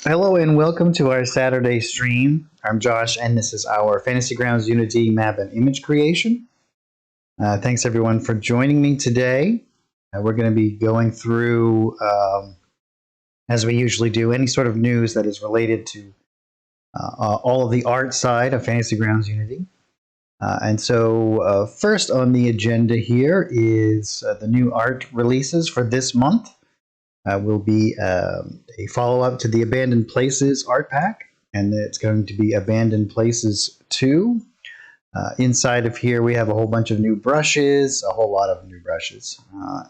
Hello and welcome to our Saturday stream. I'm Josh and this is our Fantasy Grounds Unity map and image creation. Thanks everyone for joining me today. We're going to be going through, as we usually do, any sort of news that is related to all of the art side of Fantasy Grounds Unity. First on the agenda here is the new art releases for this month. Will be a follow-up to the Abandoned Places art pack, and it's going to be Abandoned Places 2. Inside of here we have a whole bunch of new brushes, a whole lot of new brushes,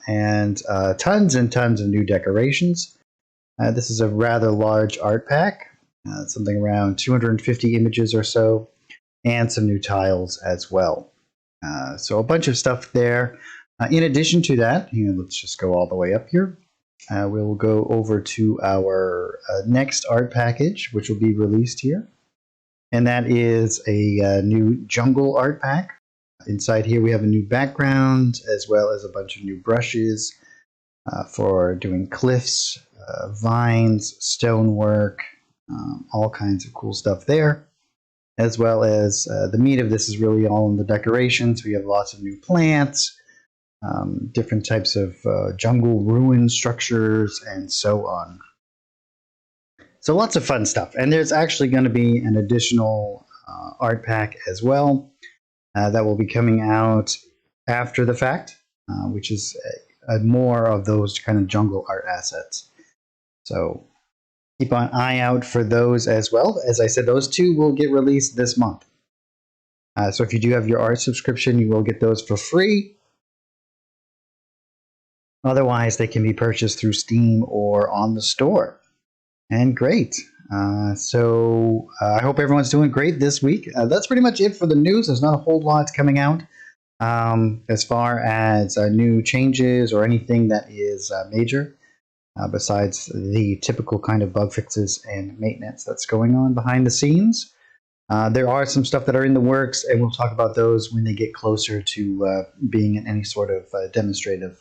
and tons and tons of new decorations. This is a rather large art pack, something around 250 images or so, and some new tiles as well. So a bunch of stuff there. In addition to that, let's just go all the way up here. We'll go over to our next art package, which will be released here. And that is a new jungle art pack. Inside here we have a new background, as well as a bunch of new brushes for doing cliffs, vines, stonework, all kinds of cool stuff there. As well as the meat of this is really all in the decorations. We have lots of new plants, different types of jungle ruin structures, and so on. So lots of fun stuff. And there's actually going to be an additional art pack as well that will be coming out after the fact, which is more of those kind of jungle art assets. So keep an eye out for those as well. As I said, those two will get released this month. So if you do have your art subscription, you will get those for free. Otherwise, they can be purchased through Steam or on the store. And great. I hope everyone's doing great this week. That's pretty much it for the news. There's not a whole lot coming out as far as new changes or anything that is major, besides the typical kind of bug fixes and maintenance that's going on behind the scenes. There are some stuff that are in the works, and we'll talk about those when they get closer to being in any sort of demonstrative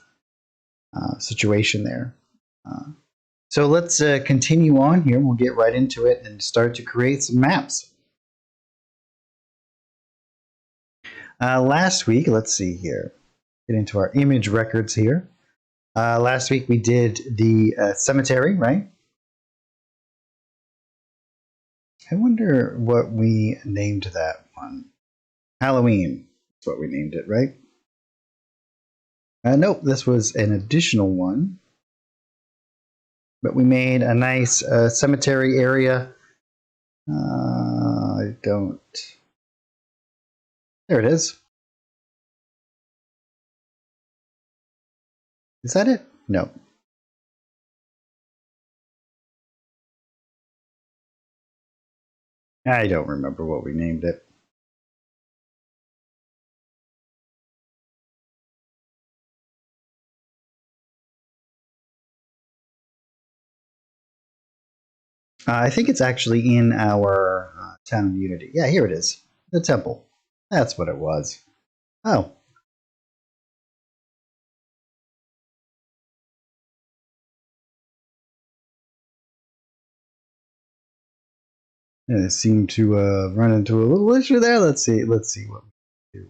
situation there. So let's continue on here. We'll get right into it and start to create some maps. Last week, let's see here. Get into our image records here. Last week we did the cemetery, right? I wonder what we named that one. Halloween. That's what we named it, right? Nope, this was an additional one. But we made a nice cemetery area. I don't... There it is. Is that it? No. I don't remember what we named it. I think it's actually in our Town of Unity. Yeah, here it is. The temple. That's what it was. Oh. I seem to run into a little issue there. Let's see what we do.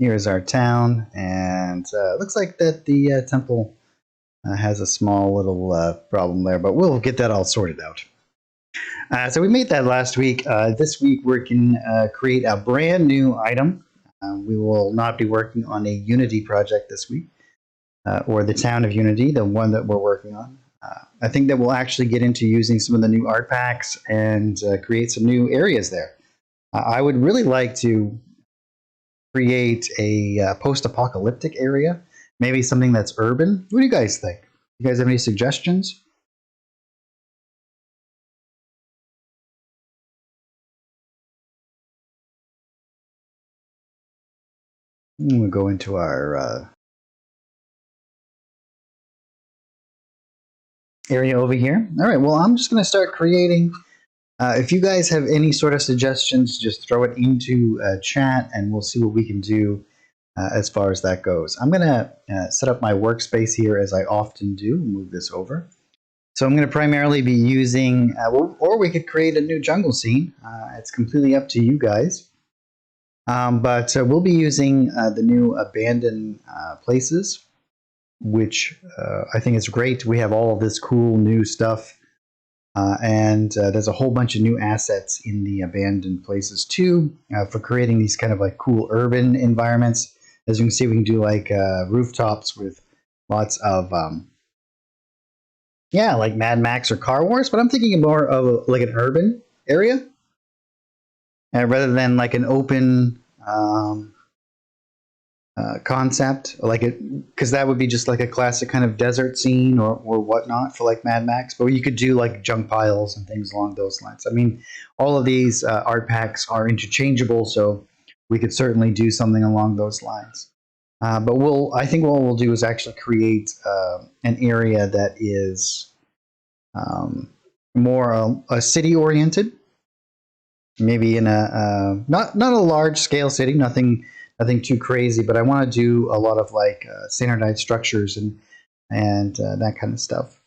Here's our town, and looks like that the temple has a small little problem there, but we'll get that all sorted out. So we made that last week. This week we can create a brand new item. We will not be working on a Unity project this week, or the Town of Unity, the one that we're working on. I think that we'll actually get into using some of the new art packs and create some new areas there. I would really like to create a post-apocalyptic area, maybe something that's urban. What do you guys think? You guys have any suggestions? We'll go into our area over here. All right, well, I'm just going to start creating. If you guys have any sort of suggestions, just throw it into chat and we'll see what we can do as far as that goes. I'm going to set up my workspace here as I often do. Move this over. So I'm going to primarily be using, or we could create a new jungle scene. It's completely up to you guys. But we'll be using the new abandoned places, which I think is great. We have all of this cool new stuff. And there's a whole bunch of new assets in the abandoned places too for creating these kind of like cool urban environments. As you can see, we can do like rooftops with lots of, yeah, like Mad Max or Car Wars. But I'm thinking more of like an urban area rather than like an open concept, like it, because that would be just like a classic kind of desert scene or whatnot for like Mad Max. But you could do like junk piles and things along those lines. I mean, all of these art packs are interchangeable, so we could certainly do something along those lines. But I think what we'll do is actually create an area that is more a city oriented, maybe in a not a large scale city, nothing too crazy, but I want to do a lot of like standardized structures and that kind of stuff.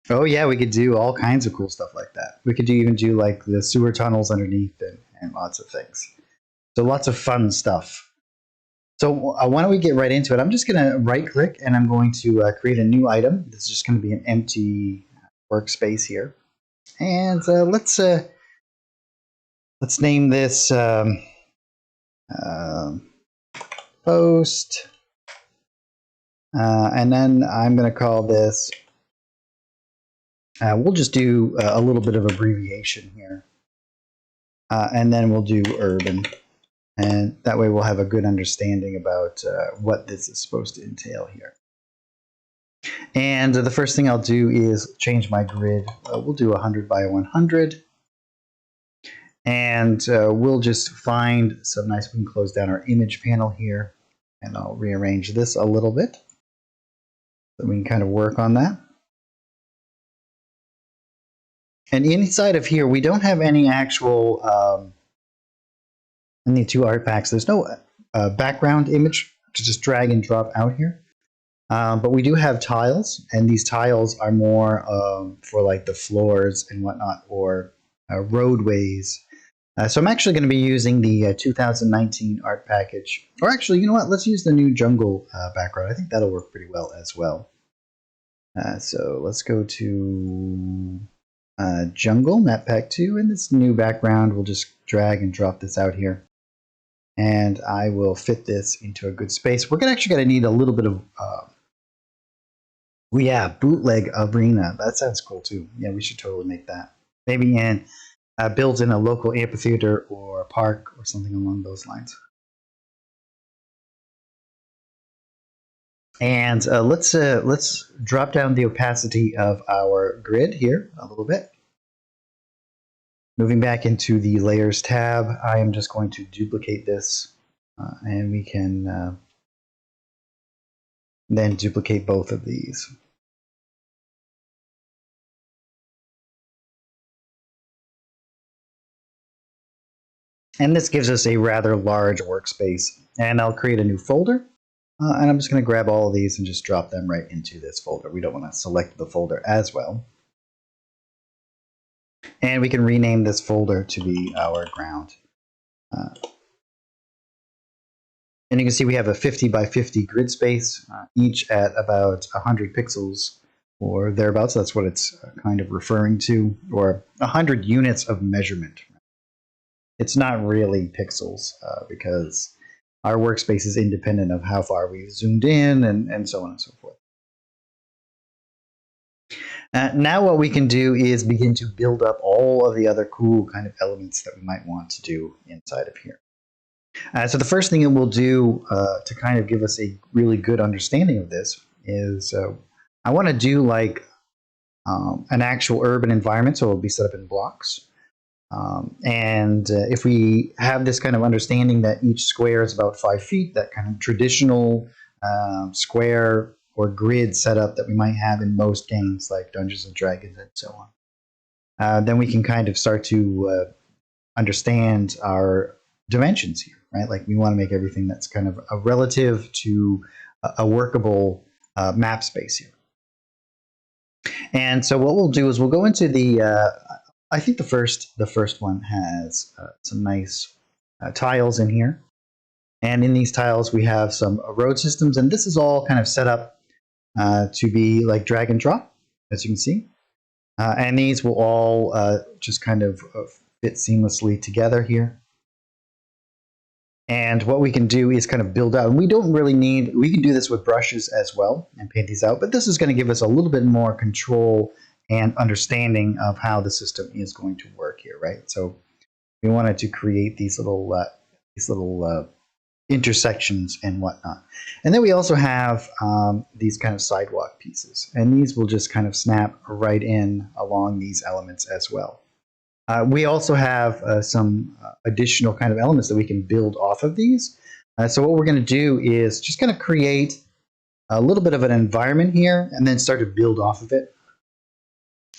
Oh yeah, we could do all kinds of cool stuff like that. We could even do like the sewer tunnels underneath and lots of things. So lots of fun stuff. So why don't we get right into it? I'm just going to right click and I'm going to create a new item. This is just going to be an empty workspace here. And let's name this post. And then I'm going to call this, we'll just do a little bit of abbreviation here. And then we'll do urban. And that way we'll have a good understanding about what this is supposed to entail here. And the first thing I'll do is change my grid. We'll do 100 by 100. And we'll just find some nice, we can close down our image panel here. And I'll rearrange this a little bit so we can kind of work on that. And inside of here, we don't have any actual, in the two art packs, there's no background image to just drag and drop out here. But we do have tiles, and these tiles are more for like the floors and whatnot, or roadways. So I'm actually going to be using the 2019 art package. Or actually, you know what? Let's use the new jungle background. I think that'll work pretty well as well. So let's go to jungle, map pack 2, and this new background, we'll just drag and drop this out here. And I will fit this into a good space. We're actually going to need a little bit of, yeah, bootleg arena. That sounds cool too. Yeah, we should totally make that. Maybe build in a local amphitheater or a park or something along those lines. And let's drop down the opacity of our grid here a little bit. Moving back into the Layers tab, I am just going to duplicate this, and we can then duplicate both of these. And this gives us a rather large workspace. And I'll create a new folder, and I'm just going to grab all of these and just drop them right into this folder. We don't want to select the folder as well. And we can rename this folder to be our ground. And you can see we have a 50 by 50 grid space, each at about 100 pixels or thereabouts. That's what it's kind of referring to, or 100 units of measurement. It's not really pixels because our workspace is independent of how far we've zoomed in and so on and so forth. Now what we can do is begin to build up all of the other cool kind of elements that we might want to do inside of here. So the first thing that we'll do to kind of give us a really good understanding of this is I want to do like an actual urban environment, so it'll be set up in blocks. And if we have this kind of understanding that each square is about 5 feet, that kind of traditional square or grid setup that we might have in most games like Dungeons and Dragons and so on, then we can kind of start to understand our dimensions here, right? Like we want to make everything that's kind of a relative to a workable map space here. And so what we'll do is we'll go into the, I think the first one has some nice tiles in here. And in these tiles, we have some road systems, and this is all kind of set up to be like drag and drop, as you can see. And these will all just kind of fit seamlessly together here. And what we can do is kind of build out, and we don't really need, we can do this with brushes as well and paint these out, but this is going to give us a little bit more control and understanding of how the system is going to work here, right? So we wanted to create these little intersections and whatnot. And then we also have these kind of sidewalk pieces, and these will just kind of snap right in along these elements as well. We also have some additional kind of elements that we can build off of these. So what we're going to do is just kind of create a little bit of an environment here and then start to build off of it.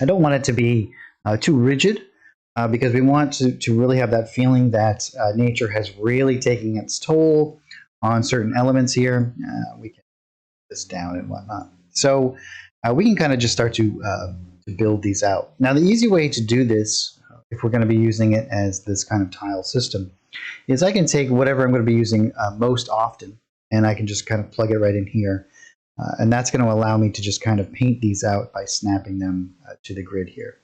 I don't want it to be too rigid, because we want to really have that feeling that nature has really taken its toll on certain elements here. We can put this down and whatnot. So we can kind of just start to build these out. Now, the easy way to do this, if we're going to be using it as this kind of tile system, is I can take whatever I'm going to be using most often, and I can just kind of plug it right in here. And that's going to allow me to just kind of paint these out by snapping them to the grid here.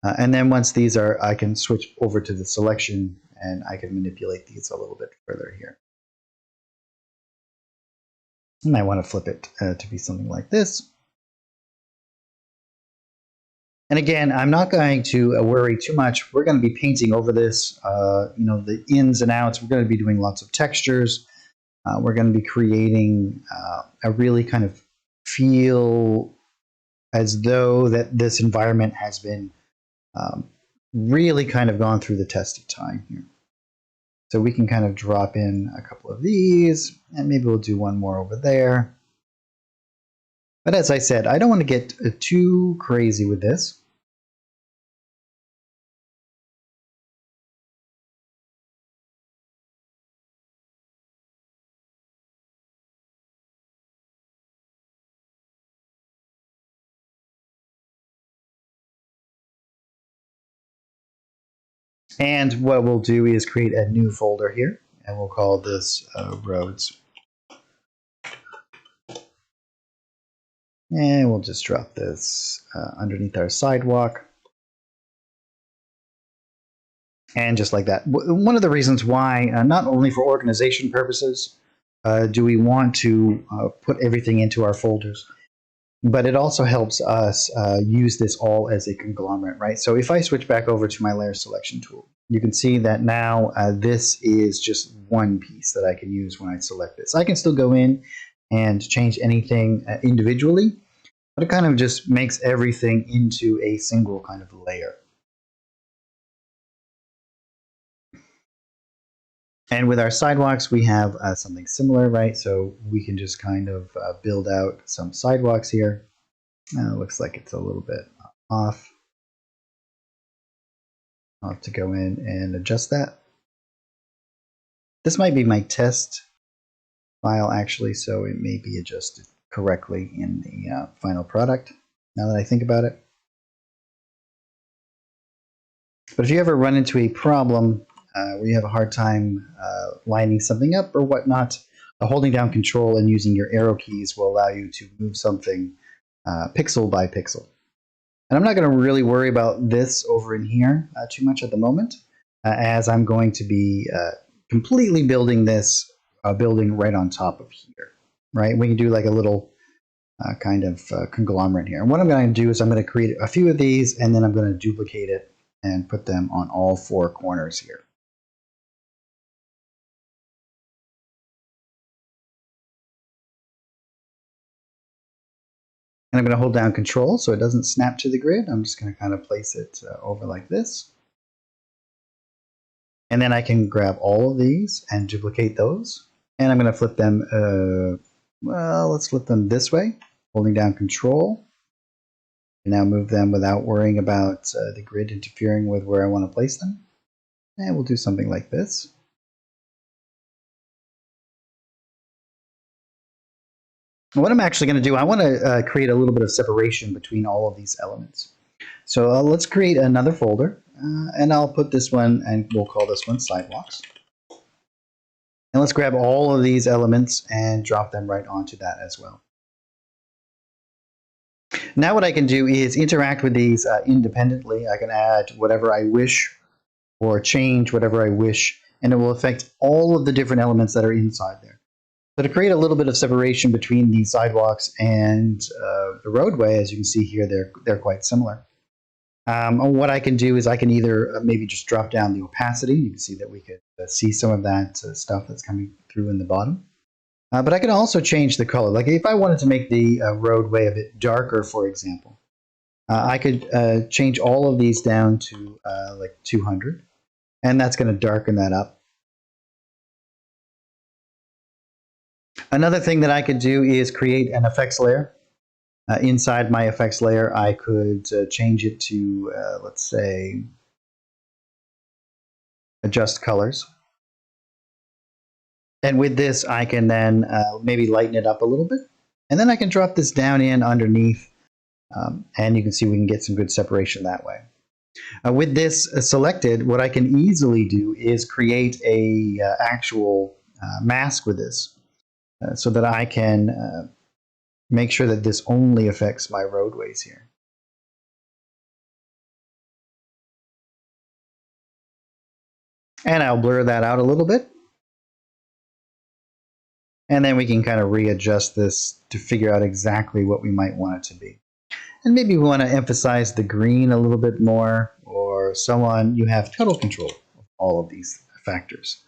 And then once these are, I can switch over to the selection and I can manipulate these a little bit further here. You might want to flip it to be something like this. And again, I'm not going to worry too much. We're going to be painting over this, you know, the ins and outs. We're going to be doing lots of textures. We're going to be creating a really kind of feel as though that this environment has been really kind of gone through the test of time here. So we can kind of drop in a couple of these, and maybe we'll do one more over there. But as I said, I don't want to get too crazy with this. And what we'll do is create a new folder here, and we'll call this roads. And we'll just drop this underneath our sidewalk. And just like that. One of the reasons why, not only for organization purposes, do we want to put everything into our folders, but it also helps us use this all as a conglomerate, right? So if I switch back over to my layer selection tool, you can see that now this is just one piece that I can use when I select this. I can still go in and change anything individually, but it kind of just makes everything into a single kind of layer. And with our sidewalks, we have something similar, right? So we can just kind of build out some sidewalks here. Looks like it's a little bit off. I'll have to go in and adjust that. This might be my test file, actually, so it may be adjusted correctly in the final product, now that I think about it. But if you ever run into a problem where you have a hard time lining something up or whatnot, holding down Control and using your arrow keys will allow you to move something pixel by pixel. And I'm not going to really worry about this over in here too much at the moment, as I'm going to be completely building this building right on top of here, right? We can do like a little kind of conglomerate here. And what I'm going to do is I'm going to create a few of these, and then I'm going to duplicate it and put them on all four corners here. And I'm going to hold down Control so it doesn't snap to the grid. I'm just going to kind of place it over like this. And then I can grab all of these and duplicate those. And I'm going to flip them, well, let's flip them this way, holding down Control. can now move them without worrying about the grid interfering with where I want to place them. And we'll do something like this. What I'm actually going to do, I want to create a little bit of separation between all of these elements. So let's create another folder, and I'll put this one, and we'll call this one sidewalks. And let's grab all of these elements and drop them right onto that as well. Now what I can do is interact with these independently. I can add whatever I wish or change whatever I wish, and it will affect all of the different elements that are inside there. So to create a little bit of separation between the sidewalks and the roadway, as you can see here, they're quite similar. What I can do is I can either maybe just drop down the opacity. You can see that we could see some of that stuff that's coming through in the bottom. But I can also change the color. Like if I wanted to make the roadway a bit darker, for example, I could change all of these down to like 200, and that's going to darken that up. Another thing that I could do is create an effects layer. Inside my effects layer, I could change it to, let's say, adjust colors. And with this, I can then maybe lighten it up a little bit. And then I can drop this down in underneath. And you can see we can get some good separation that way. With this selected, what I can easily do is create a actual mask with this. So that I can make sure that this only affects my roadways here. And I'll blur that out a little bit. And then we can kind of readjust this to figure out exactly what we might want it to be. And maybe we want to emphasize the green a little bit more, or so on. You have total control of all of these factors.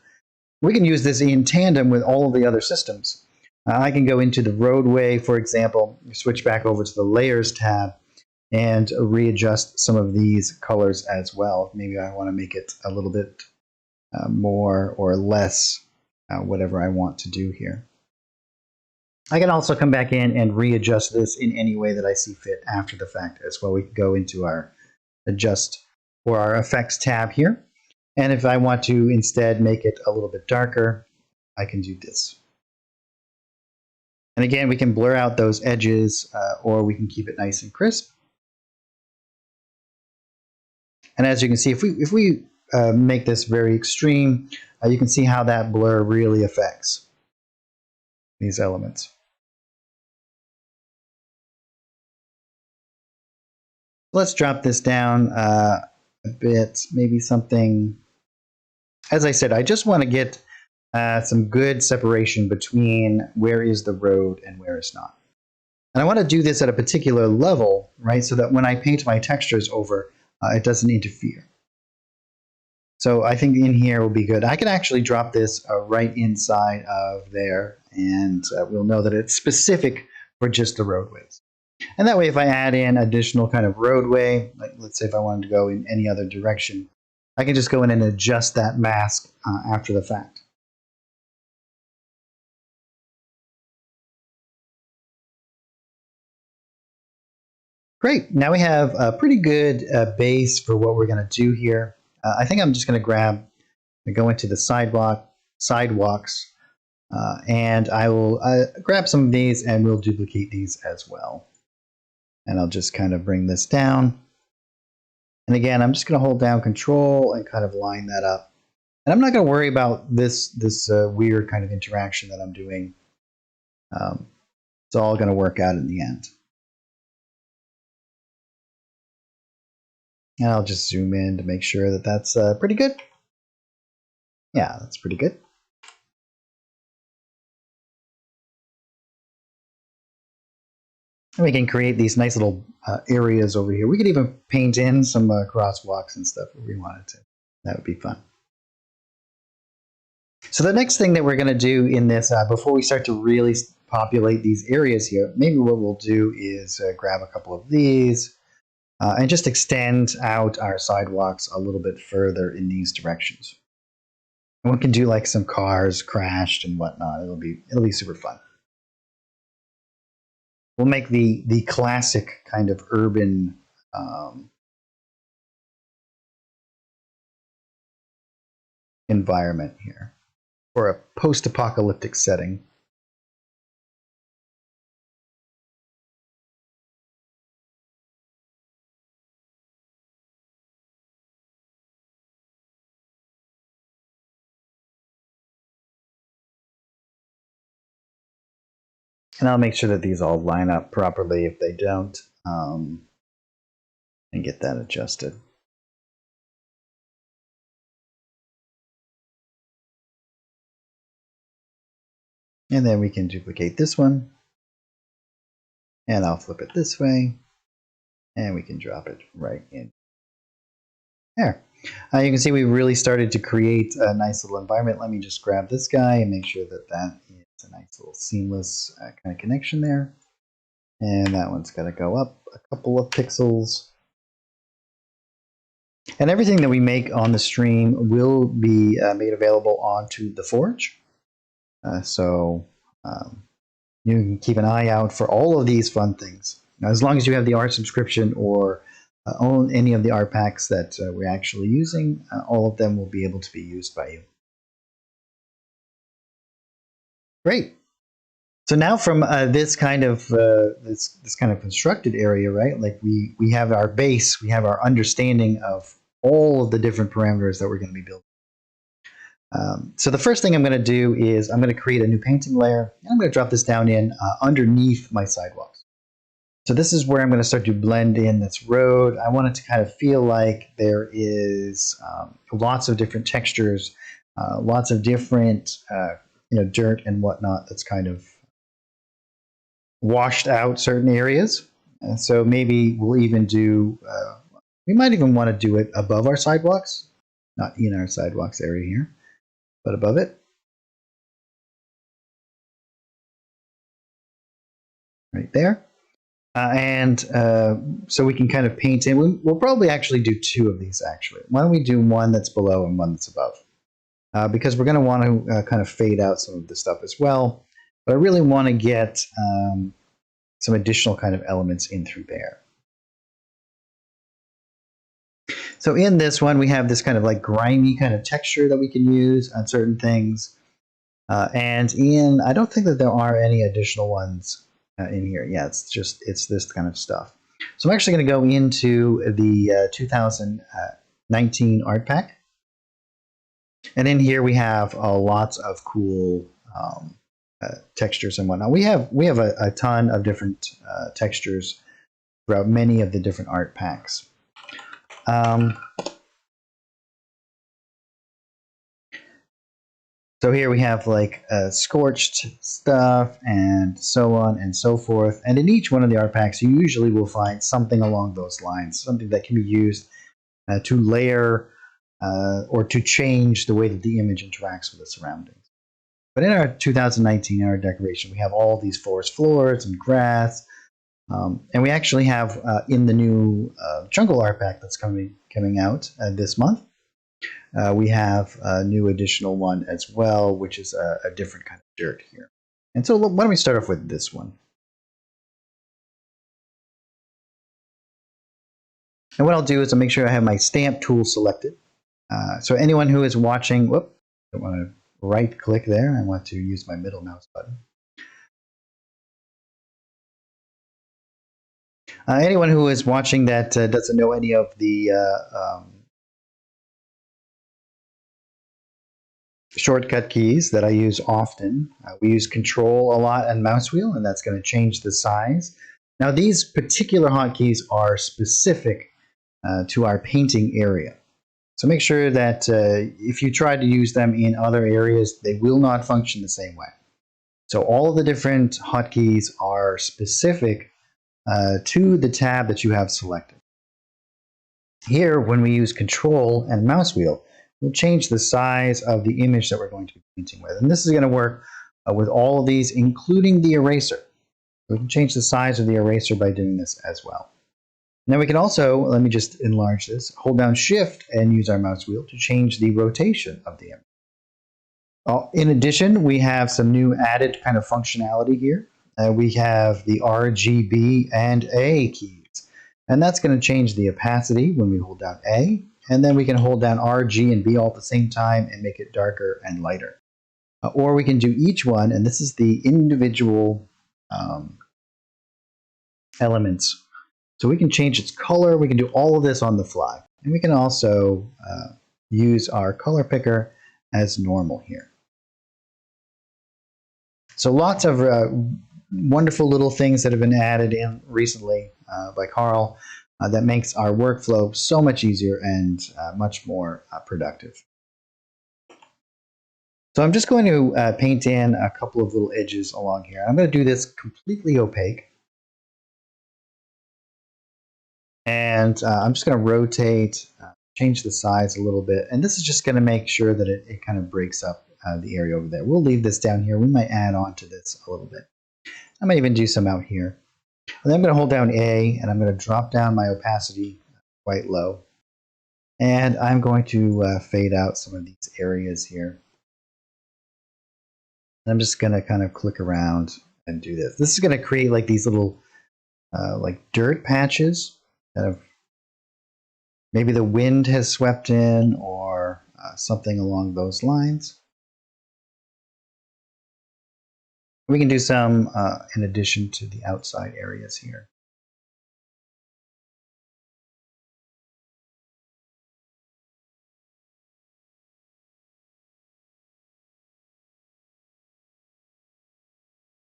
We can use this in tandem with all of the other systems. I can go into the roadway, for example, switch back over to the Layers tab, and readjust some of these colors as well. Maybe I want to make it a little bit more or less, whatever I want to do here. I can also come back in and readjust this in any way that I see fit after the fact as well. We can go into our Adjust or our Effects tab here. And if I want to instead make it a little bit darker, I can do this. And again, we can blur out those edges, or we can keep it nice and crisp. And as you can see, if we make this very extreme, you can see how that blur really affects these elements. Let's drop this down a bit, maybe something. As I said, I just want to get some good separation between where is the road and where it's not. And I want to do this at a particular level, right, so that when I paint my textures over, it doesn't interfere. So I think in here will be good. I can actually drop this right inside of there, and we'll know that it's specific for just the roadways. And that way, if I add in additional kind of roadway, like let's say if I wanted to go in any other direction, I can just go in and adjust that mask after the fact. Great, now we have a pretty good base for what we're going to do here. I think I'm just going to go into the sidewalks, and I will grab some of these and we'll duplicate these as well. And I'll just kind of bring this down. And again, I'm just going to hold down Control and kind of line that up. And I'm not going to worry about this weird kind of interaction that I'm doing. It's all going to work out in the end. And I'll just zoom in to make sure that that's pretty good. Yeah, that's pretty good. And we can create these nice little areas over here. We could even paint in some crosswalks and stuff if we wanted to. That would be fun. So the next thing that we're going to do in this, before we start to really populate these areas here, maybe what we'll do is grab a couple of these, and just extend out our sidewalks a little bit further in these directions. And we can do like some cars crashed and whatnot. It'll be super fun. we'll make the classic kind of urban environment here, or a post-apocalyptic setting. And I'll make sure that these all line up properly if they don't, and get that adjusted. And then we can duplicate this one. And I'll flip it this way. And we can drop it right in there. You can see we really started to create a nice little environment. Let me just grab this guy and make sure that that is a nice little seamless kind of connection there. And that one's got to go up a couple of pixels. And everything that we make on the stream will be made available onto the Forge. So you can keep an eye out for all of these fun things. Now, as long as you have the art subscription or own any of the art packs that we're actually using, all of them will be able to be used by you. Great. So now from this kind of this kind of constructed area, right? Like we have our base, we have our understanding of all of the different parameters that we're going to be building. So the first thing I'm going to do is I'm going to create a new painting layer, and I'm going to drop this down in underneath my sidewalks. So this is where I'm going to start to blend in this road. I want it to kind of feel like there is lots of different textures, lots of different dirt and whatnot that's kind of washed out certain areas. So maybe we'll even do, we might even want to do it above our sidewalks, not in our sidewalks area here, but above it. Right there. So we can kind of paint in. We'll probably actually do two of these, actually. Why don't we do one that's below and one that's above? Because we're going to want to kind of fade out some of the stuff as well. But I really want to get some additional kind of elements in through there. So in this one, we have this kind of like grimy kind of texture that we can use on certain things. And I don't think that there are any additional ones in here. Yeah, it's this kind of stuff. So I'm actually going to go into the 2019 art pack. And in here we have lots of cool textures and whatnot. We have a ton of different textures throughout many of the different art packs. So here we have like scorched stuff and so on and so forth. And in each one of the art packs, you usually will find something along those lines, something that can be used to layer or to change the way that the image interacts with the surroundings. But in our 2019 art decoration, we have all these forest floors and grass. And we actually have in the new jungle art pack that's coming out this month, we have a new additional one as well, which is a different kind of dirt here. And so why don't we start off with this one? And what I'll do is I'll make sure I have my stamp tool selected. So anyone who is watching, I don't want to right click there. I want to use my middle mouse button. Anyone who is watching that doesn't know any of the shortcut keys that I use often. We use Control a lot and mouse wheel, and that's going to change the size. Now these particular hotkeys are specific to our painting area. So make sure that if you try to use them in other areas, they will not function the same way. So all of the different hotkeys are specific to the tab that you have selected. Here, when we use Control and mouse wheel, we'll change the size of the image that we're going to be painting with. And this is going to work with all of these, including the eraser. We can change the size of the eraser by doing this as well. Now we can also, let me just enlarge this, hold down Shift and use our mouse wheel to change the rotation of the image. In addition, we have some new added kind of functionality here. we have the RGB and A keys. And that's going to change the opacity when we hold down A. And then we can hold down R, G, and B all at the same time and make it darker and lighter. Or we can do each one, and this is the individual elements. So we can change its color. We can do all of this on the fly. And we can also use our color picker as normal here. So lots of wonderful little things that have been added in recently by Carl that makes our workflow so much easier and much more productive. So I'm just going to paint in a couple of little edges along here. I'm going to do this completely opaque. And I'm just going to rotate, change the size a little bit. And this is just going to make sure that it kind of breaks up the area over there. We'll leave this down here. We might add on to this a little bit. I might even do some out here. And then I'm going to hold down A, and I'm going to drop down my opacity quite low. And I'm going to fade out some of these areas here. And I'm just going to kind of click around and do this. This is going to create like these little like dirt patches. Kind of maybe the wind has swept in or something along those lines. We can do some in addition to the outside areas here.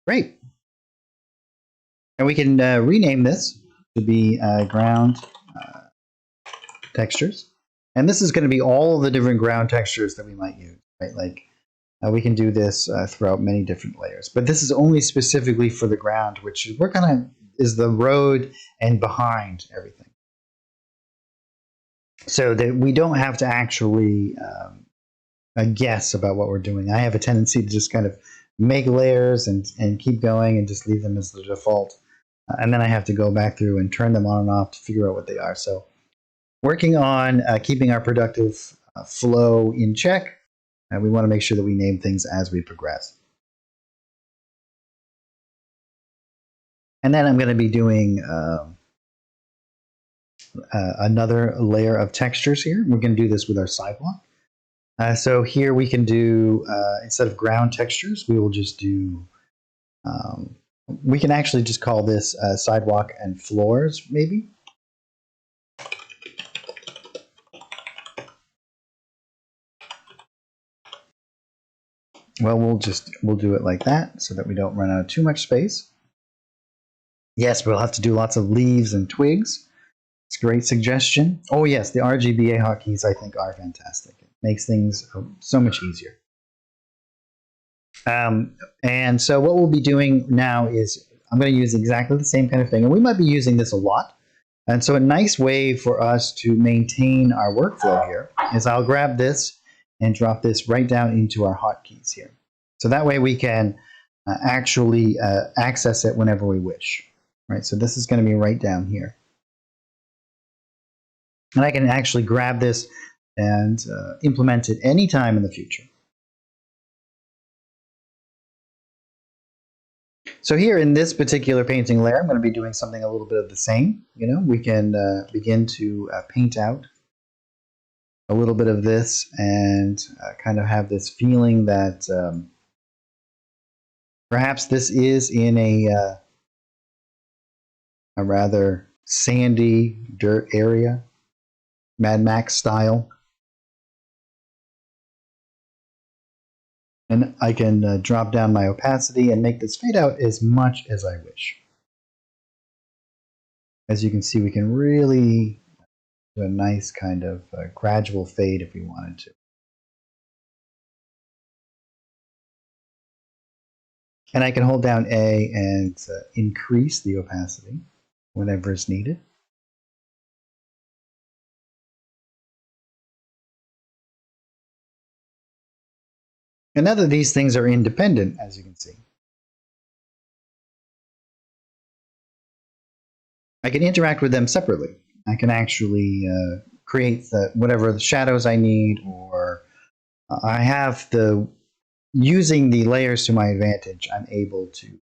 Great. And we can rename this to be ground textures. And this is going to be all of the different ground textures that we might use, right? Like we can do this throughout many different layers, but this is only specifically for the ground, which we're kind of is the road and behind everything. So that we don't have to actually guess about what we're doing. I have a tendency to just kind of make layers and keep going and just leave them as the default. And then I have to go back through and turn them on and off to figure out what they are. So working on keeping our productive flow in check, and we want to make sure that we name things as we progress. And then I'm going to be doing another layer of textures here. We're going to do this with our sidewalk. So here we can do, instead of ground textures, we will just do, we can actually just call this sidewalk and floors, maybe. Well, we'll do it like that so that we don't run out of too much space. Yes, we'll have to do lots of leaves and twigs. It's a great suggestion. Oh yes, the RGBA hotkeys I think are fantastic. It makes things so much easier. And so what we'll be doing now is I'm going to use exactly the same kind of thing. And we might be using this a lot. And so a nice way for us to maintain our workflow here is I'll grab this and drop this right down into our hotkeys here. So that way we can actually access it whenever we wish. Right, so this is going to be right down here. And I can actually grab this and implement it anytime in the future. So here in this particular painting layer, I'm going to be doing something a little bit of the same. You know, we can begin to paint out a little bit of this and kind of have this feeling that perhaps this is in a rather sandy dirt area, Mad Max style. And I can drop down my opacity and make this fade out as much as I wish. As you can see, we can really do a nice kind of gradual fade if we wanted to. And I can hold down A and increase the opacity whenever it's needed. And now that these things are independent, as you can see, I can interact with them separately. I can actually create whatever the shadows I need, or I have using the layers to my advantage, I'm able to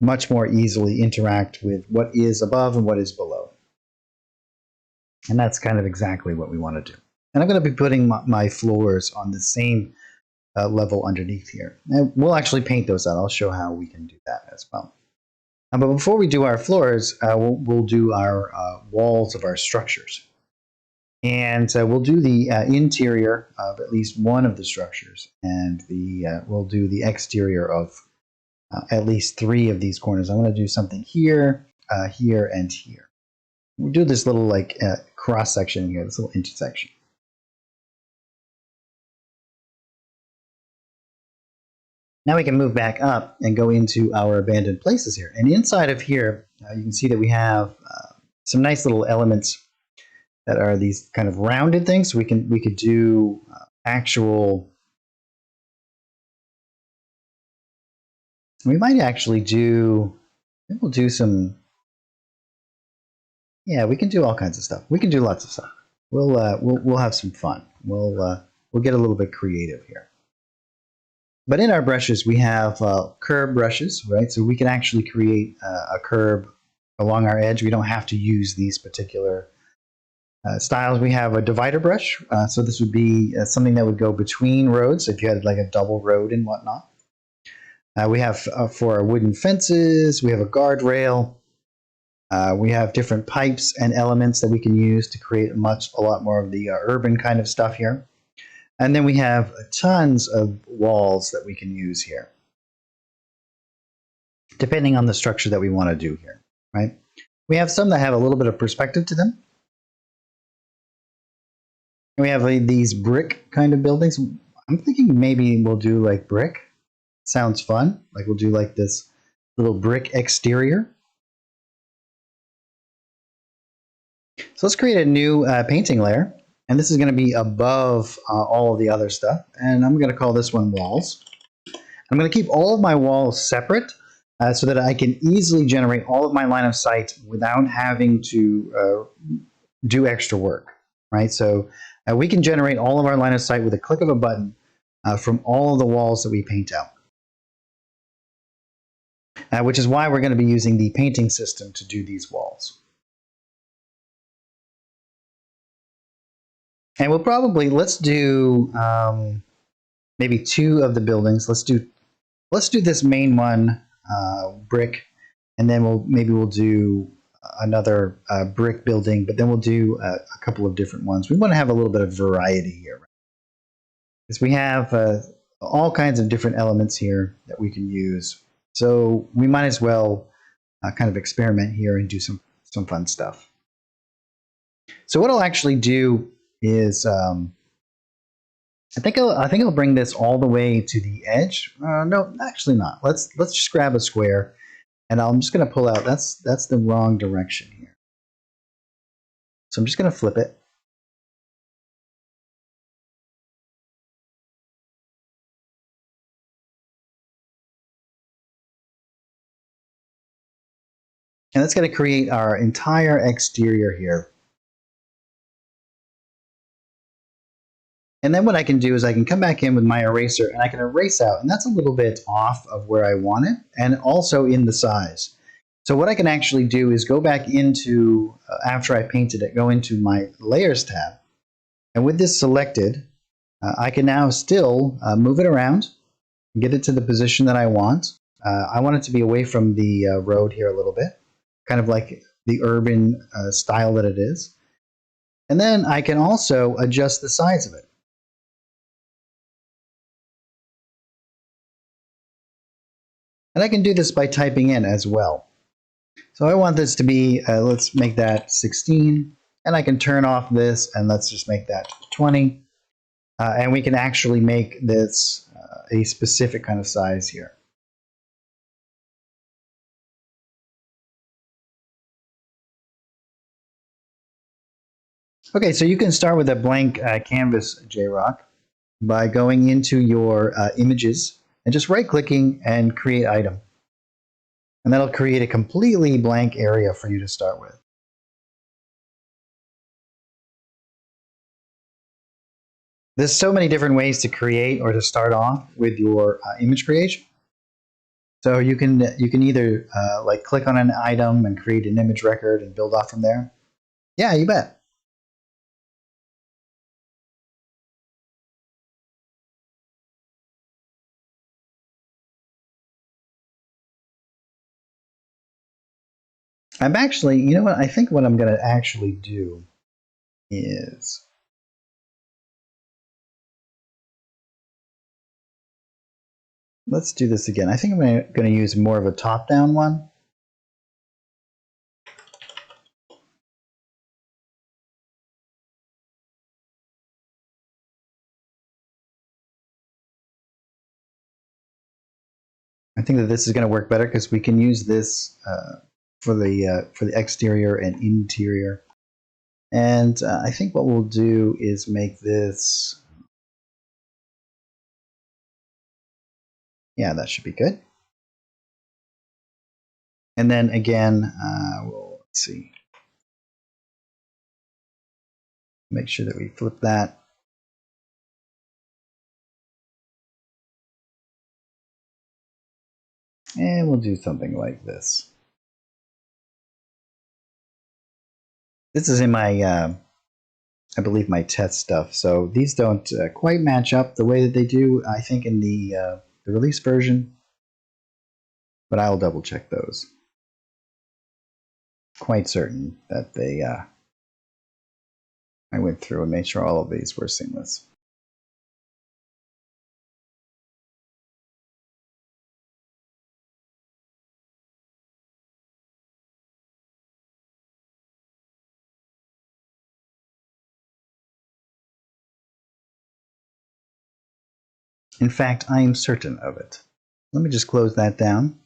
much more easily interact with what is above and what is below. And that's kind of exactly what we want to do. And I'm going to be putting my floors on the same level underneath here. And we'll actually paint those out. I'll show how we can do that as well. But before we do our floors, we'll do our walls of our structures. And we'll do the interior of at least one of the structures. And we'll do the exterior of at least 3 of these corners. I want to do something here, here, and here. We'll do this little like cross section here, this little intersection. Now we can move back up and go into our abandoned places here. And inside of here, you can see that we have some nice little elements that are these kind of rounded things. We could do actual. We might actually do. We'll do some. Yeah, we can do all kinds of stuff. We can do lots of stuff. We'll have some fun. We'll get a little bit creative here. But in our brushes, we have curb brushes, right? So we can actually create a curb along our edge. We don't have to use these particular styles. We have a divider brush. So this would be something that would go between roads if you had like a double road and whatnot. We have for our wooden fences, we have a guardrail. We have different pipes and elements that we can use to create a lot more of the urban kind of stuff here. And then we have tons of walls that we can use here, depending on the structure that we want to do here, right? We have some that have a little bit of perspective to them. And we have these brick kind of buildings. I'm thinking maybe we'll do like brick. Sounds fun. Like we'll do like this little brick exterior. So let's create a new painting layer. And this is going to be above all of the other stuff. And I'm going to call this one walls. I'm going to keep all of my walls separate so that I can easily generate all of my line of sight without having to do extra work, right? So we can generate all of our line of sight with a click of a button from all of the walls that we paint out. Which is why we're going to be using the painting system to do these walls. And we'll probably, let's do maybe 2 of the buildings. Let's do this main one, brick, and then we'll do another brick building, but then we'll do a couple of different ones. We want to have a little bit of variety here, because we have all kinds of different elements here that we can use. So we might as well kind of experiment here and do some fun stuff. So what I'll actually do is I think I'll bring this all the way to the edge. No, actually not. Let's just grab a square, and I'm just going to pull out. That's the wrong direction here. So I'm just going to flip it. And that's going to create our entire exterior here. And then what I can do is I can come back in with my eraser and I can erase out, and that's a little bit off of where I want it, and also in the size. So what I can actually do is go back into, after I painted it, go into my Layers tab, and with this selected, I can now still move it around, get it to the position that I want. I want it to be away from the road here a little bit, kind of like the urban style that it is. And then I can also adjust the size of it. And I can do this by typing in as well. So I want this to be, let's make that 16, and I can turn off this, and let's just make that 20. And we can actually make this a specific kind of size here. Okay, so you can start with a blank canvas, JRock, by going into your images and just right-clicking and create item. And that'll create a completely blank area for you to start with. There's so many different ways to create or to start off with your image creation. So you can either like click on an item and create an image record and build off from there. Yeah, you bet. I'm actually, you know what? I think what I'm going to actually do is let's do this again. I think I'm going to use more of a top-down one. I think that this is going to work better because we can use this for the exterior and interior. And I think what we'll do is make this, yeah, that should be good. And then again, let's see, make sure that we flip that. And we'll do something like this. This is in my, I believe, my test stuff. So these don't quite match up the way that they do, I think, in the release version. But I'll double check those. Quite certain that they, I went through and made sure all of these were seamless. In fact, I am certain of it. Let me just close that down.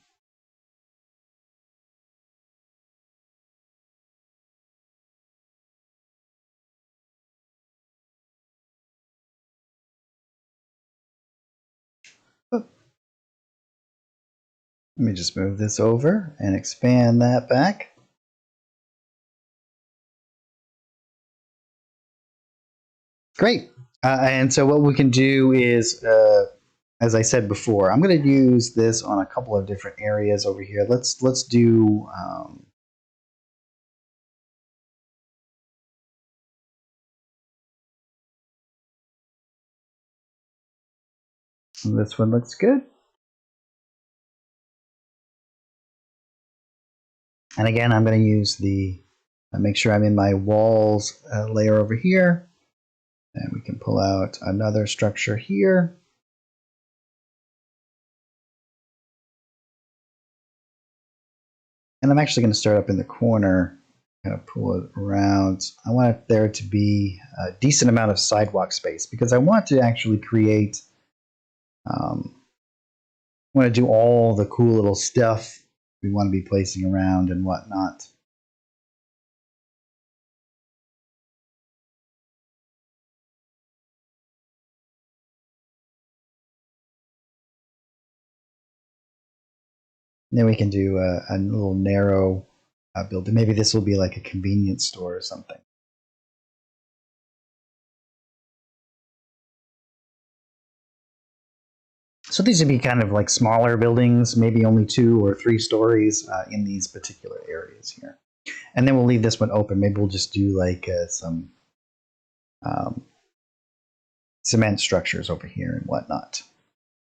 Let me just move this over and expand that back. Great. And so what we can do is, as I said before, I'm going to use this on a couple of different areas over here. Let's do this one looks good. And again, I'm going to use the make sure I'm in my walls layer over here. And we can pull out another structure here. And I'm actually going to start up in the corner, kind of pull it around. I want there to be a decent amount of sidewalk space because I want to actually create, I want to do all the cool little stuff we want to be placing around and whatnot. And then we can do a little narrow building. Maybe this will be like a convenience store or something. So these would be kind of like smaller buildings, maybe only 2 or 3 stories in these particular areas here. And then we'll leave this one open. Maybe we'll just do like some cement structures over here and whatnot.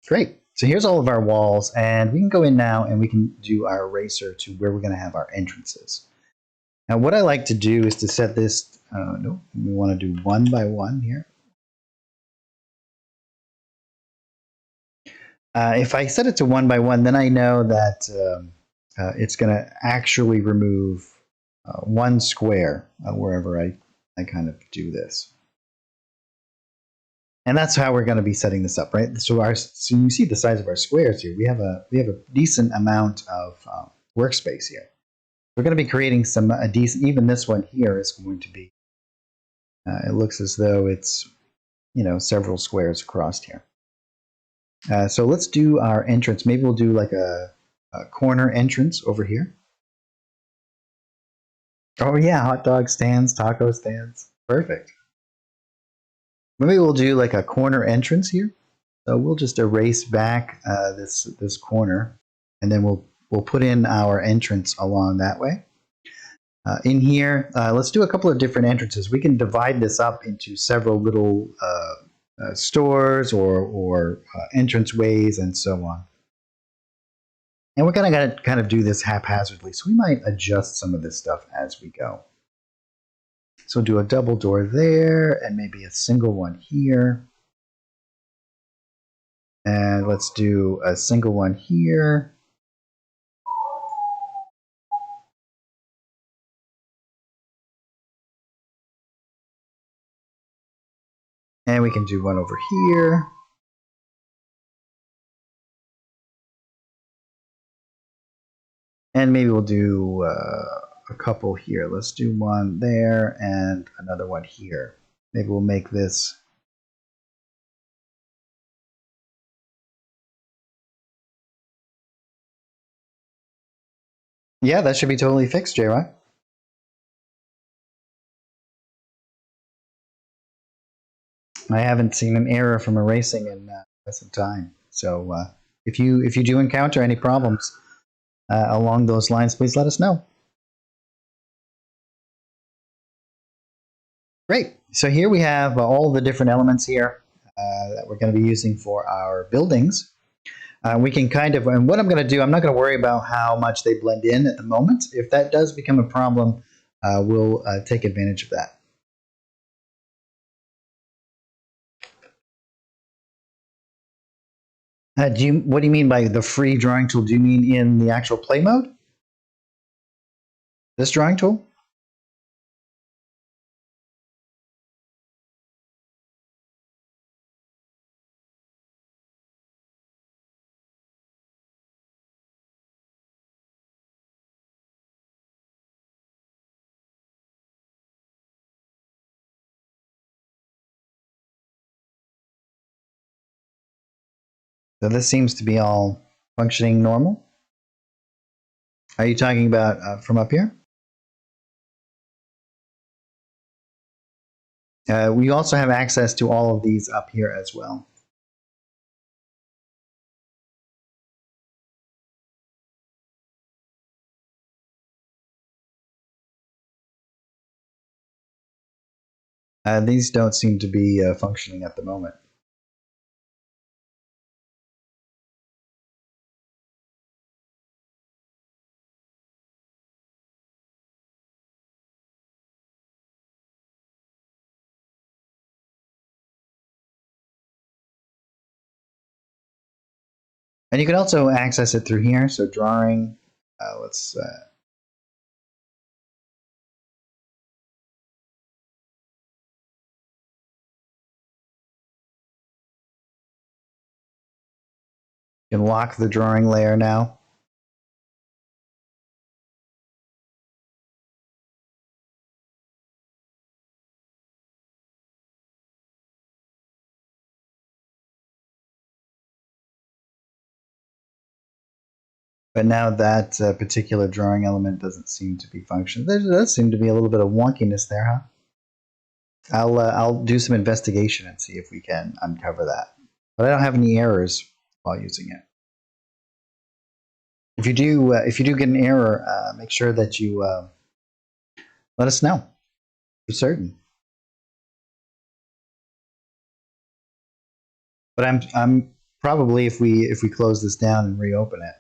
Great. So here's all of our walls, and we can go in now and we can do our eraser to where we're going to have our entrances. Now what I like to do is to set this, no, we want to do 1 by 1 here. If I set it to 1 by 1, then I know that it's going to actually remove 1 square wherever I kind of do this. And that's how we're going to be setting this up, right? So you see the size of our squares here. We have a decent amount of workspace here. We're going to be creating a decent. Even this one here is going to be. It looks as though it's, several squares across here. So let's do our entrance. Maybe we'll do like a corner entrance over here. Oh yeah, hot dog stands, taco stands. Perfect. Maybe we'll do like a corner entrance here. So we'll just erase back this corner. and then we'll put in our entrance along that way. In here, let's do a couple of different entrances. We can divide this up into several little stores or entrance ways and so on. And we're going to kind of do this haphazardly, so we might adjust some of this stuff as we go. So we'll do a double door there, and maybe a single one here. And let's do a single one here. And we can do one over here. And maybe we'll do a couple here. Let's do one there and another one here. Maybe we'll make this. Yeah, that should be totally fixed, JY. I haven't seen an error from erasing in some time. So if you do encounter any problems along those lines, please let us know. Great. So here we have all the different elements here that we're going to be using for our buildings. We can kind of, and what I'm going to do, I'm not going to worry about how much they blend in at the moment. If that does become a problem, we'll take advantage of that. What do you mean by the free drawing tool? Do you mean in the actual play mode? This drawing tool? So this seems to be all functioning normal. Are you talking about from up here? We also have access to all of these up here as well. These don't seem to be functioning at the moment. And you can also access it through here. So drawing, let's you can lock the drawing layer now. But now that particular drawing element doesn't seem to be functioning. There does seem to be a little bit of wonkiness there, huh? I'll do some investigation and see if we can uncover that. But I don't have any errors while using it. If you do get an error, make sure that you let us know for certain. But I'm probably if we close this down and reopen it.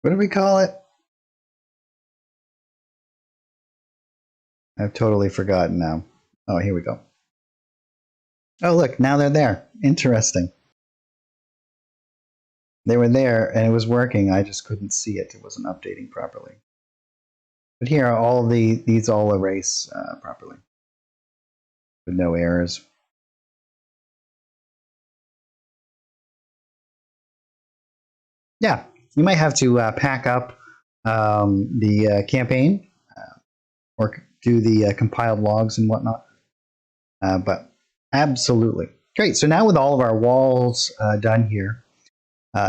What do we call it? I've totally forgotten now. Oh, here we go. Oh, look, now they're there. Interesting. They were there and it was working. I just couldn't see it. It wasn't updating properly. But here, all these all erase properly with no errors. Yeah, you might have to pack up the campaign or do the compiled logs and whatnot. But absolutely. Great. So now with all of our walls done here,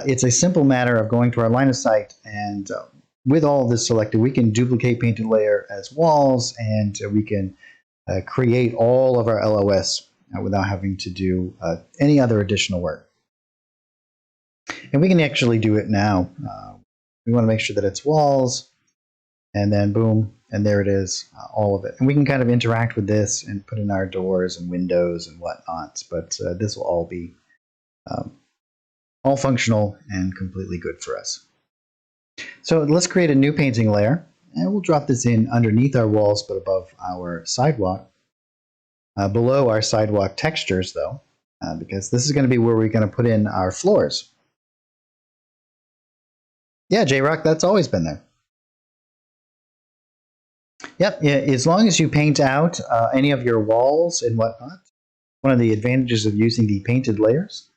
it's a simple matter of going to our line of sight, and with all of this selected, we can duplicate painted layer as walls, and we can create all of our LOS without having to do any other additional work. And we can actually do it now. We want to make sure that it's walls, and then boom, and there it is, all of it. And we can kind of interact with this and put in our doors and windows and whatnot, but this will all be all functional and completely good for us. So let's create a new painting layer, and we'll drop this in underneath our walls but above our sidewalk. Below our sidewalk textures though, because this is going to be where we're going to put in our floors. Yeah, J-Rock, that's always been there. Yep, yeah, as long as you paint out any of your walls and whatnot, one of the advantages of using the painted layers.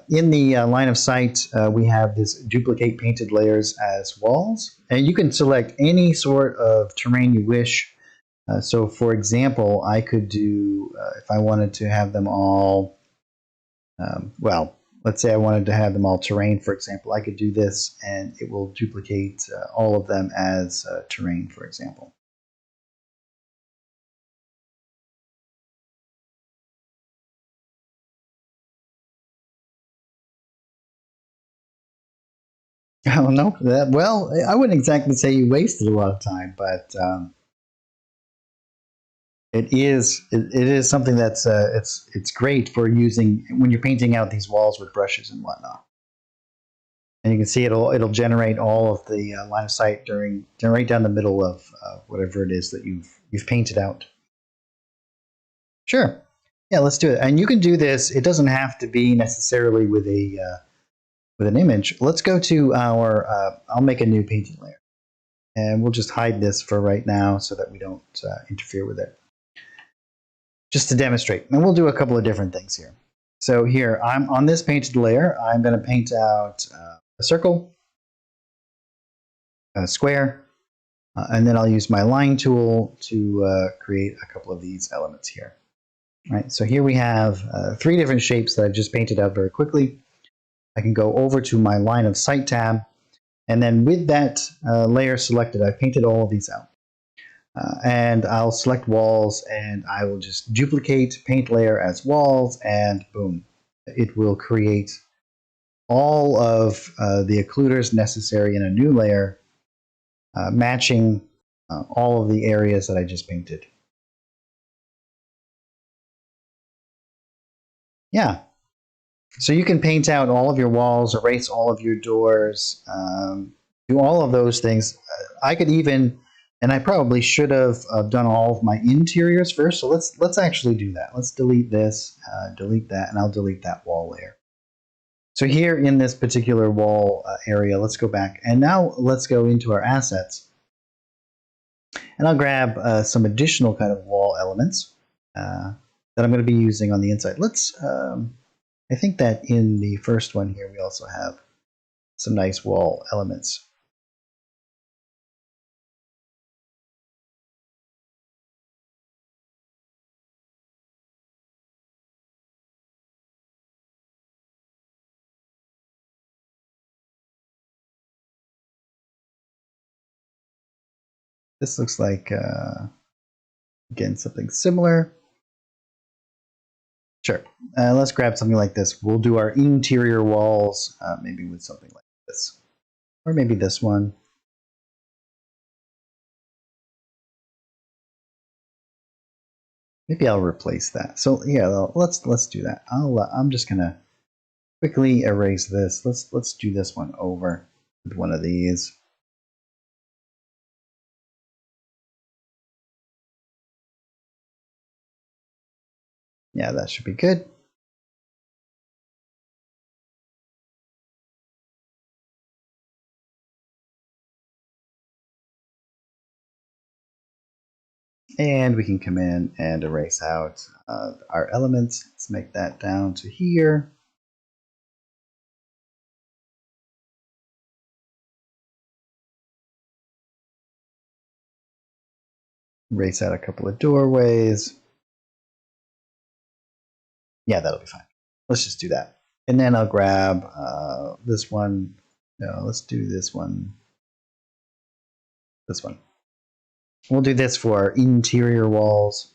In the line of sight, we have this duplicate painted layers as walls, and you can select any sort of terrain you wish. So for example, I could do, if I wanted to have them all, well, let's say I wanted to have them all terrain, for example, I could do this and it will duplicate all of them as terrain, for example. Oh no, well, I wouldn't exactly say you wasted a lot of time, but it is something that's it's great for using when you're painting out these walls with brushes and whatnot. And you can see it'll generate all of the line of sight right down the middle of whatever it is that you've painted out. Sure, yeah, let's do it. And you can do this. It doesn't have to be necessarily with an image. Let's go to our. I'll make a new painting layer, and we'll just hide this for right now so that we don't interfere with it. Just to demonstrate, and we'll do a couple of different things here. So here, I'm on this painted layer. I'm going to paint out a circle, a square, and then I'll use my line tool to create a couple of these elements here. All right, so here we have 3 different shapes that I've just painted out very quickly. I can go over to my line of sight tab, and then with that layer selected, I've painted all of these out. And I'll select walls, and I will just duplicate paint layer as walls, and boom, it will create all of the occluders necessary in a new layer, matching all of the areas that I just painted. Yeah, so you can paint out all of your walls, erase all of your doors, do all of those things. I could even, and I probably should have done all of my interiors first. So let's actually do that. Let's delete this, delete that, and I'll delete that wall layer. So here in this particular wall area, let's go back, and now let's go into our assets. And I'll grab some additional kind of wall elements that I'm going to be using on the inside. I think that in the first one here, we also have some nice wall elements. This looks like, again, something similar. Sure. Let's grab something like this. We'll do our interior walls, maybe with something like this. Or maybe this one. Maybe I'll replace that. So yeah, let's do that. I'm just gonna quickly erase this. Let's do this one over with one of these. Yeah, that should be good. And we can come in and erase out our elements. Let's make that down to here. Erase out a couple of doorways. Yeah, that'll be fine. Let's just do that. And then I'll grab this one. No, let's do this one. This one. We'll do this for our interior walls.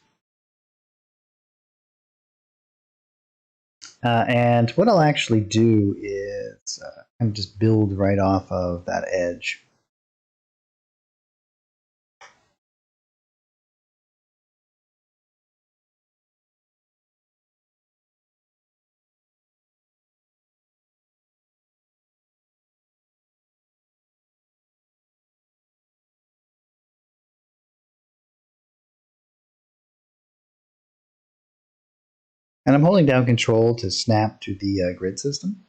And what I'll actually do is kind of just build right off of that edge. And I'm holding down Control to snap to the grid system.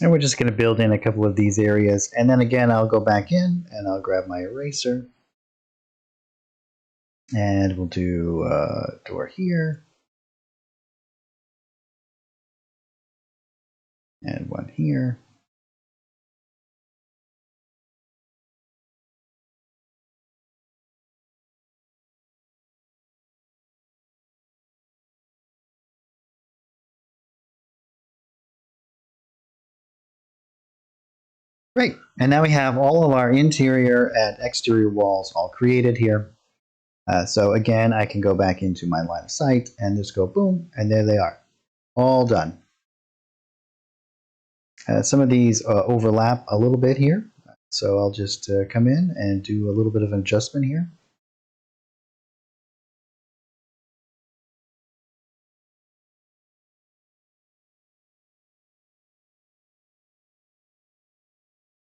And we're just going to build in a couple of these areas. And then again, I'll go back in and I'll grab my eraser. And we'll do a door here. And one here. Great. And now we have all of our interior and exterior walls all created here. So again, I can go back into my line of sight and just go boom, and there they are. All done. Some of these overlap a little bit here. So I'll just come in and do a little bit of an adjustment here.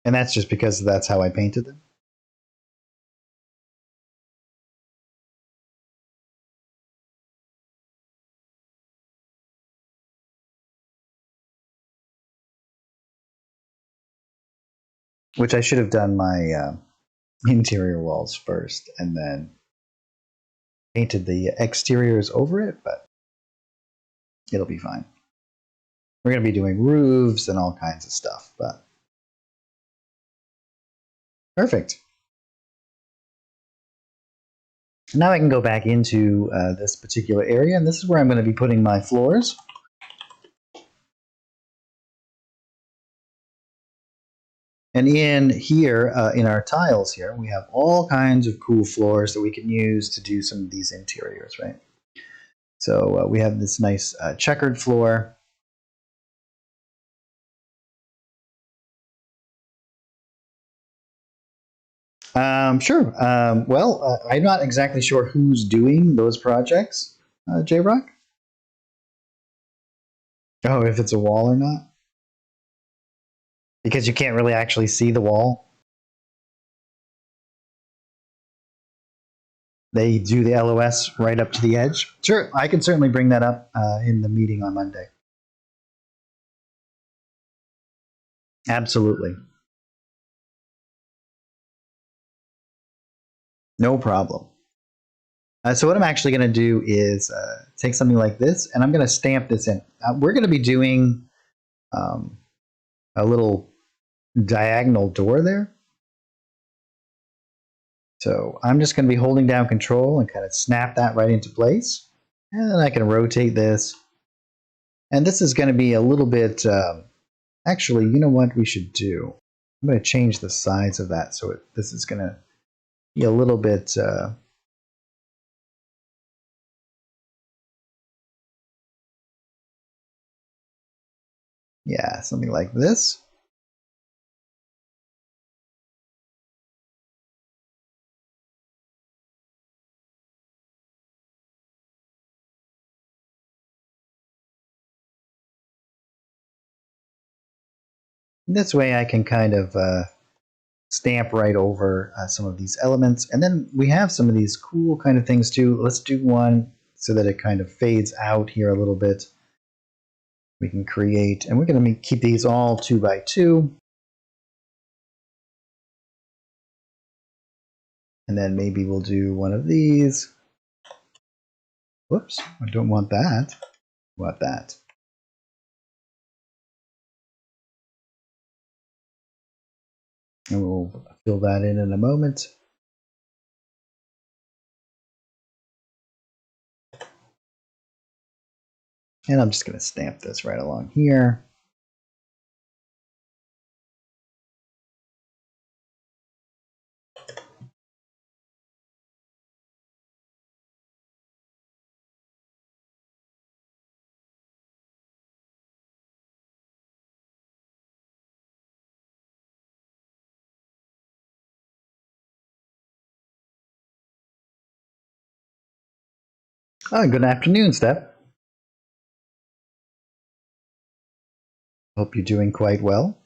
And that's just because that's how I painted them. Which I should have done my interior walls first and then painted the exteriors over it, but it'll be fine. We're going to be doing roofs and all kinds of stuff, but perfect. Now I can go back into this particular area, and this is where I'm going to be putting my floors. And in here, in our tiles here, we have all kinds of cool floors that we can use to do some of these interiors, right? So we have this nice checkered floor. Sure. Well, I'm not exactly sure who's doing those projects, J-Rock. Oh, if it's a wall or not? Because you can't really actually see the wall. They do the LOS right up to the edge. Sure, I can certainly bring that up in the meeting on Monday. Absolutely. No problem. So what I'm actually going to do is take something like this, and I'm going to stamp this in. We're going to be doing a little diagonal door there. So I'm just going to be holding down Control and kind of snap that right into place. And then I can rotate this. And this is going to be a little bit, actually, you know what we should do? I'm going to change the size of that so this is going to be a little bit, yeah, something like this. This way I can kind of stamp right over some of these elements. And then we have some of these cool kind of things too. Let's do one so that it kind of fades out here a little bit. We can create, and we're going to keep these all 2 by 2. And then maybe we'll do one of these. Whoops, I don't want that. I want that. And we'll fill that in a moment. And I'm just going to stamp this right along here. Oh, good afternoon, Steph. Hope you're doing quite well.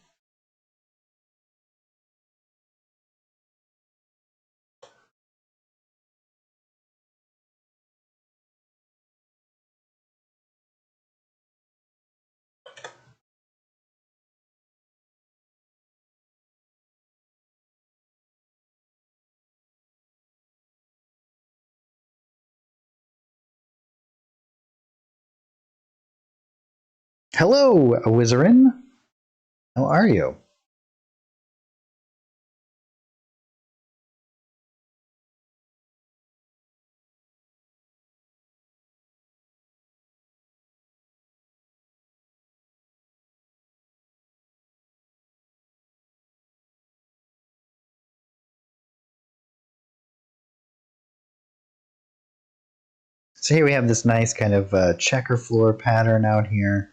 Hello, Wizarin. How are you? So here we have this nice kind of checker floor pattern out here.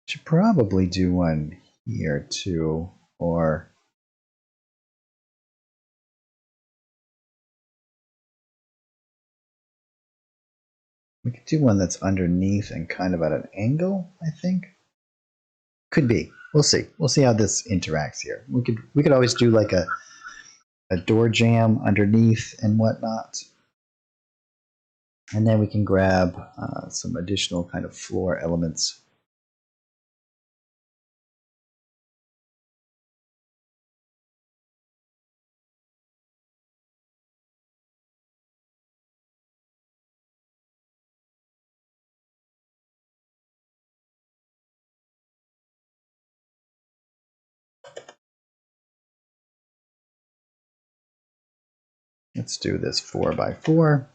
Should probably do one here too, or we could do one that's underneath and kind of at an angle, I think. Could be. We'll see. We'll see how this interacts here. We could always do like a door jamb underneath and whatnot. And then we can grab some additional kind of floor elements. Let's do this 4 by 4.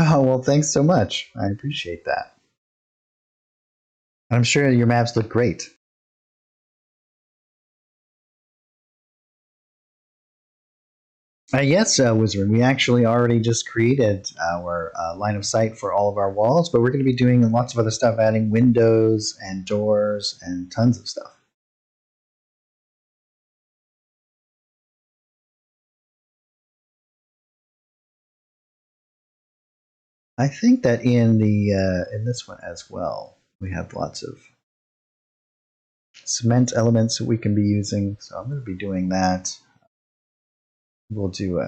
Oh, well, thanks so much. I appreciate that. I'm sure your maps look great. Yes, Wizard, we actually already just created our line of sight for all of our walls, but we're going to be doing lots of other stuff, adding windows and doors and tons of stuff. I think that in this one as well, we have lots of cement elements that we can be using, so I'm going to be doing that. We'll do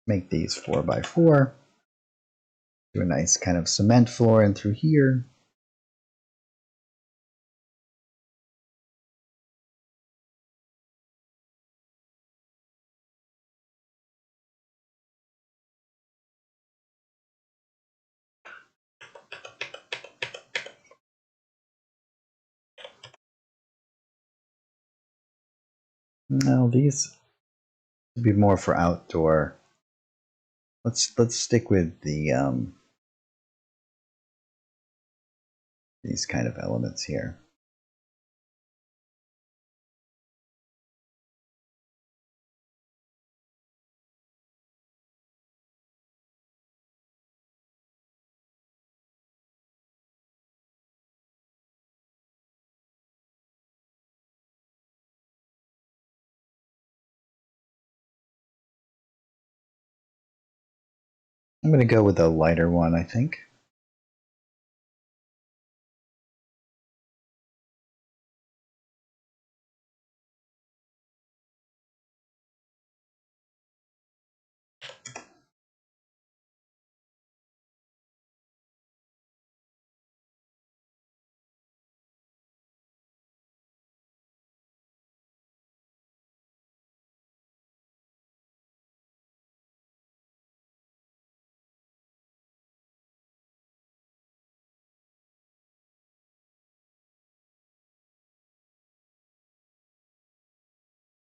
make these 4x4. Do a nice kind of cement floor in through here. No, these would be more for outdoor. Let's stick with the these kind of elements here. I'm going to go with a lighter one, I think.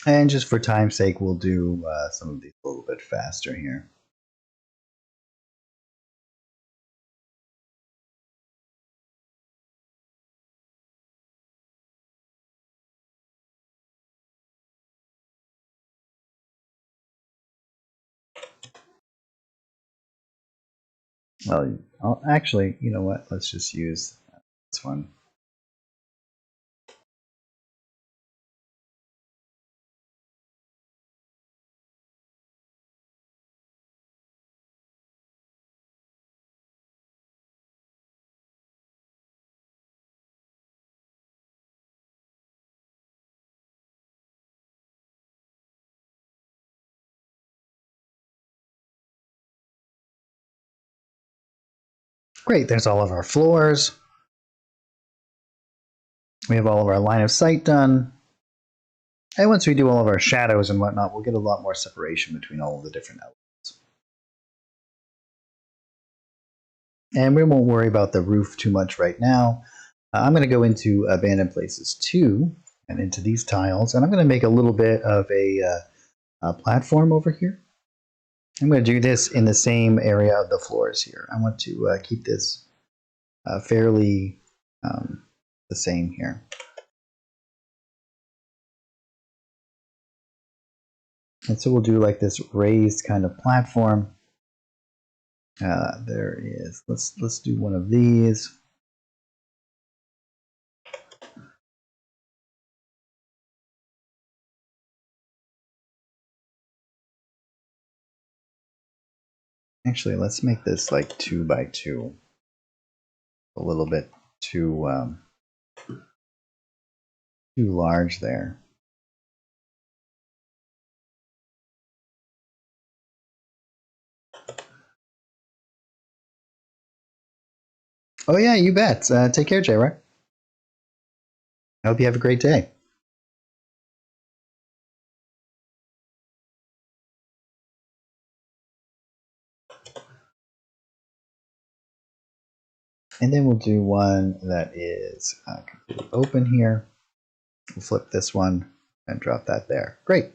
And just for time's sake, we'll do some of these a little bit faster here. Well, actually, you know what? Let's just use this one. Great, there's all of our floors. We have all of our line of sight done. And once we do all of our shadows and whatnot, we'll get a lot more separation between all of the different elements. And we won't worry about the roof too much right now. I'm going to go into Abandoned Places 2 and into these tiles, and I'm going to make a little bit of a platform over here. I'm going to do this in the same area of the floors here. I want to keep this fairly the same here. And so we'll do like this raised kind of platform. There is. Let's do one of these. Actually, let's make this like 2x2. A little bit too large there. Oh yeah, you bet. Take care, Jay. Right? I hope you have a great day. And then we'll do one that is completely open here. We'll flip this one and drop that there. Great.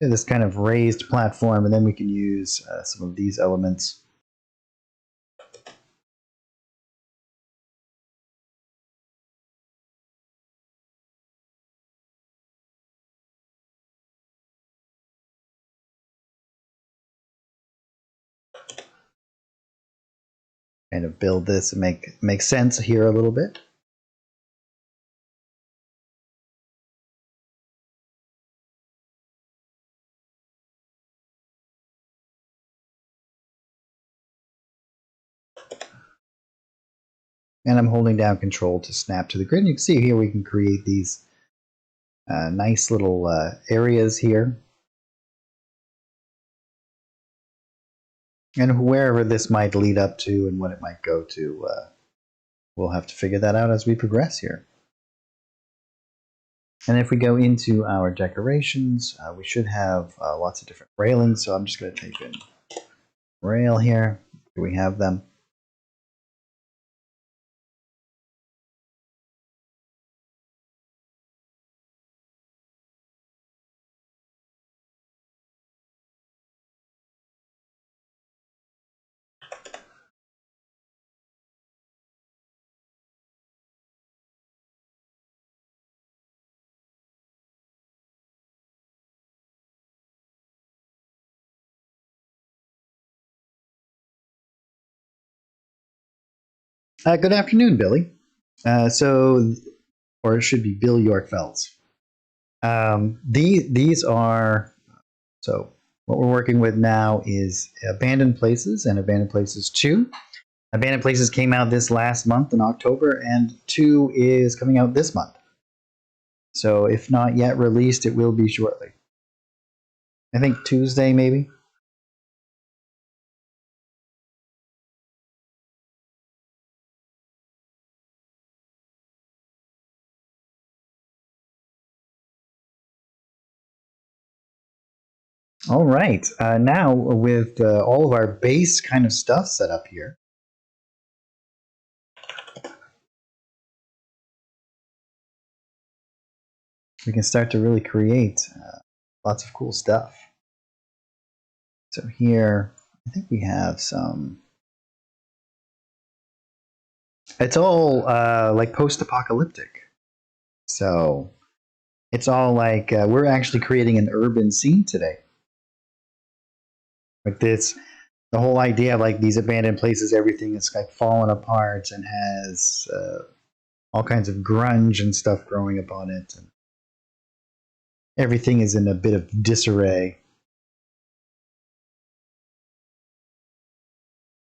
This kind of raised platform, and then we can use some of these elements. Kind of build this and make sense here a little bit. And I'm holding down Control to snap to the grid. And you can see here we can create these nice little areas here. And wherever this might lead up to and what it might go to, we'll have to figure that out as we progress here. And if we go into our decorations, we should have lots of different railings. So I'm just going to type in rail here. Do we have them? Good afternoon, Billy. Or it should be Bill Yorkfelds. These are, so what we're working with now is Abandoned Places and Abandoned Places 2. Abandoned Places came out this last month in October, and 2 is coming out this month. So if not yet released, it will be shortly. I think Tuesday, maybe. All right. Now, with all of our base kind of stuff set up here, we can start to really create lots of cool stuff. So here, I think we have some. It's all like post-apocalyptic. So it's all like we're actually creating an urban scene today. Like this, the whole idea of like these abandoned places, everything is like fallen apart and has all kinds of grunge and stuff growing upon it. And everything is in a bit of disarray.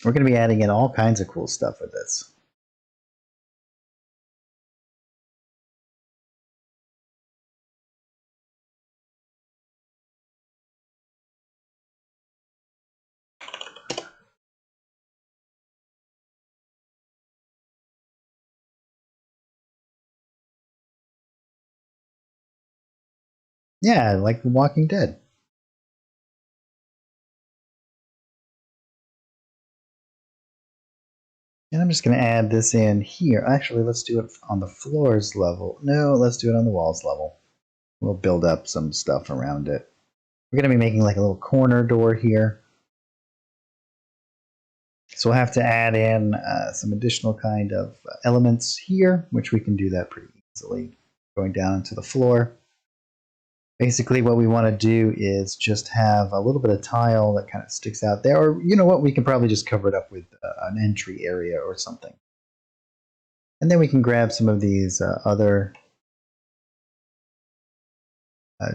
We're going to be adding in all kinds of cool stuff with this. Yeah, like The Walking Dead. And I'm just going to add this in here. Actually, let's do it on the floors level. No, let's do it on the walls level. We'll build up some stuff around it. We're going to be making like a little corner door here. So we'll have to add in some additional kind of elements here, which we can do that pretty easily. Going down to the floor. Basically what we want to do is just have a little bit of tile that kind of sticks out there. Or you know what, we can probably just cover it up with an entry area or something. And then we can grab some of these other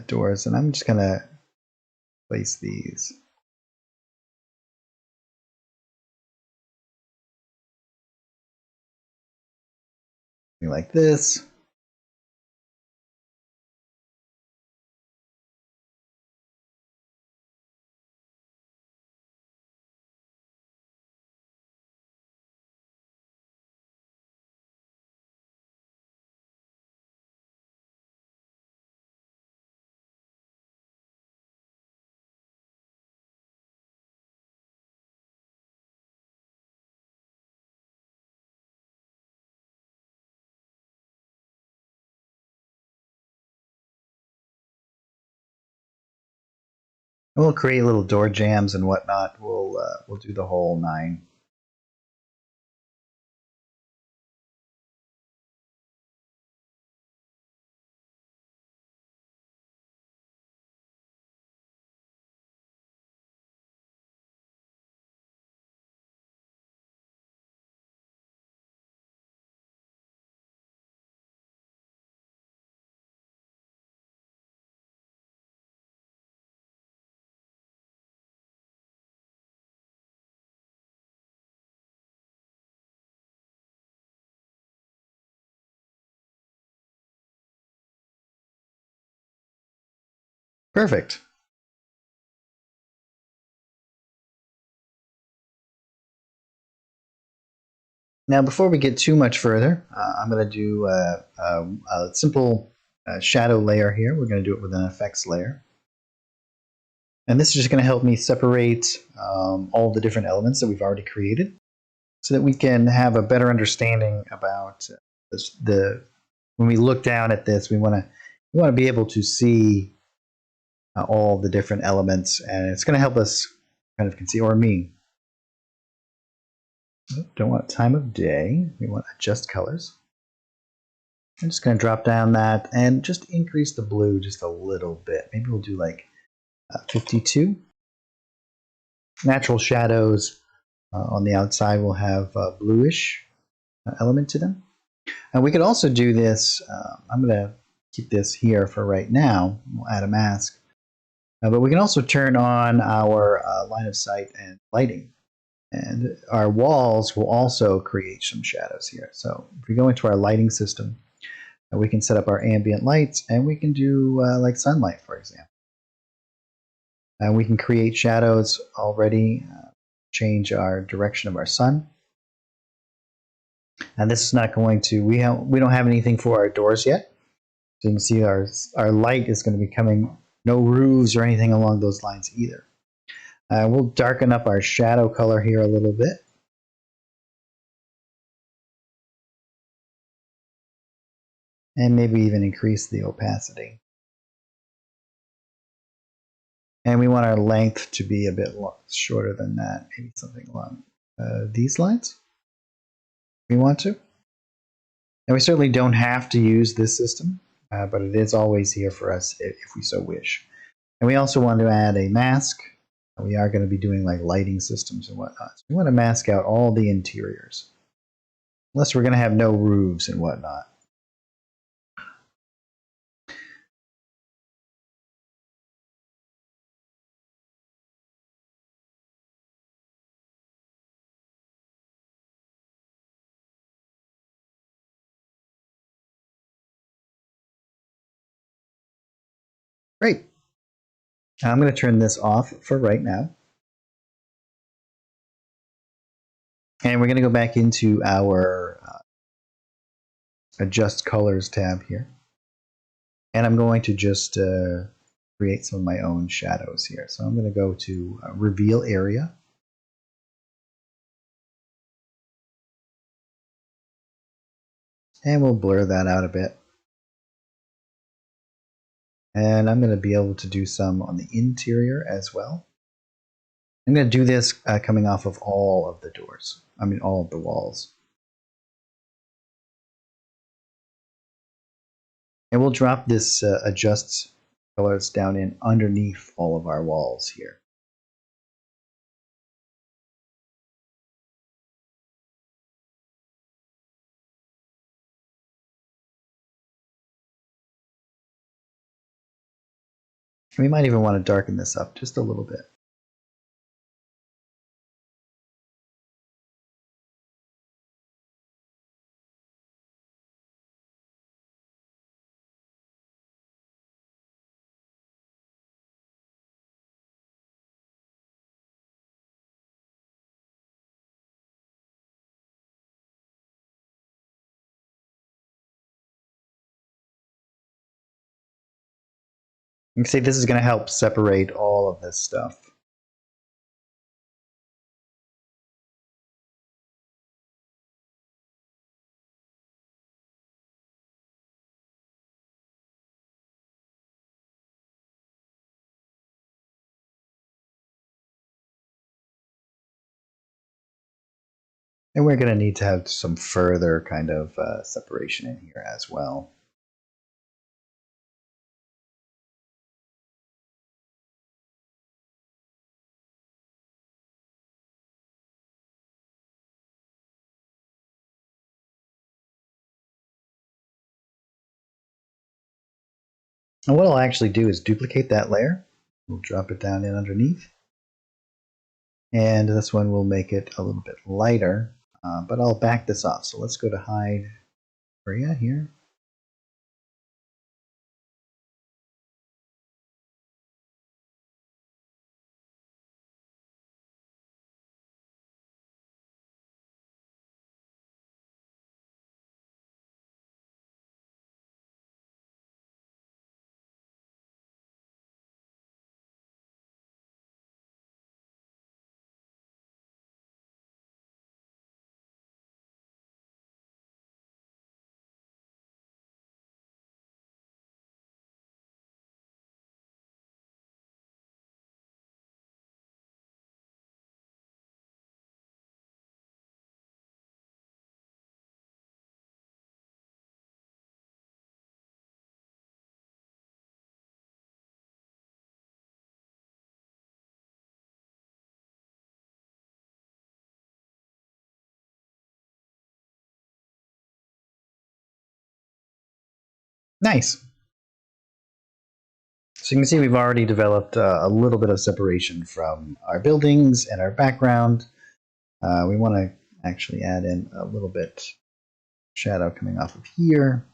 doors, and I'm just going to place these. Like this. And we'll create little door jams and whatnot. We'll do the whole nine. Perfect. Now, before we get too much further, I'm going to do a simple shadow layer here. We're going to do it with an effects layer. And this is just going to help me separate all the different elements that we've already created so that we can have a better understanding about when we look down at this, we want to be able to see all the different elements, and it's going to help us kind of see, or me. Don't want time of day. We want adjust colors. I'm just going to drop down that and just increase the blue just a little bit. Maybe we'll do like 52. Natural shadows on the outside will have a bluish element to them. And we could also do this. I'm going to keep this here for right now. We'll add a mask. But we can also turn on our line of sight and lighting. And our walls will also create some shadows here. So if we go into our lighting system, we can set up our ambient lights, and we can do like sunlight, for example. And we can create shadows already, change our direction of our sun. And this is not going to, we don't have anything for our doors yet. So you can see our light is going to be coming, no roofs or anything along those lines either. We'll darken up our shadow color here a little bit. And maybe even increase the opacity. And we want our length to be a bit shorter than that, maybe something along these lines. We want to. And we certainly don't have to use this system, but it is always here for us if we so wish. And we also want to add a mask. We are going to be doing like lighting systems and whatnot. So we want to mask out all the interiors, unless we're going to have no roofs and whatnot. Great. I'm going to turn this off for right now. And we're going to go back into our Adjust Colors tab here. And I'm going to just create some of my own shadows here. So I'm going to go to Reveal Area. And we'll blur that out a bit. And I'm going to be able to do some on the interior as well. I'm going to do this coming off of all of the doors. I mean, all of the walls. And we'll drop this Adjust Colors down in underneath all of our walls here. We might even want to darken this up just a little bit. You can see this is going to help separate all of this stuff. And we're going to need to have some further kind of separation in here as well. And what I'll actually do is duplicate that layer. We'll drop it down in underneath. And this one will make it a little bit lighter, but I'll back this off. So let's go to Hide Area here. Nice. So you can see we've already developed a little bit of separation from our buildings and our background. We want to actually add in a little bit shadow coming off of here.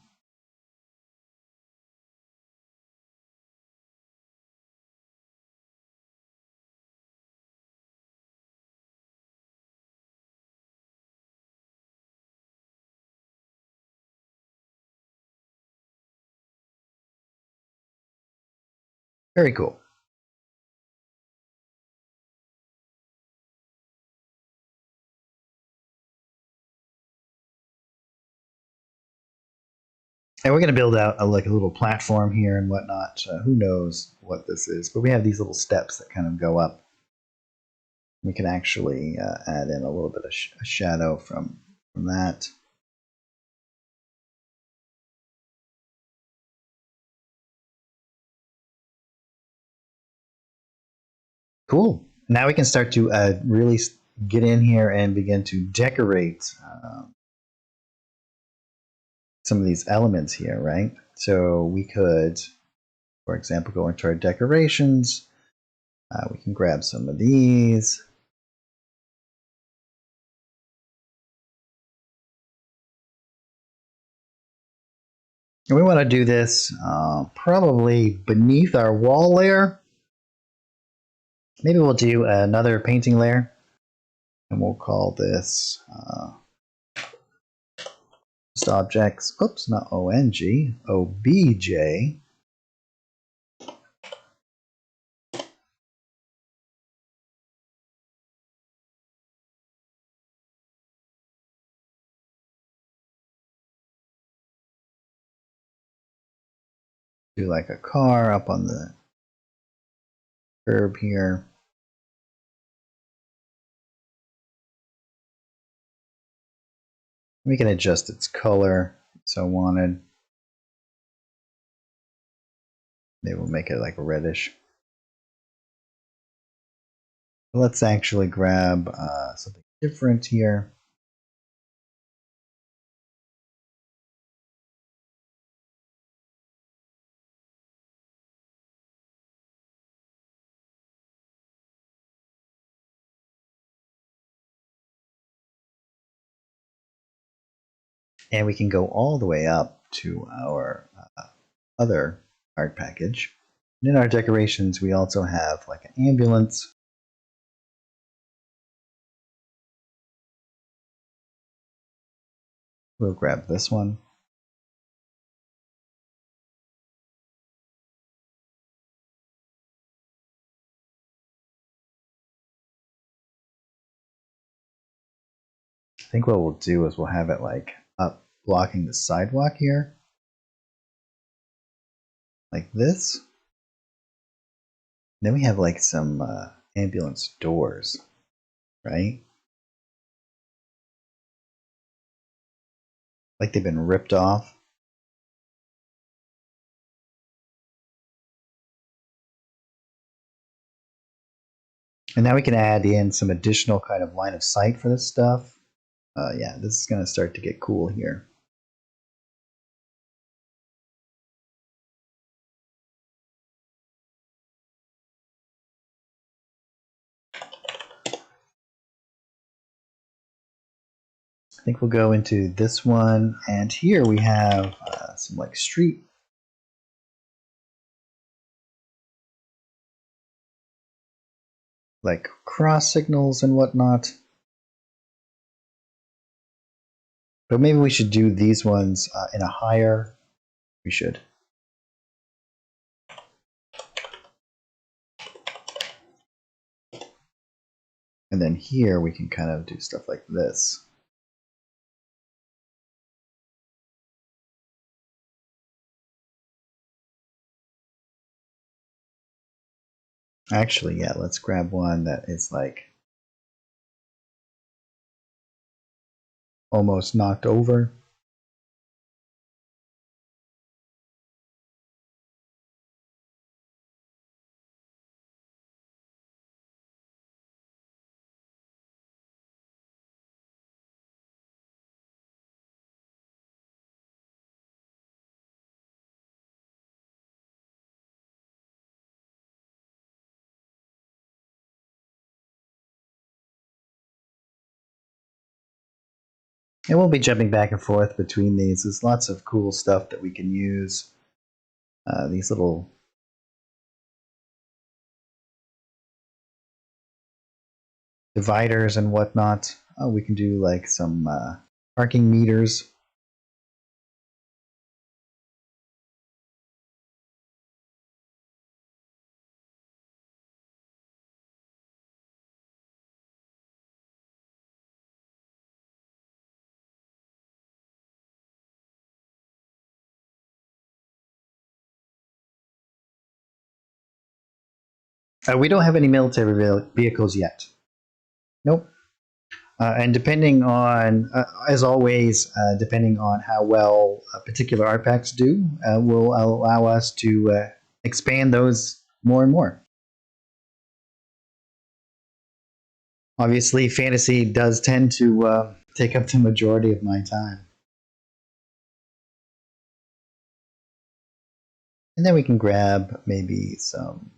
Very cool. And we're going to build out like a little platform here and whatnot. Who knows what this is, but we have these little steps that kind of go up. We can actually add in a little bit of a shadow from that. Cool. Now we can start to really get in here and begin to decorate some of these elements here, right? So we could, for example, go into our decorations. We can grab some of these. And we want to do this probably beneath our wall layer. Maybe we'll do another painting layer. And we'll call this just objects. Oops, not ONG, OBJ. Do like a car up on the curb here. We can adjust its color if so wanted. Maybe we'll make it like reddish. Let's actually grab something different here. And we can go all the way up to our other art package. And in our decorations, we also have like an ambulance. We'll grab this one. I think what we'll do is we'll have it like up blocking the sidewalk here. Like this. Then we have like some ambulance doors, right? Like they've been ripped off. And now we can add in some additional kind of line of sight for this stuff. Yeah, this is going to start to get cool here. I think we'll go into this one, and here we have some like street. Like cross signals and whatnot. But maybe we should do these ones in a higher. We should. And then here we can kind of do stuff like this. Actually, yeah, let's grab one that is like almost knocked over. And we'll be jumping back and forth between these. There's lots of cool stuff that we can use. These little dividers and whatnot. We can do like some parking meters. We don't have any military vehicles yet. Nope. And depending on, as always, depending on how well particular art packs do, will allow us to expand those more and more. Obviously, fantasy does tend to take up the majority of my time. And then we can grab maybe some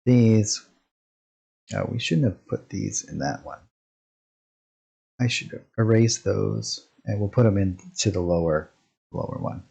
these. Oh, we shouldn't have put these in that one. I should erase those, and we'll put them into the lower one.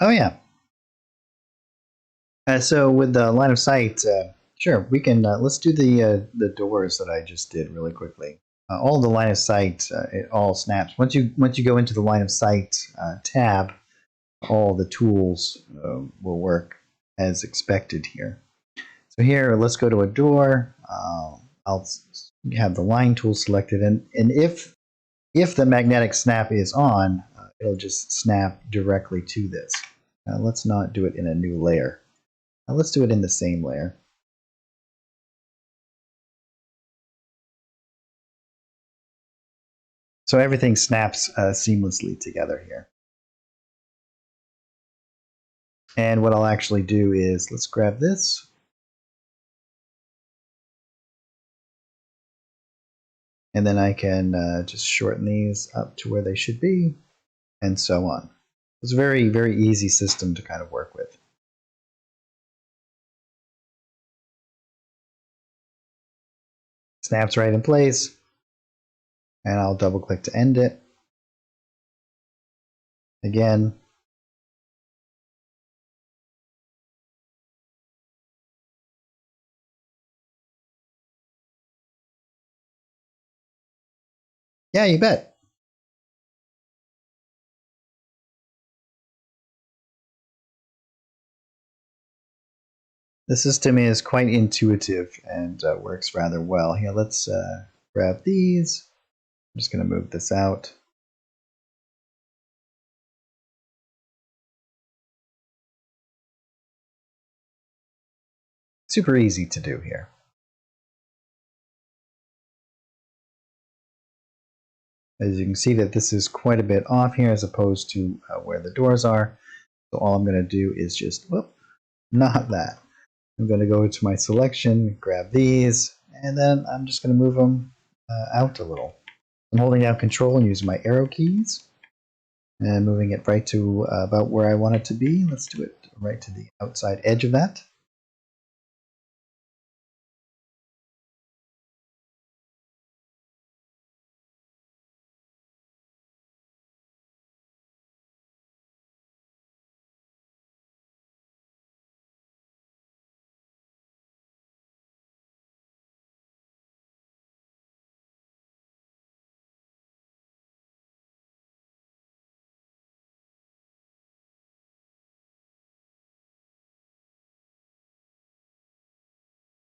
Oh yeah. So with the line of sight, sure, we can. Let's do the doors that I just did really quickly. All the line of sight, it all snaps. Once you go into the line of sight tab, all the tools will work as expected here. So here, let's go to a door. I'll have the line tool selected, and if the magnetic snap is on, it'll just snap directly to this. Let's not do it in a new layer. Let's do it in the same layer. So everything snaps seamlessly together here. And what I'll actually do is, let's grab this. And then I can just shorten these up to where they should be, and so on. It's a very, very easy system to kind of work with. Snaps right in place. And I'll double click to end it. Again. Yeah, you bet. The system is quite intuitive and works rather well. Here, let's grab these. I'm just going to move this out. Super easy to do here. As you can see that this is quite a bit off here as opposed to where the doors are. So all I'm going to do is just, whoop, not that. I'm going to go to my selection, grab these, and then I'm just going to move them out a little. I'm holding down Control and using my arrow keys and moving it right to about where I want it to be. Let's do it right to the outside edge of that.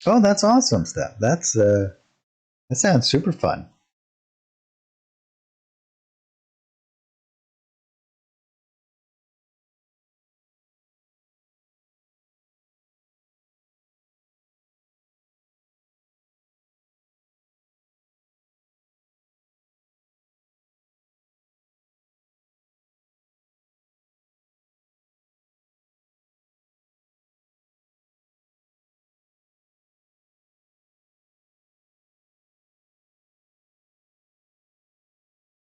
Oh, that's awesome stuff. That sounds super fun.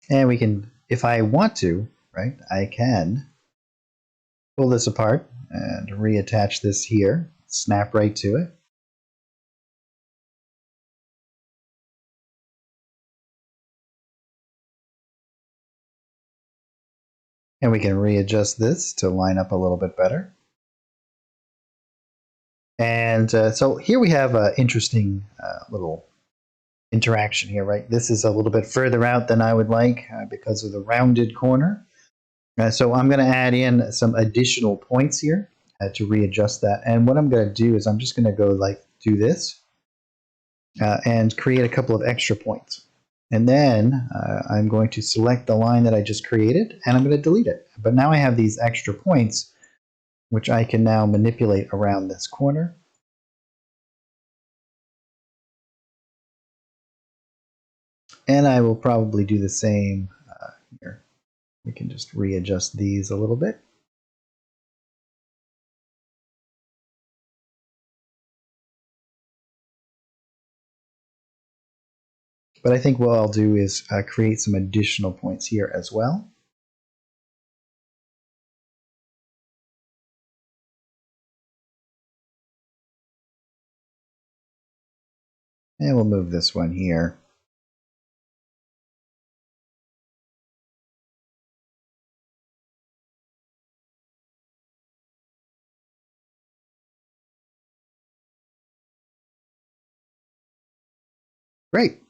And we can, if I want to, right, I can pull this apart and reattach this here, snap right to it. And we can readjust this to line up a little bit better. And so here we have an interesting little interaction here, right? This is a little bit further out than I would like because of the rounded corner. So I'm going to add in some additional points here to readjust that. And what I'm going to do is I'm just going to go like do this and create a couple of extra points. And then I'm going to select the line that I just created and I'm going to delete it. But now I have these extra points which I can now manipulate around this corner. And I will probably do the same here. We can just readjust these a little bit. But I think what I'll do is create some additional points here as well. And we'll move this one here. Great.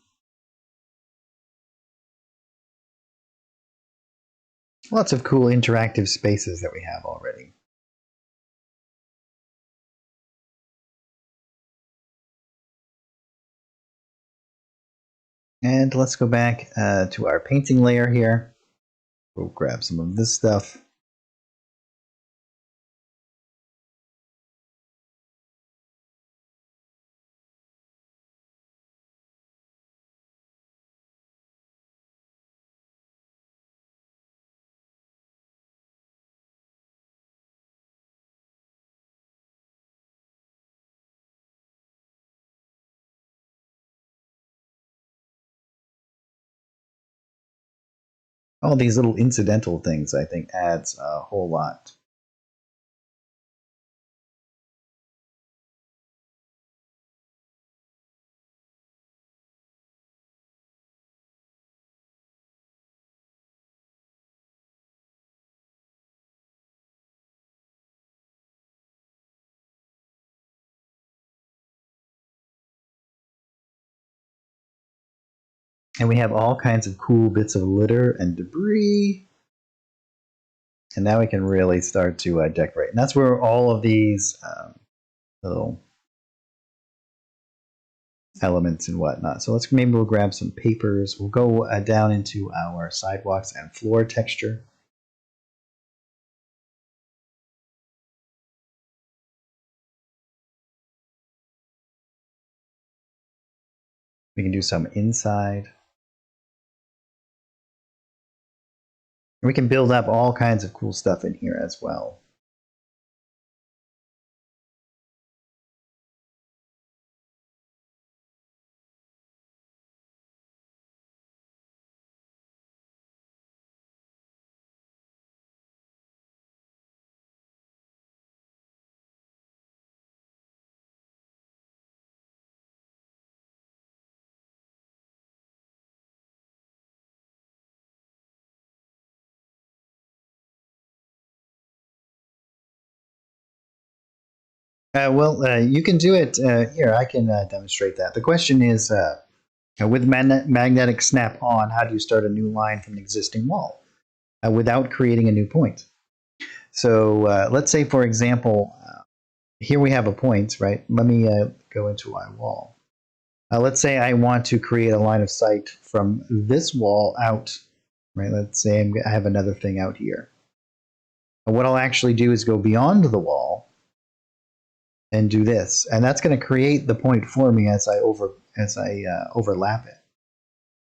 Lots of cool interactive spaces that we have already. And let's go back to our painting layer here. We'll grab some of this stuff. All these little incidental things, I think, adds a whole lot. And we have all kinds of cool bits of litter and debris. And now we can really start to decorate. And that's where all of these little elements and whatnot. So maybe we'll grab some papers. We'll go down into our sidewalks and floor texture. We can do some inside. We can build up all kinds of cool stuff in here as well. You can do it here. I can demonstrate that. The question is, with magnetic snap-on, how do you start a new line from an existing wall without creating a new point? So let's say, for example, here we have a point, right? Let me go into my wall. Let's say I want to create a line of sight from this wall out, right? Let's say I have another thing out here. And what I'll actually do is go beyond the wall and do this, and that's going to create the point for me as I overlap it.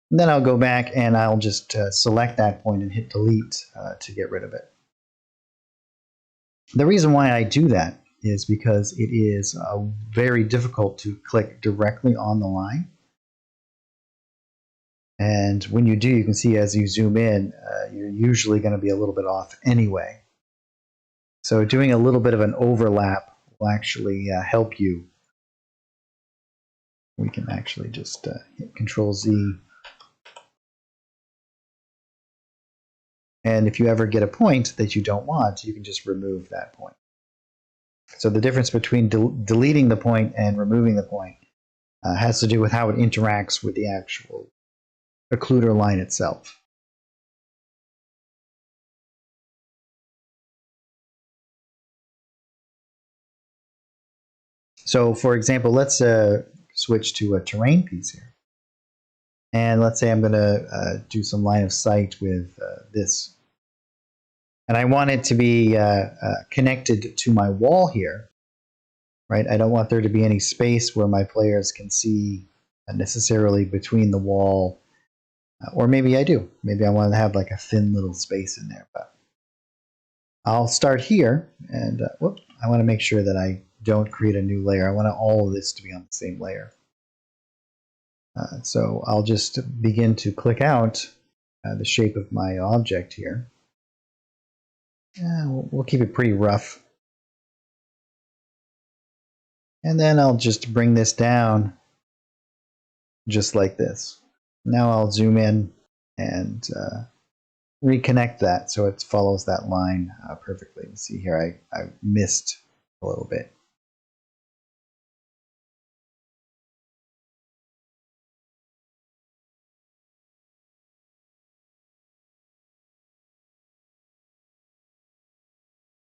And then I'll go back and I'll just select that point and hit delete to get rid of it. The reason why I do that is because it is very difficult to click directly on the line. And when you do, you can see as you zoom in, you're usually going to be a little bit off anyway. So doing a little bit of an overlap will actually help you. We can actually just hit Control Z. And if you ever get a point that you don't want, you can just remove that point. So the difference between deleting the point and removing the point has to do with how it interacts with the actual occluder line itself. So for example, let's switch to a terrain piece here. And let's say I'm going to do some line of sight with this. And I want it to be connected to my wall here, right? I don't want there to be any space where my players can see necessarily between the wall. Or maybe I do. Maybe I want to have like a thin little space in there. But I'll start here, and whoops, I want to make sure that I don't create a new layer. I want all of this to be on the same layer. So I'll just begin to click out the shape of my object here. We'll keep it pretty rough. And then I'll just bring this down just like this. Now I'll zoom in and reconnect that so it follows that line perfectly. You see here I missed a little bit.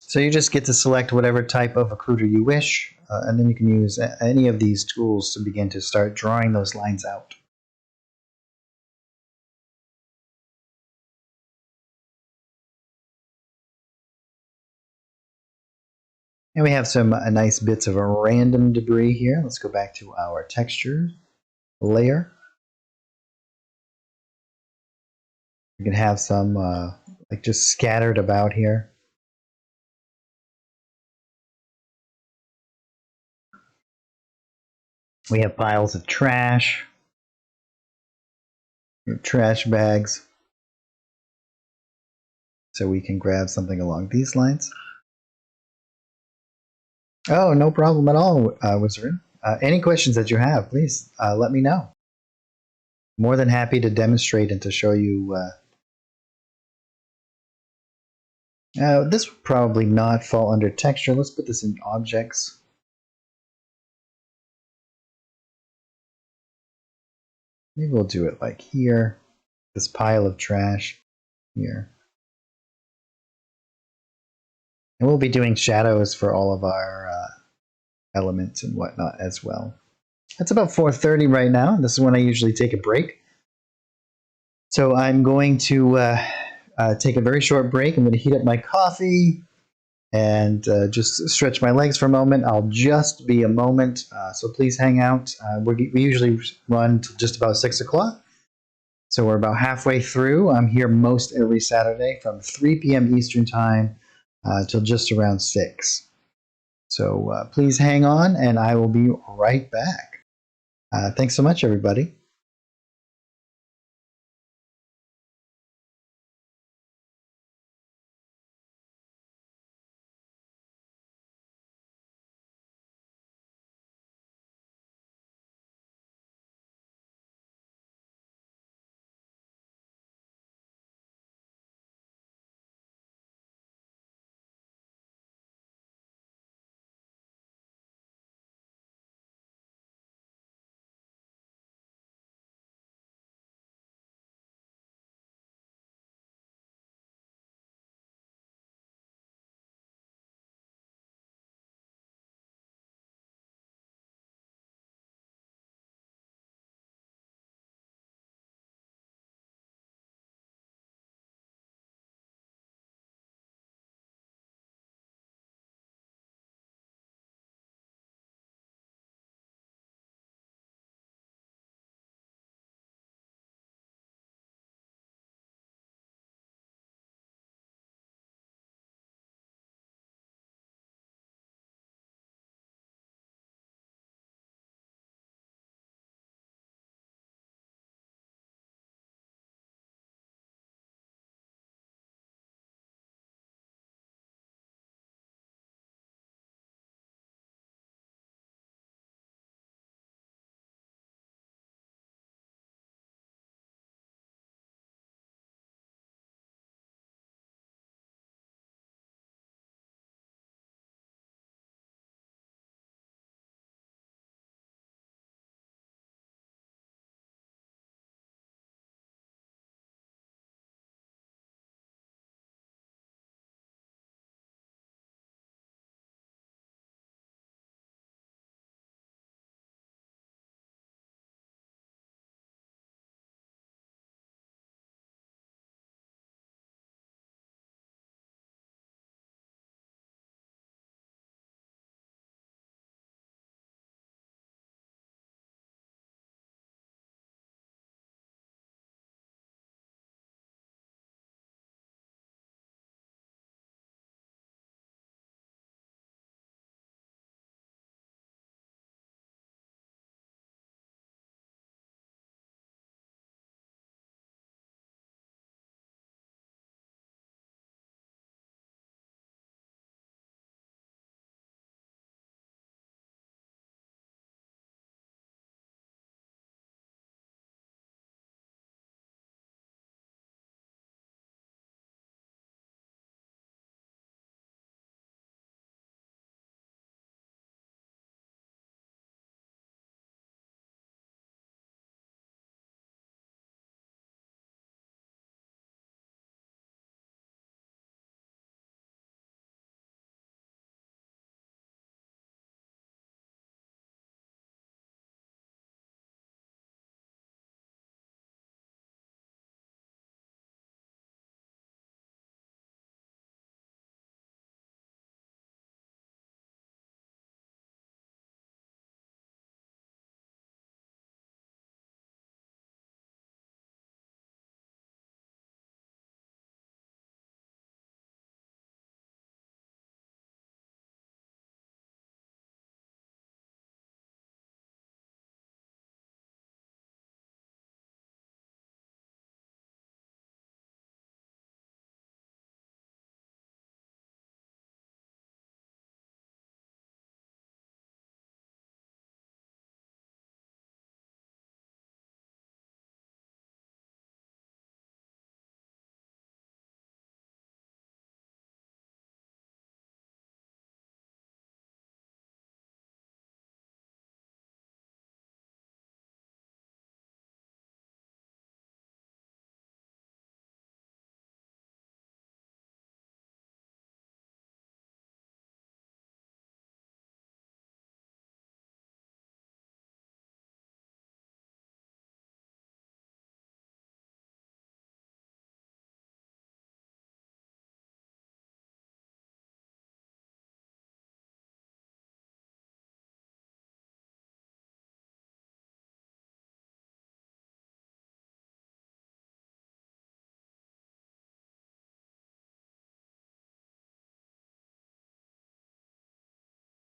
So you just get to select whatever type of occluder you wish, and then you can use any of these tools to begin to start drawing those lines out. And we have some nice bits of random debris here. Let's go back to our texture layer. You can have some like just scattered about here. We have piles of trash, trash bags. So we can grab something along these lines. Oh, no problem at all, Wizard. Any questions that you have, please let me know. More than happy to demonstrate and to show you. This would probably not fall under texture. Let's put this in objects. Maybe we'll do it like here. This pile of trash here. And we'll be doing shadows for all of our elements and whatnot as well. It's about 4:30 right now. This is when I usually take a break. So I'm going to take a very short break. I'm going to heat up my coffee and just stretch my legs for a moment. I'll just be a moment, so please hang out. We usually run till just about 6 o'clock. So we're about halfway through. I'm here most every Saturday from 3 p.m. Eastern Time till just around 6. So please hang on, and I will be right back. Thanks so much, everybody.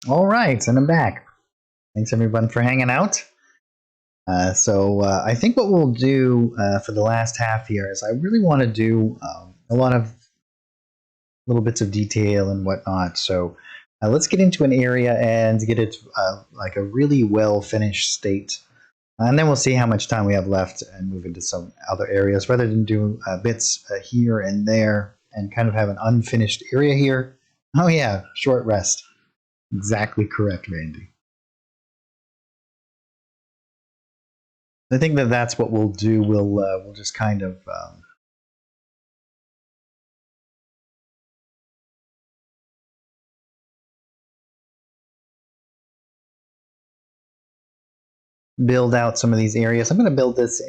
All right, and I'm back. Thanks everyone for hanging out. I think what we'll do for the last half here is I really want to do a lot of little bits of detail and whatnot. So let's get into an area and get it like a really well finished state. And then we'll see how much time we have left and move into some other areas rather than do bits here and there and kind of have an unfinished area here. Oh yeah, short rest. Exactly correct, Randy. I think that that's what we'll do. We'll just kind of build out some of these areas. I'm going to build this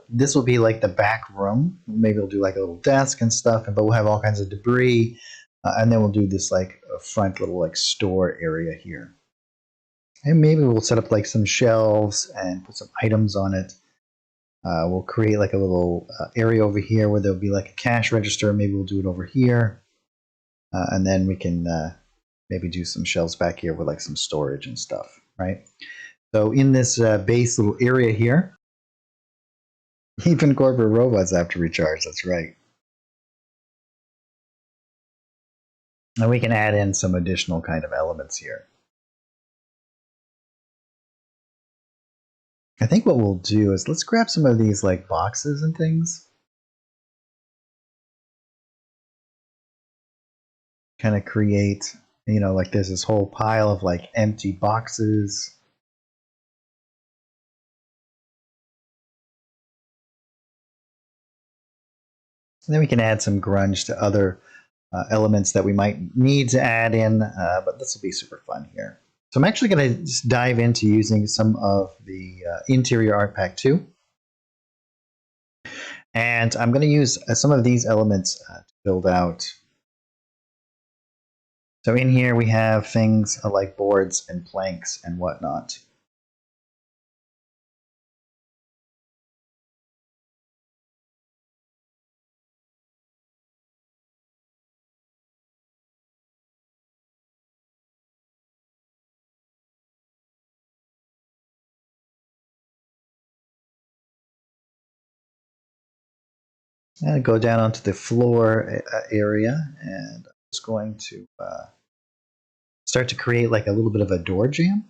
this will be like the back room. Maybe we'll do like a little desk and stuff, but we'll have all kinds of debris, and then we'll do this like a front little like store area here. And maybe we'll set up like some shelves and put some items on it. We'll create like a little area over here where there'll be like a cash register. Maybe we'll do it over here. And then we can maybe do some shelves back here with like some storage and stuff, right? So in this base little area here, even corporate robots have to recharge, that's right. And we can add in some additional kind of elements here. I think what we'll do is let's grab some of these like boxes and things. Kind of create, you know, like there's this whole pile of like empty boxes. And then we can add some grunge to other elements that we might need to add in, but this will be super fun here. So I'm actually going to just dive into using some of the interior art pack 2. And I'm going to use some of these elements to build out. So in here we have things like boards and planks and whatnot. And go down onto the floor area, and I'm just going to start to create like a little bit of a door jamb.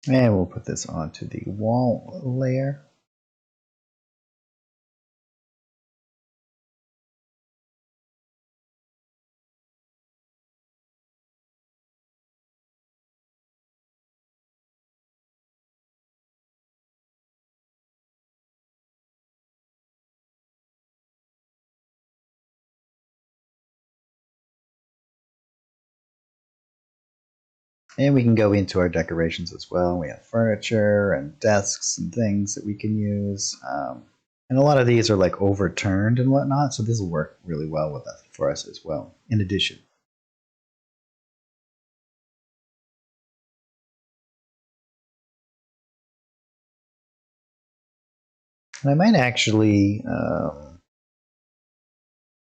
And we'll put this onto the wall layer. And we can go into our decorations as well. We have furniture and desks and things that we can use. And a lot of these are like overturned and whatnot, so this will work really well with us for us as well, in addition. And I might actually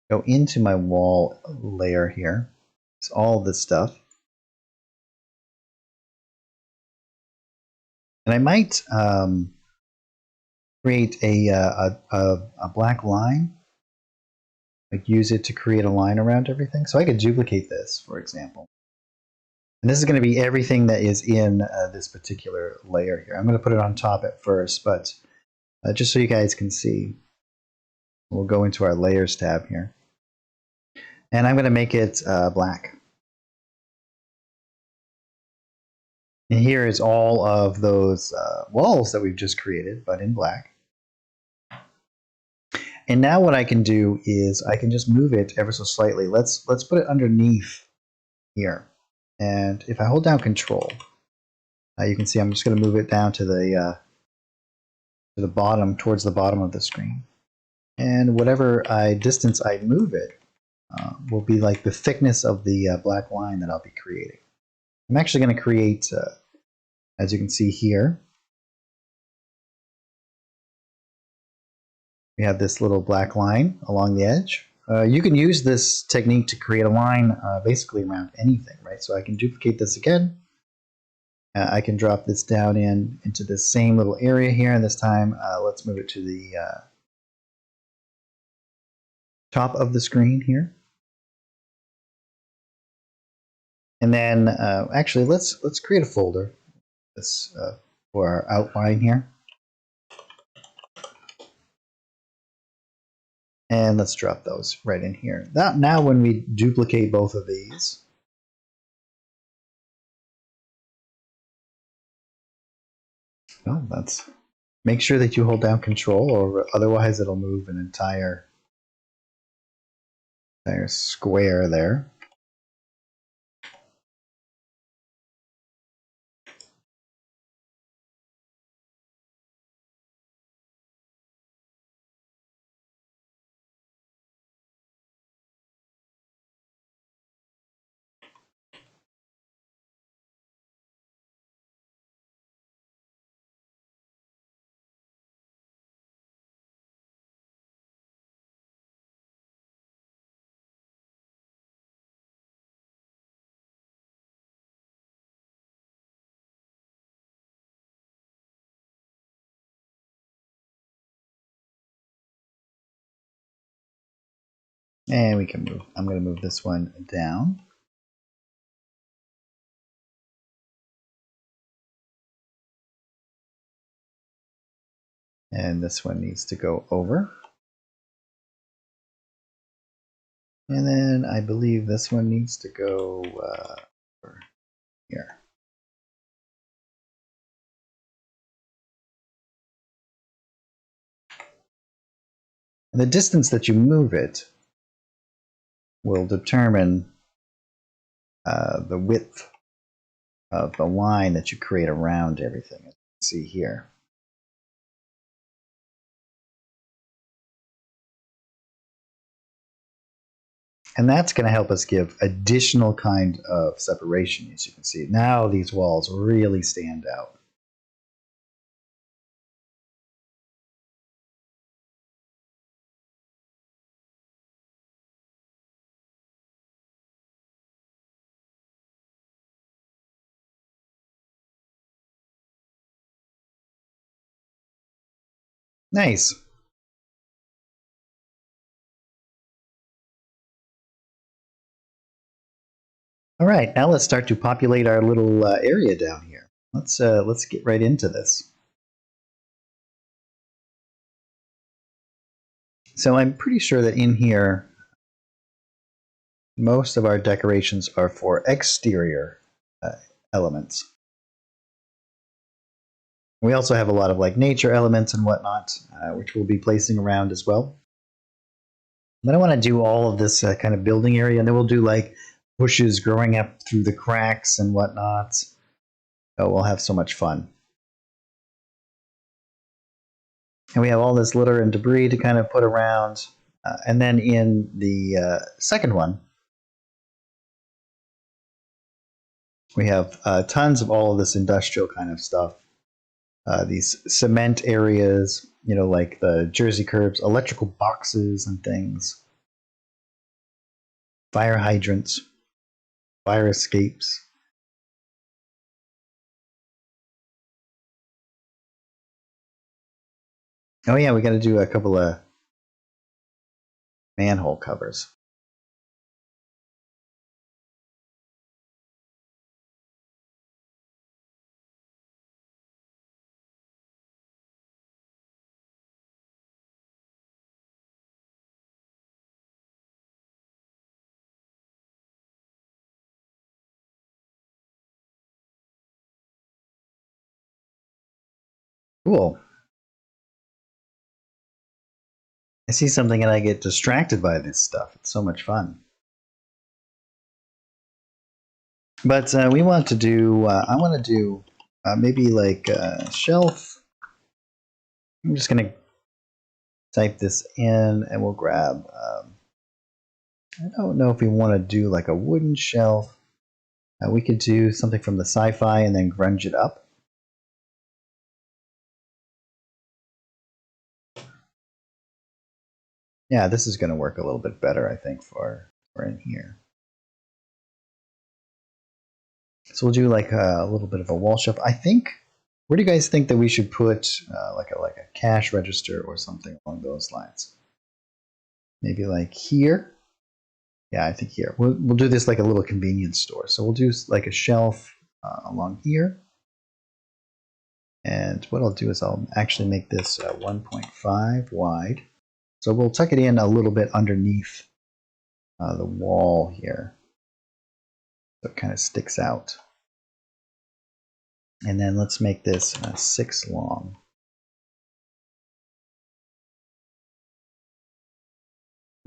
go into my wall layer here. It's all this stuff. And I might create a black line, like use it to create a line around everything. So I could duplicate this, for example. And this is going to be everything that is in this particular layer here. I'm going to put it on top at first, but just so you guys can see, we'll go into our layers tab here. And I'm going to make it black. And here is all of those walls that we've just created, but in black. And now what I can do is I can just move it ever so slightly. Let's put it underneath here. And if I hold down Control, you can see I'm just going to move it down to the bottom, towards the bottom of the screen. And whatever distance I move it will be like the thickness of the black line that I'll be creating. I'm actually going to create, as you can see here, we have this little black line along the edge. You can use this technique to create a line basically around anything, right? So I can duplicate this again. I can drop this down into this same little area here, and this time let's move it to the top of the screen here. And then actually let's create a folder this for our outline here. And let's drop those right in here. Now when we duplicate both of these, well, make sure that you hold down Control, or otherwise it'll move an entire square there. And we can move. I'm going to move this one down. And this one needs to go over. And then I believe this one needs to go over here. And the distance that you move it will determine the width of the line that you create around everything, as you can see here. And that's going to help us give additional kind of separation, as you can see. Now these walls really stand out. Nice. All right, now let's start to populate our little area down here. Let's get right into this. So I'm pretty sure that in here, most of our decorations are for exterior elements. We also have a lot of like nature elements and whatnot, which we'll be placing around as well. Then I want to do all of this kind of building area, and then we'll do like bushes growing up through the cracks and whatnot. Oh, we'll have so much fun. And we have all this litter and debris to kind of put around. And then in the second one, we have tons of all of this industrial kind of stuff. These cement areas, you know, like the Jersey curbs, electrical boxes and things, fire hydrants, fire escapes. Oh yeah, we got to do a couple of manhole covers. Cool. I see something and I get distracted by this stuff. It's so much fun. But we want to do, I want to do maybe like a shelf. I'm just going to type this in and we'll grab, I don't know if we want to do like a wooden shelf. We could do something from the sci-fi and then grunge it up. Yeah, this is going to work a little bit better, I think, for in here. So we'll do like a little bit of a wall shelf. I think, where do you guys think that we should put like a cash register or something along those lines? Maybe like here. Yeah, I think here. We'll do this like a little convenience store. So we'll do like a shelf along here. And what I'll do is I'll actually make this 1.5 wide. So we'll tuck it in a little bit underneath the wall here. So it kind of sticks out. And then let's make this 6 long.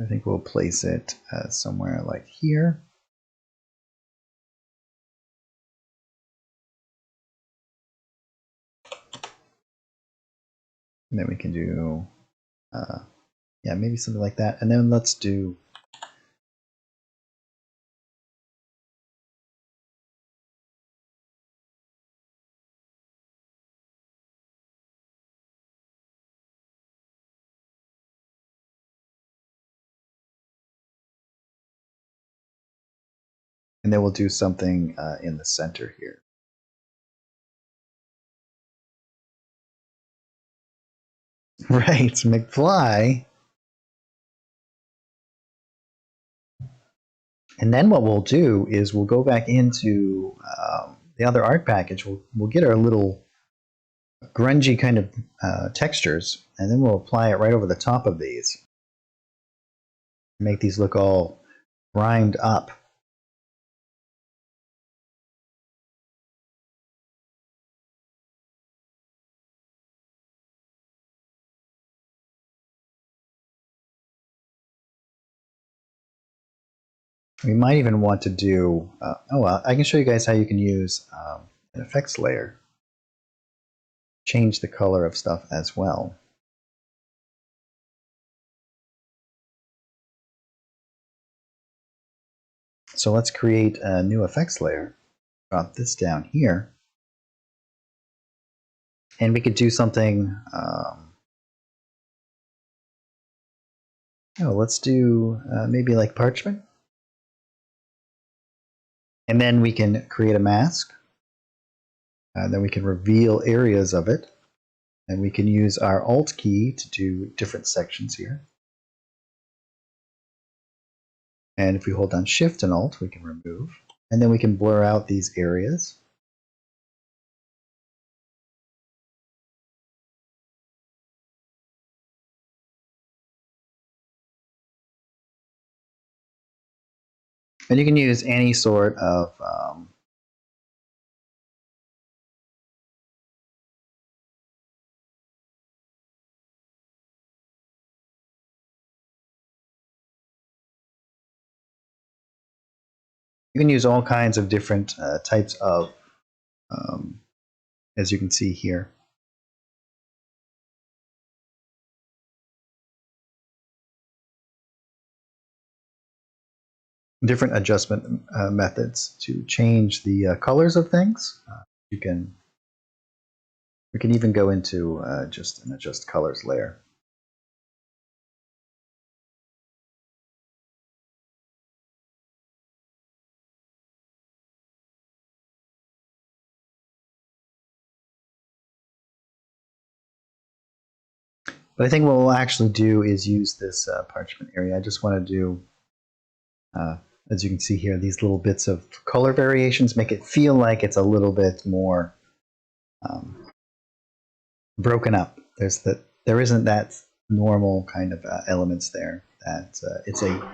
I think we'll place it somewhere like here. And then we can do, yeah, maybe something like that. And then let's do, and then we'll do something in the center here. Right, McFly. And then what we'll do is we'll go back into the other art package. We'll get our little grungy kind of textures, and then we'll apply it right over the top of these. Make these look all grimed up. We might even want to do, I can show you guys how you can use an effects layer. Change the color of stuff as well. So let's create a new effects layer. Drop this down here. And we could do something, let's do maybe like parchment. And then we can create a mask. Then we can reveal areas of it. And we can use our Alt key to do different sections here. And if we hold down Shift and Alt, we can remove. And then we can blur out these areas. And you can use any sort of you can use all kinds of different types of, as you can see here. Different adjustment methods to change the colors of things. We can even go into just an adjust colors layer. But I think what we'll actually do is use this parchment area. I just want to do, as you can see here, these little bits of color variations make it feel like it's a little bit more broken up. There isn't that normal kind of elements there. That it's a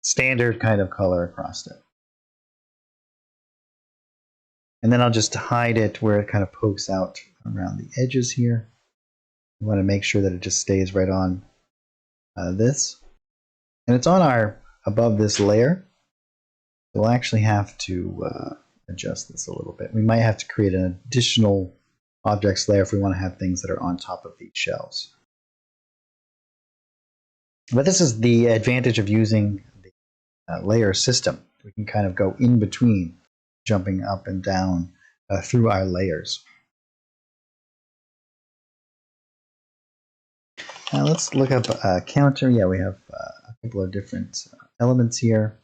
standard kind of color across it. And then I'll just hide it where it kind of pokes out around the edges here. We want to make sure that it just stays right on this. And it's on our above this layer. We'll actually have to adjust this a little bit. We might have to create an additional objects layer if we want to have things that are on top of these shells. But this is the advantage of using the layer system. We can kind of go in between, jumping up and down through our layers. Now let's look up a counter. Yeah, we have a couple of different elements here.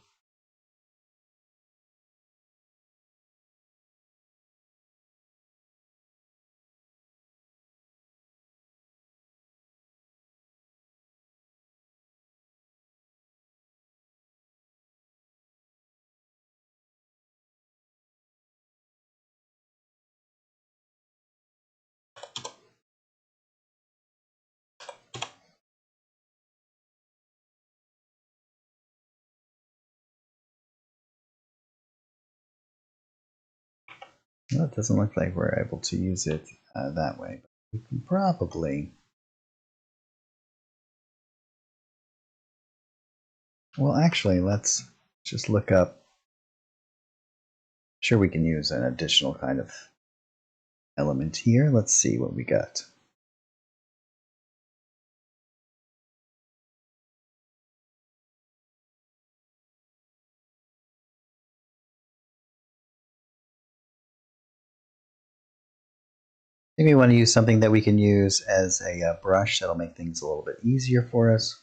Well, it doesn't look like we're able to use it that way. We can probably... Well, actually, let's just look up. Sure, we can use an additional kind of element here. Let's see what we got. Maybe we want to use something that we can use as a brush. That'll make things a little bit easier for us.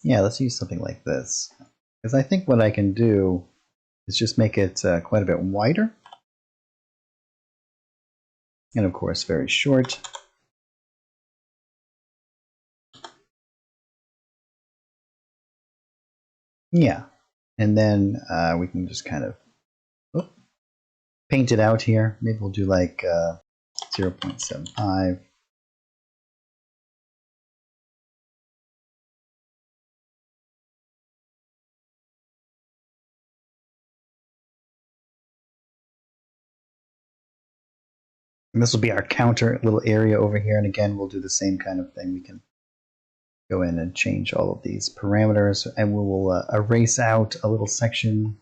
Yeah, let's use something like this. Because I think what I can do is just make it quite a bit wider. And of course, very short. Yeah, and then we can just kind of paint it out here. Maybe we'll do like 0.75. And this will be our counter little area over here. And again, we'll do the same kind of thing. We can go in and change all of these parameters, and we will erase out a little section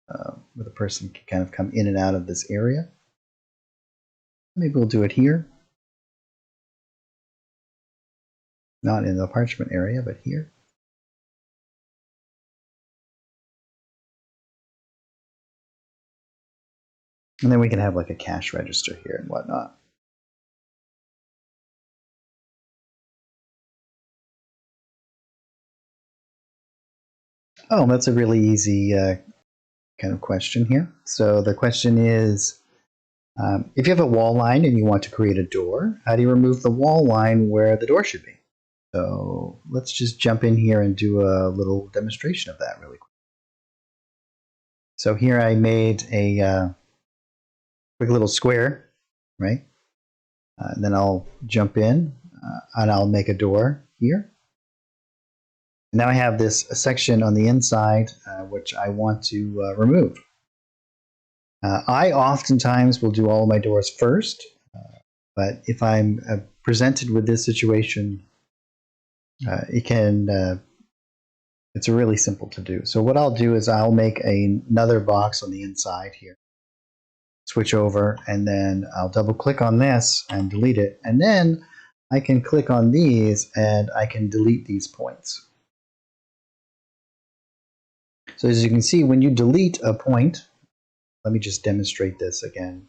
where the person can kind of come in and out of this area. Maybe we'll do it here. Not in the parchment area, but here. And then we can have like a cash register here and whatnot. Oh, that's a really easy kind of question here. So the question is, if you have a wall line and you want to create a door, how do you remove the wall line where the door should be? So let's just jump in here and do a little demonstration of that really quick. So here I made a quick little square, right? And then I'll jump in and I'll make a door here. Now I have this section on the inside which I want to remove. I oftentimes will do all of my doors first, but if I'm presented with this situation, it's really simple to do. So what I'll do is I'll make another box on the inside here, switch over, and then I'll double click on this and delete it. And then I can click on these and I can delete these points. So as you can see, when you delete a point, let me just demonstrate this again.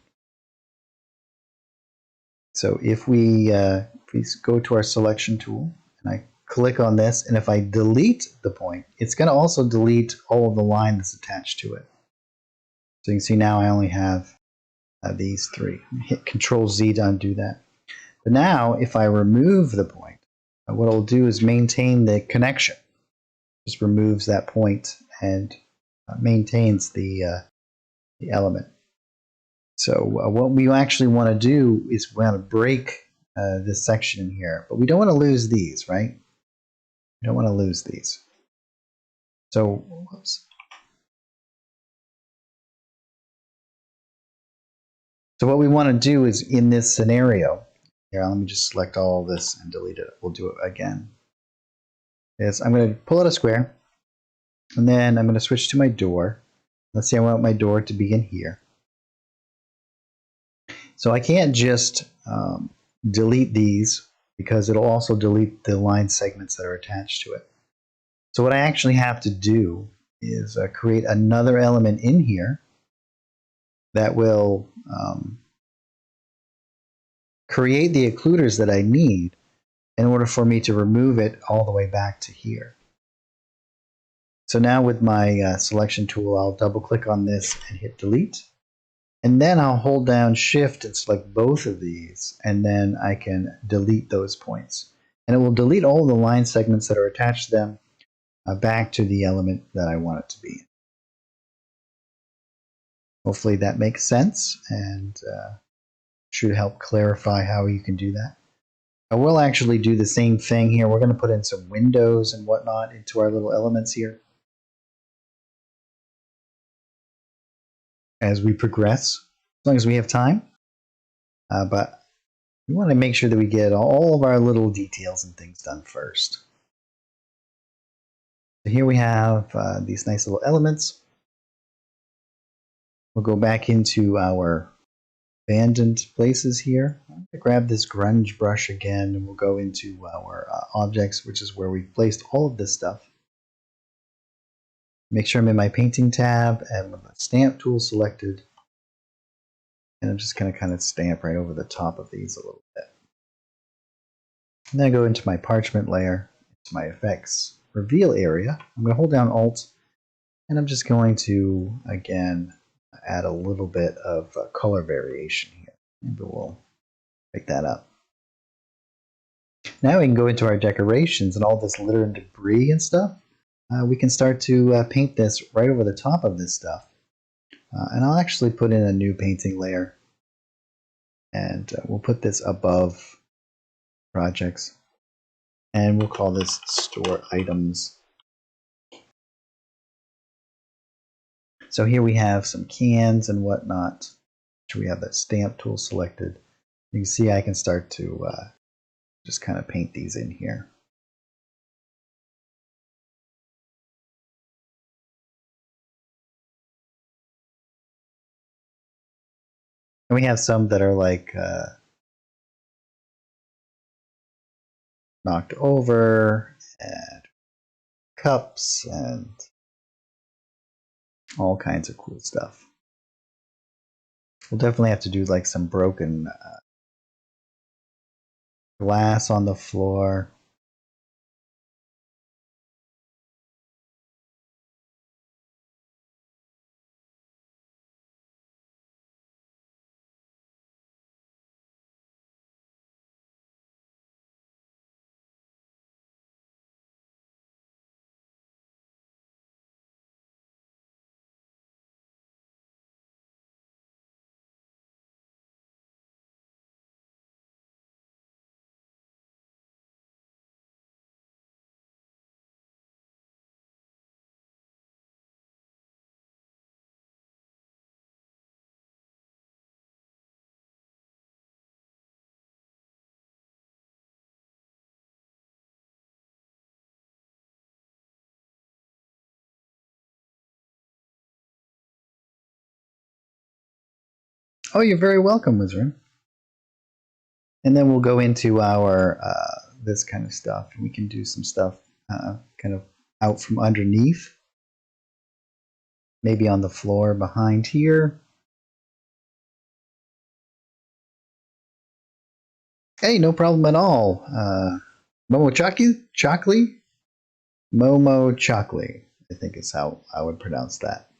So if we go to our selection tool and I click on this, and if I delete the point, it's going to also delete all of the line that's attached to it. So you can see now I only have these three. Hit Control Z to undo that. But now, if I remove the point, what it'll do is maintain the connection. Just removes that point and maintains the element. So what we actually want to do is we want to break this section in here, but we don't want to lose these, right? We don't want to lose these. So, whoops. So what we want to do is in this scenario, here, let me just select all of this and delete it. We'll do it again. Is I'm going to pull out a square, and then I'm going to switch to my door. Let's say I want my door to be in here. So I can't just delete these because it'll also delete the line segments that are attached to it. So what I actually have to do is create another element in here that will create the occluders that I need in order for me to remove it all the way back to here. So now with my selection tool, I'll double click on this and hit delete. And then I'll hold down shift and select both of these, and then I can delete those points. And it will delete all the line segments that are attached to them back to the element that I want it to be. Hopefully that makes sense and should help clarify how you can do that. I will actually do the same thing here. We're going to put in some windows and whatnot into our little elements here as we progress, as long as we have time. But we want to make sure that we get all of our little details and things done first. So here we have these nice little elements. We'll go back into our abandoned places here. I'm going to grab this grunge brush again, and we'll go into our objects, which is where we've placed all of this stuff. Make sure I'm in my painting tab and with the stamp tool selected. And I'm just going to kind of stamp right over the top of these a little bit. And then I go into my parchment layer, into my effects reveal area. I'm going to hold down Alt, and I'm just going to, again, add a little bit of color variation here. Maybe we'll pick that up. Now we can go into our decorations and all this litter and debris and stuff. We can start to paint this right over the top of this stuff. And I'll actually put in a new painting layer. And we'll put this above projects. And we'll call this store items. So here we have some cans and whatnot. We have that stamp tool selected. You can see I can start to just kind of paint these in here. And we have some that are like knocked over, and cups, and all kinds of cool stuff. We'll definitely have to do like some broken glass on the floor. Oh, you're very welcome, Wizard. And then we'll go into our this kind of stuff. We can do some stuff kind of out from underneath. Maybe on the floor behind here. Hey, no problem at all. Momo Chockley? Momo Chockley, I think is how I would pronounce that.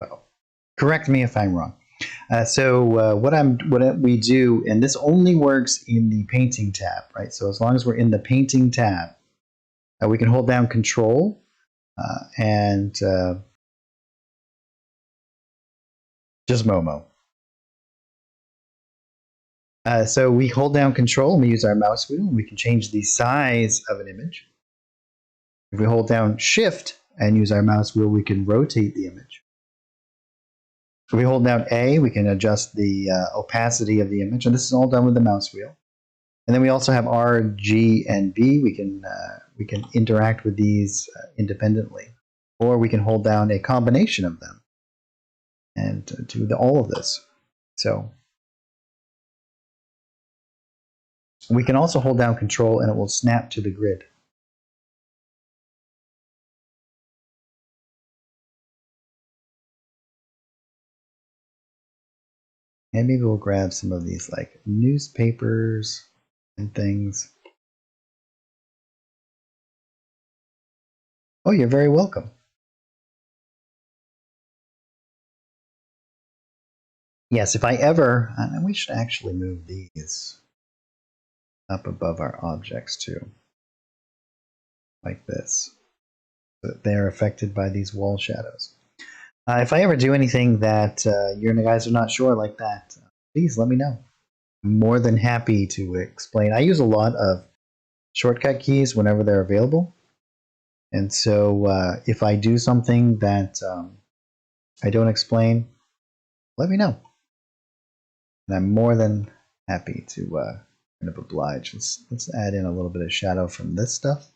Oh, correct me if I'm wrong. What we do, and this only works in the painting tab, right? So as long as we're in the painting tab, we can hold down Control and just Momo. So we hold down Control and we use our mouse wheel, and we can change the size of an image. If we hold down Shift and use our mouse wheel, we can rotate the image. If we hold down A, we can adjust the opacity of the image, and this is all done with the mouse wheel. And then we also have R, G, and B. We can interact with these independently, or we can hold down a combination of them and do all of this. So we can also hold down Control, and it will snap to the grid. And maybe we'll grab some of these like newspapers and things. Oh, you're very welcome. Yes, if I ever, and we should actually move these up above our objects too, like this, so that they're affected by these wall shadows. If I ever do anything that you guys are not sure like that, please let me know. I'm more than happy to explain. I use a lot of shortcut keys whenever they're available. And so if I do something that I don't explain, let me know. And I'm more than happy to kind of oblige. Let's add in a little bit of shadow from this stuff.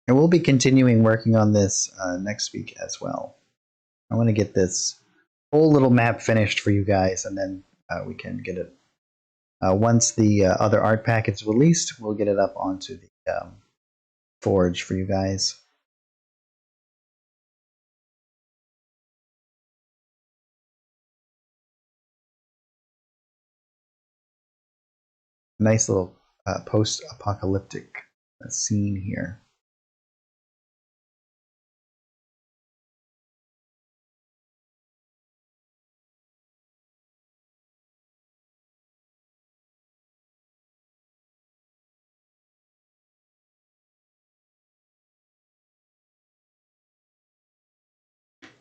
And we'll be continuing working on this next week as well. I want to get this whole little map finished for you guys, and then we can get it. Once the other art pack is released, we'll get it up onto the Forge for you guys. Nice little post-apocalyptic scene here.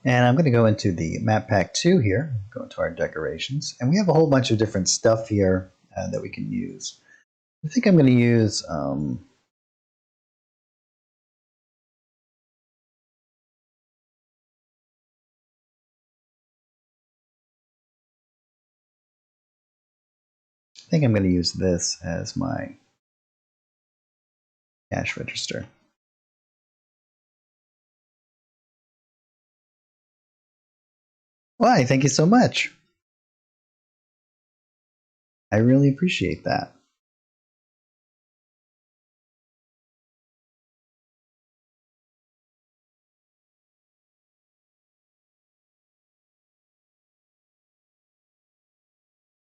And I'm going to go into the map pack 2 here, go into our decorations, and we have a whole bunch of different stuff here that we can use. I think I'm going to use this as my cash register. Why, thank you so much. I really appreciate that.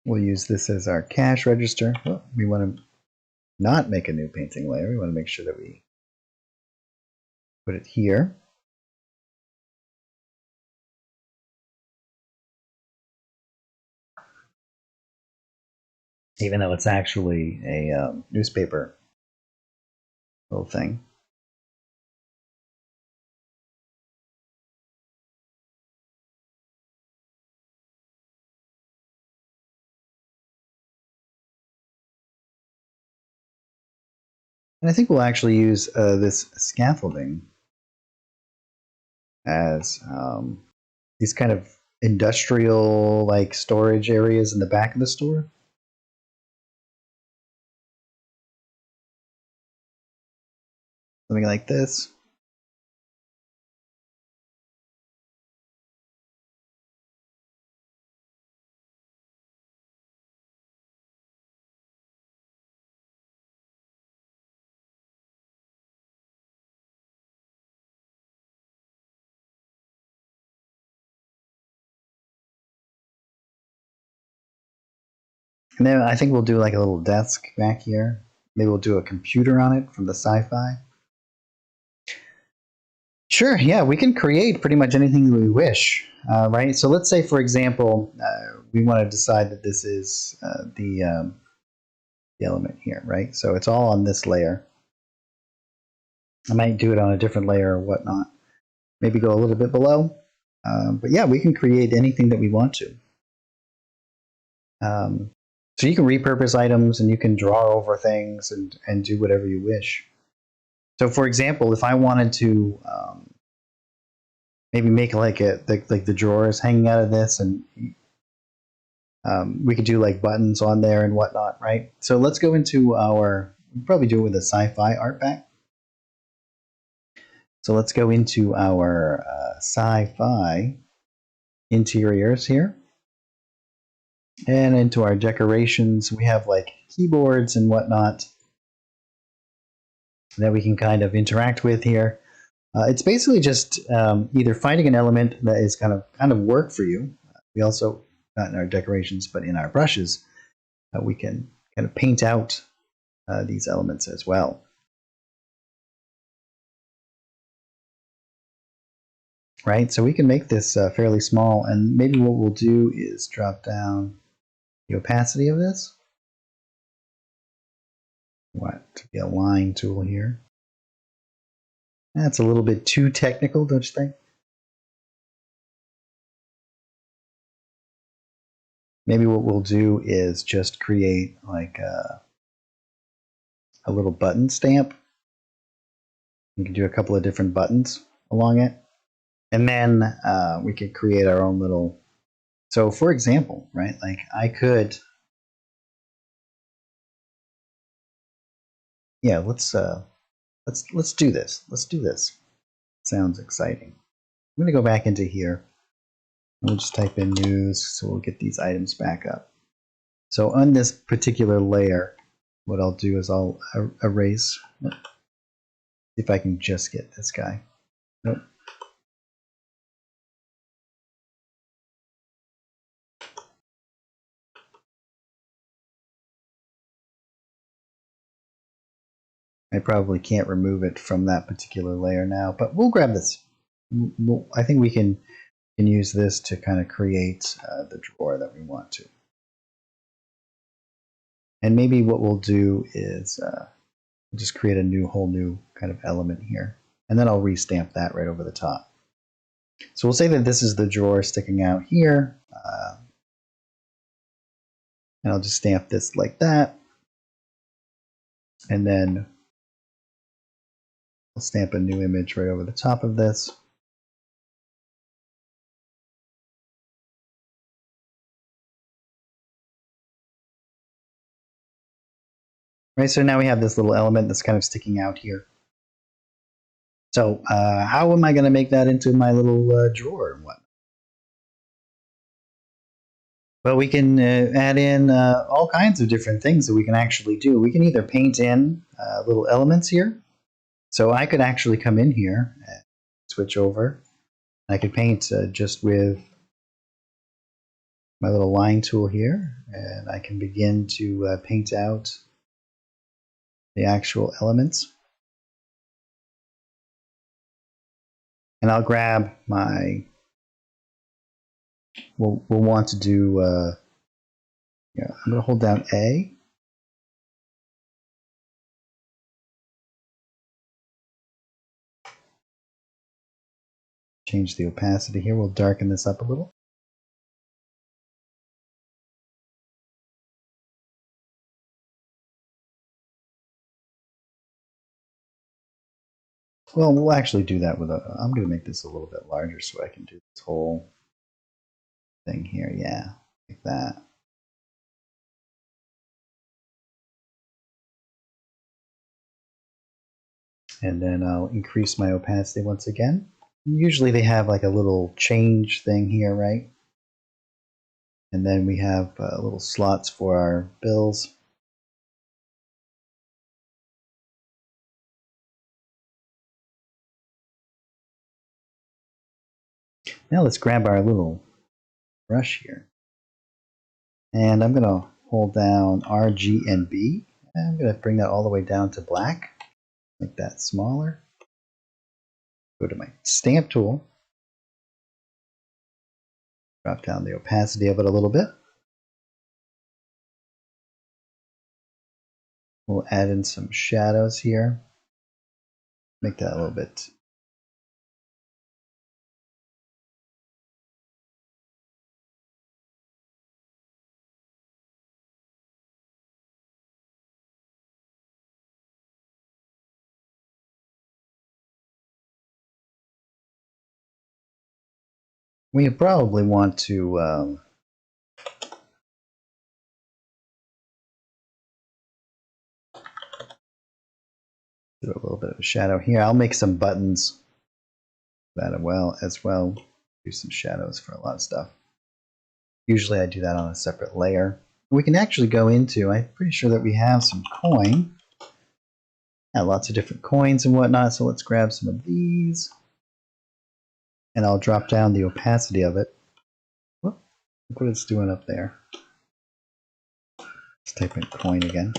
We'll use this as our cash register. Oh, we want to not make a new painting layer. We want to make sure that we put it here. Even though it's actually a newspaper little thing. And I think we'll actually use this scaffolding as these kind of industrial like storage areas in the back of the store. Something like this. And then I think we'll do like a little desk back here. Maybe we'll do a computer on it from the sci-fi. Sure, yeah, we can create pretty much anything we wish, right? So let's say, for example, we want to decide that this is the element here, right? So it's all on this layer. I might do it on a different layer or whatnot. Maybe go a little bit below. But yeah, we can create anything that we want to. So you can repurpose items and you can draw over things and do whatever you wish. So for example, if I wanted to maybe make like the drawers hanging out of this, and we could do like buttons on there and whatnot, right? So let's go into our, we'll probably do it with a sci-fi art pack. So let's go into our sci-fi interiors here. And into our decorations, we have like keyboards and whatnot that we can kind of interact with here. It's basically just either finding an element that is kind of work for you. We also, not in our decorations, but in our brushes, we can kind of paint out these elements as well. Right, so we can make this fairly small, and maybe what we'll do is drop down the opacity of this. To be a line tool here. That's a little bit too technical, don't you think? Maybe what we'll do is just create like a little button stamp. We can do a couple of different buttons along it. And then we could create our own little, so for example, right, like I could, yeah, let's do this. Let's do this. Sounds exciting. I'm gonna go back into here. We'll just type in news, so we'll get these items back up. So on this particular layer, what I'll do is I'll erase. See if I can just get this guy. Nope. I probably can't remove it from that particular layer now, but we'll grab this. I think we can use this to kind of create the drawer that we want to. And maybe what we'll do is we'll just create a whole new kind of element here. And then I'll restamp that right over the top. So we'll say that this is the drawer sticking out here. And I'll just stamp this like that. And then I'll stamp a new image right over the top of this. Right, so now we have this little element that's kind of sticking out here. So how am I going to make that into my little drawer and what? Well, we can add in all kinds of different things that we can actually do. We can either paint in little elements here. So I could actually come in here and switch over. I could paint just with my little line tool here, and I can begin to paint out the actual elements. And I'll grab my, we'll want to do, yeah, I'm going to hold down A. Change the opacity here. We'll darken this up a little. Well, we'll actually do that with I'm going to make this a little bit larger so I can do this whole thing here. Yeah, like that. And then I'll increase my opacity once again. Usually they have like a little change thing here, right? And then we have little slots for our bills. Now let's grab our little brush here. And I'm going to hold down R, G, and B. And I'm going to bring that all the way down to black. Make that smaller. Go to my stamp tool. Drop down the opacity of it a little bit. We'll add in some shadows here. Make that a little bit. We probably want to do a little bit of a shadow here. I'll make some buttons that as well. Do some shadows for a lot of stuff. Usually I do that on a separate layer. We can actually go into, I'm pretty sure that we have some coin. Yeah, lots of different coins and whatnot, so let's grab some of these. And I'll drop down the opacity of it. Whoop, look what it's doing up there. Let's type in coin again.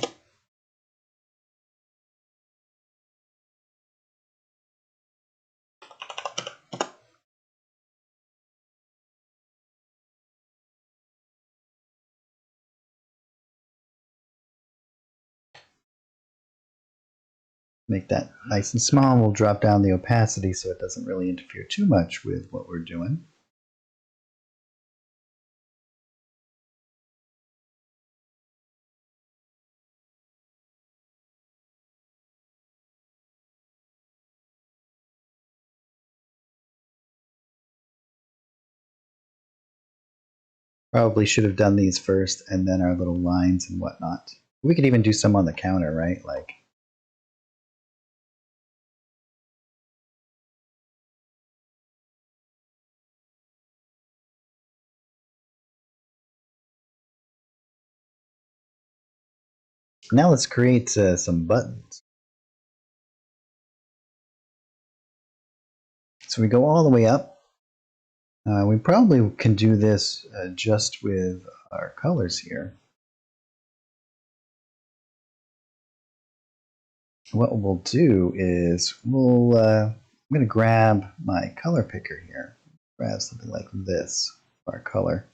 Make that nice and small. We'll drop down the opacity so it doesn't really interfere too much with what we're doing. Probably should have done these first and then our little lines and whatnot. We could even do some on the counter, right? Like, now let's create some buttons. So we go all the way up. We probably can do this just with our colors here. What we'll do is I'm going to grab my color picker here. Grab something like this for our color.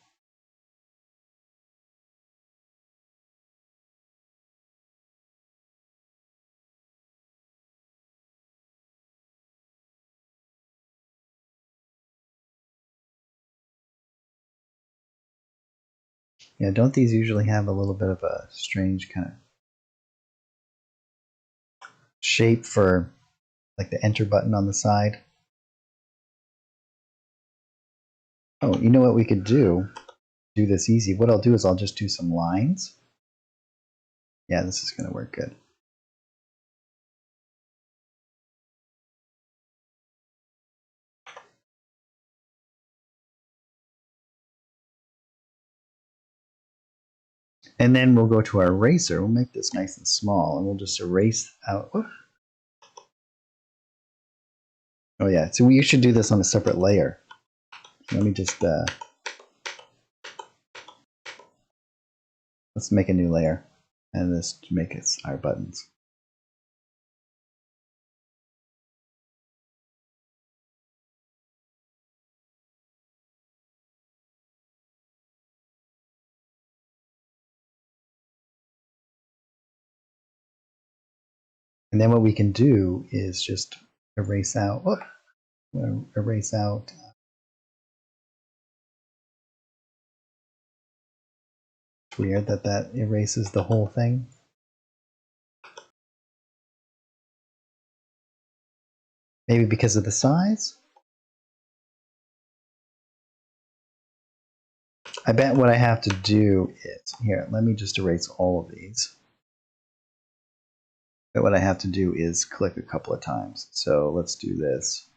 Yeah, don't these usually have a little bit of a strange kind of shape for like the enter button on the side? Oh, you know what we could do? Do this easy. What I'll do is I'll just do some lines. Yeah, this is going to work good. And then we'll go to our eraser. We'll make this nice and small, and we'll just erase out. Oh, oh yeah, so we should do this on a separate layer. Let me just let's make a new layer, and this to make it our buttons. And then what we can do is just erase out. Oh, erase out. It's weird that that erases the whole thing. Maybe because of the size? I bet what I have to do is, here, let me just erase all of these. But what I have to do is click a couple of times. So let's do this.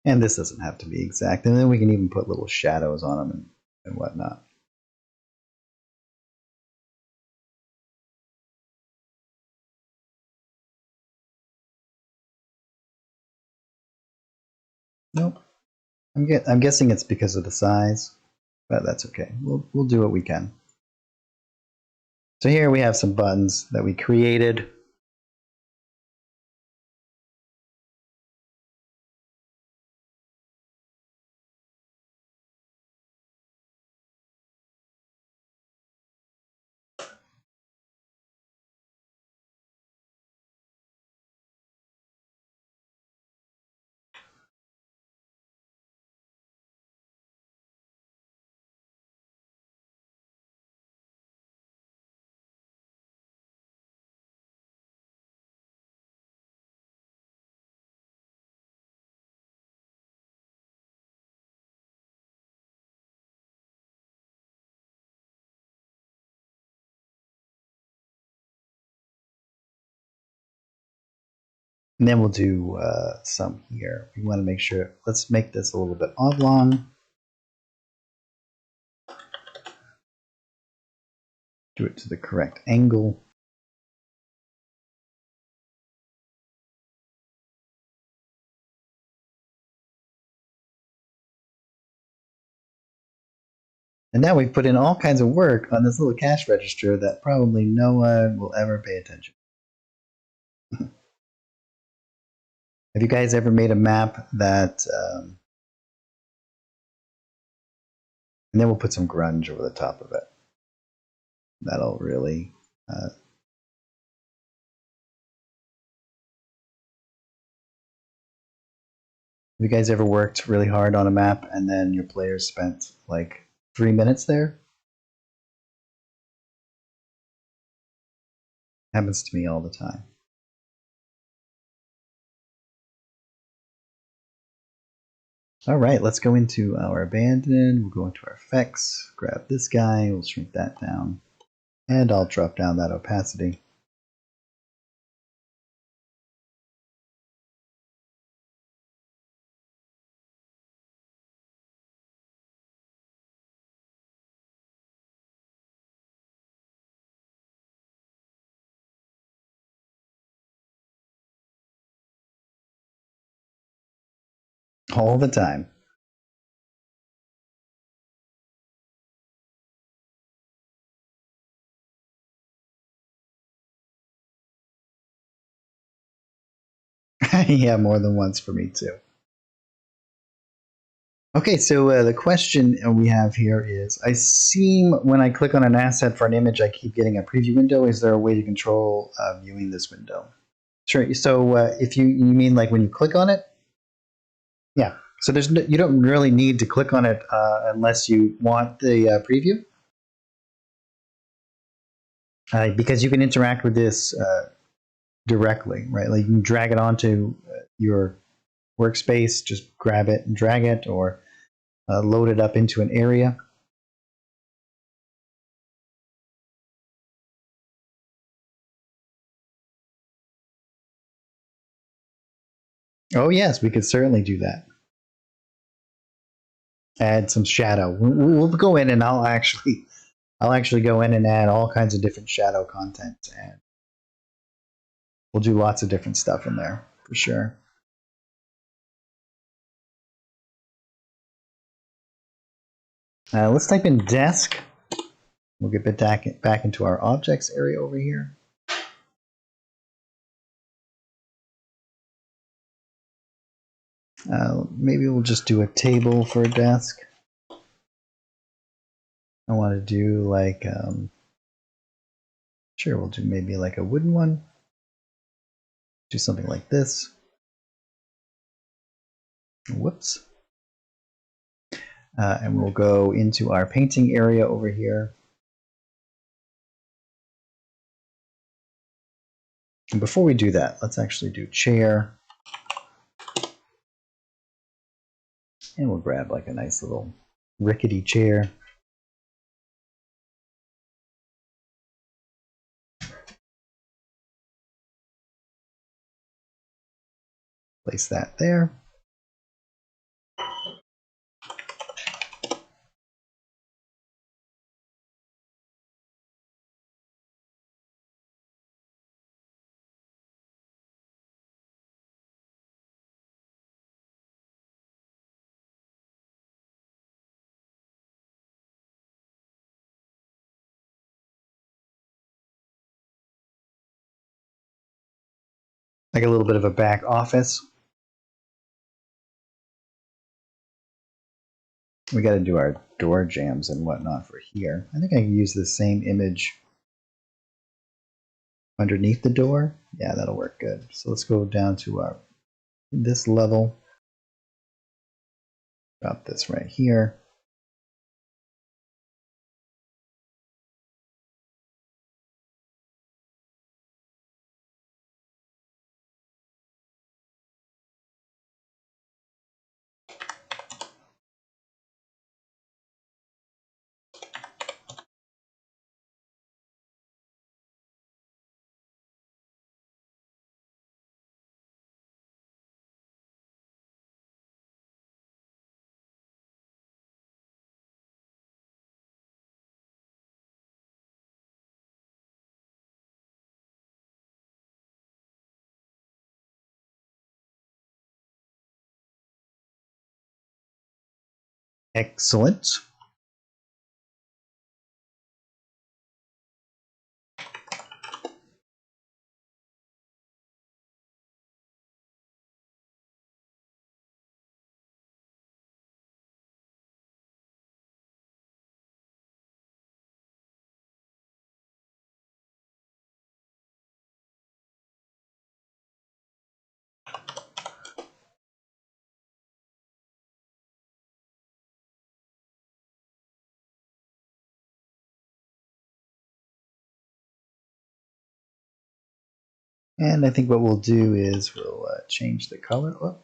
And this doesn't have to be exact. And then we can even put little shadows on them and whatnot. Nope. I'm guessing it's because of the size, but that's okay. We'll do what we can. So here we have some buttons that we created. And then we'll do some here. We want to make sure, let's make this a little bit oblong. Do it to the correct angle. And now we've put in all kinds of work on this little cash register that probably no one will ever pay attention. Have you guys ever made a map that, and then we'll put some grunge over the top of it. That'll really, have you guys ever worked really hard on a map and then your players spent like 3 minutes there? Happens to me all the time. All right, let's go into our abandoned. We'll go into our effects, grab this guy, we'll shrink that down, and I'll drop down that opacity. All the time. Yeah, more than once for me too. Okay, so the question we have here is, I seem when I click on an asset for an image, I keep getting a preview window. Is there a way to control viewing this window? Sure. So if you mean like when you click on it, yeah. So there's you don't really need to click on it unless you want the preview, because you can interact with this directly, right? Like you can drag it onto your workspace, just grab it and drag it, or load it up into an area. Oh yes, we could certainly do that. Add some shadow. We'll go in and I'll actually go in and add all kinds of different shadow content, and we'll do lots of different stuff in there for sure. Let's type in desk. We'll get back into our objects area over here. Maybe we'll just do a table for a desk. I want to do like, sure, we'll do maybe like a wooden one. Do something like this. Whoops. And we'll go into our painting area over here. And before we do that, let's actually do chair. And we'll grab like a nice little rickety chair. Place that there. like a little bit of a back office. We got to do our door jams and whatnot for here. I think I can use the same image underneath the door. Yeah, that'll work good. So let's go down to our this level. Drop this right here. Excellent. And I think what we'll do is we'll change the color. Oh.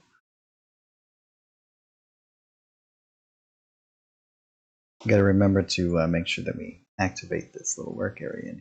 Got to remember to make sure that we activate this little work area.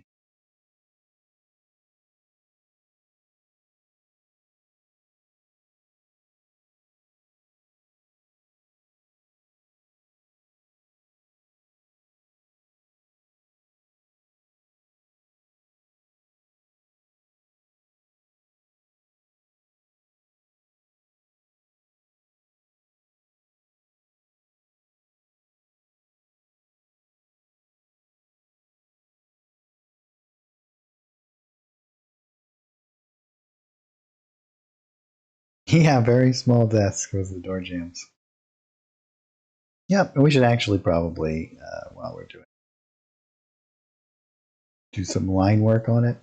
Yeah, very small desk was the door jams. Yep, and we should actually probably, while we're doing, do some line work on it.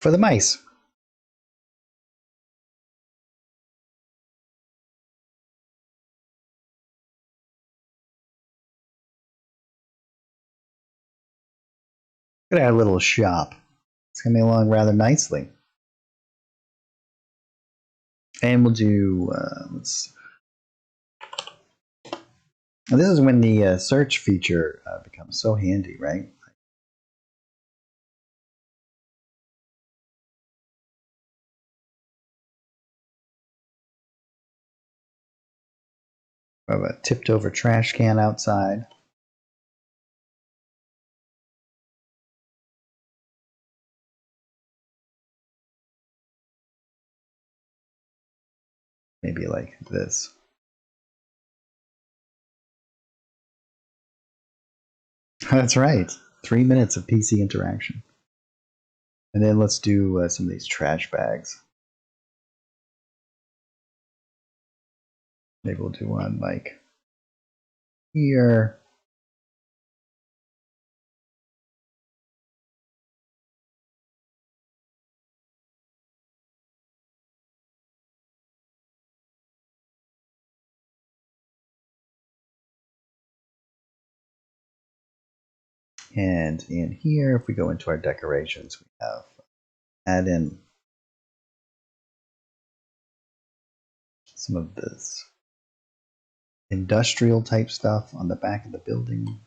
For the mice. Look at our little shop. It's coming along rather nicely. And we'll do, let's. And this is when the search feature becomes so handy, right? We have a tipped over trash can outside. Maybe like this. That's right. 3 minutes of PC interaction. And then let's do some of these trash bags. Maybe we'll do one like here. And in here, if we go into our decorations, we have add in some of this industrial type stuff on the back of the building.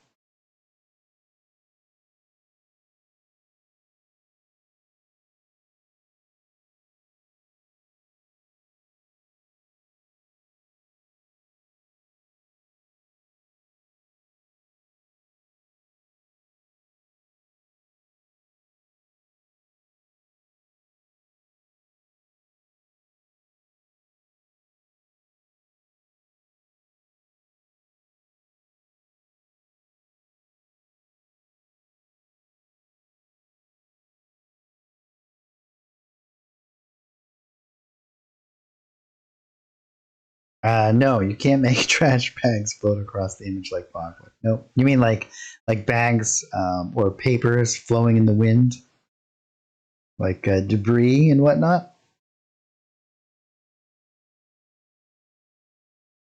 No, you can't make trash bags float across the image like clockwork. Nope. You mean like bags or papers flowing in the wind, like debris and whatnot?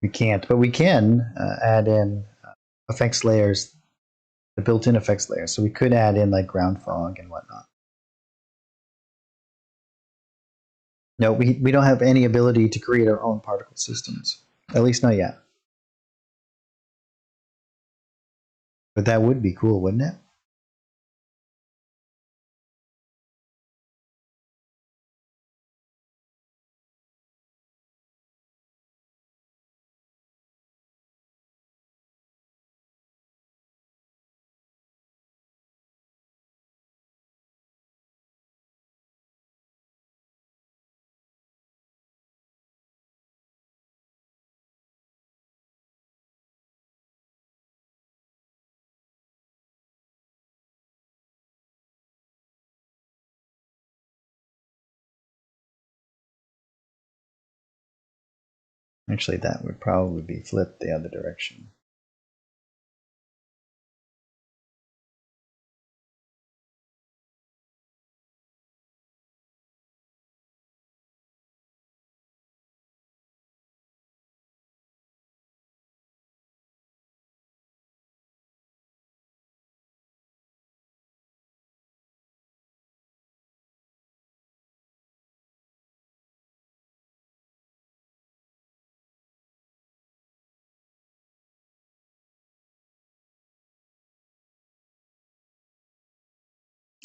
We can't, but we can add in effects layers, the built-in effects layers. So we could add in like ground fog and whatnot. No, we don't have any ability to create our own particle systems. At least not yet. But that would be cool, wouldn't it? Actually, that would probably be flipped the other direction.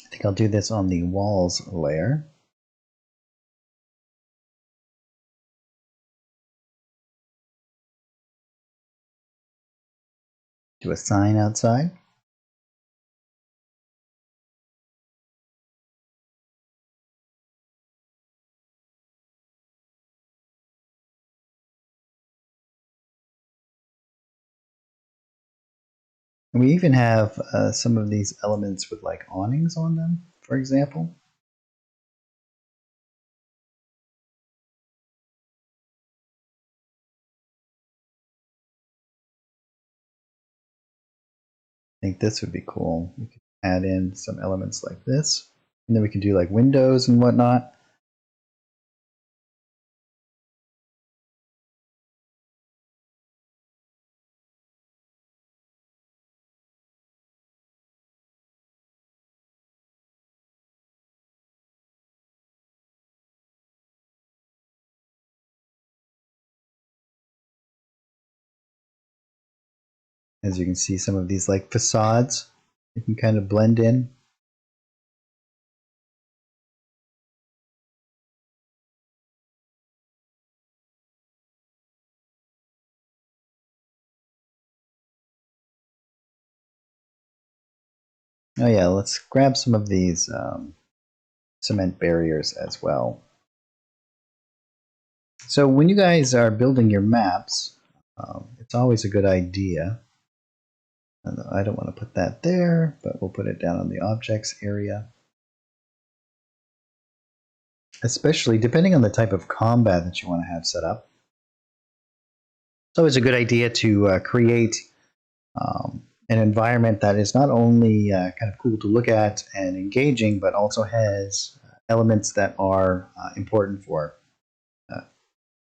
I think I'll do this on the walls layer. Do a sign outside. And we even have some of these elements with like awnings on them, for example. I think this would be cool. We could add in some elements like this, and then we can do like windows and whatnot. As you can see, some of these like facades, you can kind of blend in. Oh yeah, let's grab some of these cement barriers as well. So when you guys are building your maps, it's always a good idea. I don't want to put that there, but we'll put it down on the objects area. Especially depending on the type of combat that you want to have set up. It's always a good idea to create an environment that is not only kind of cool to look at and engaging, but also has elements that are important for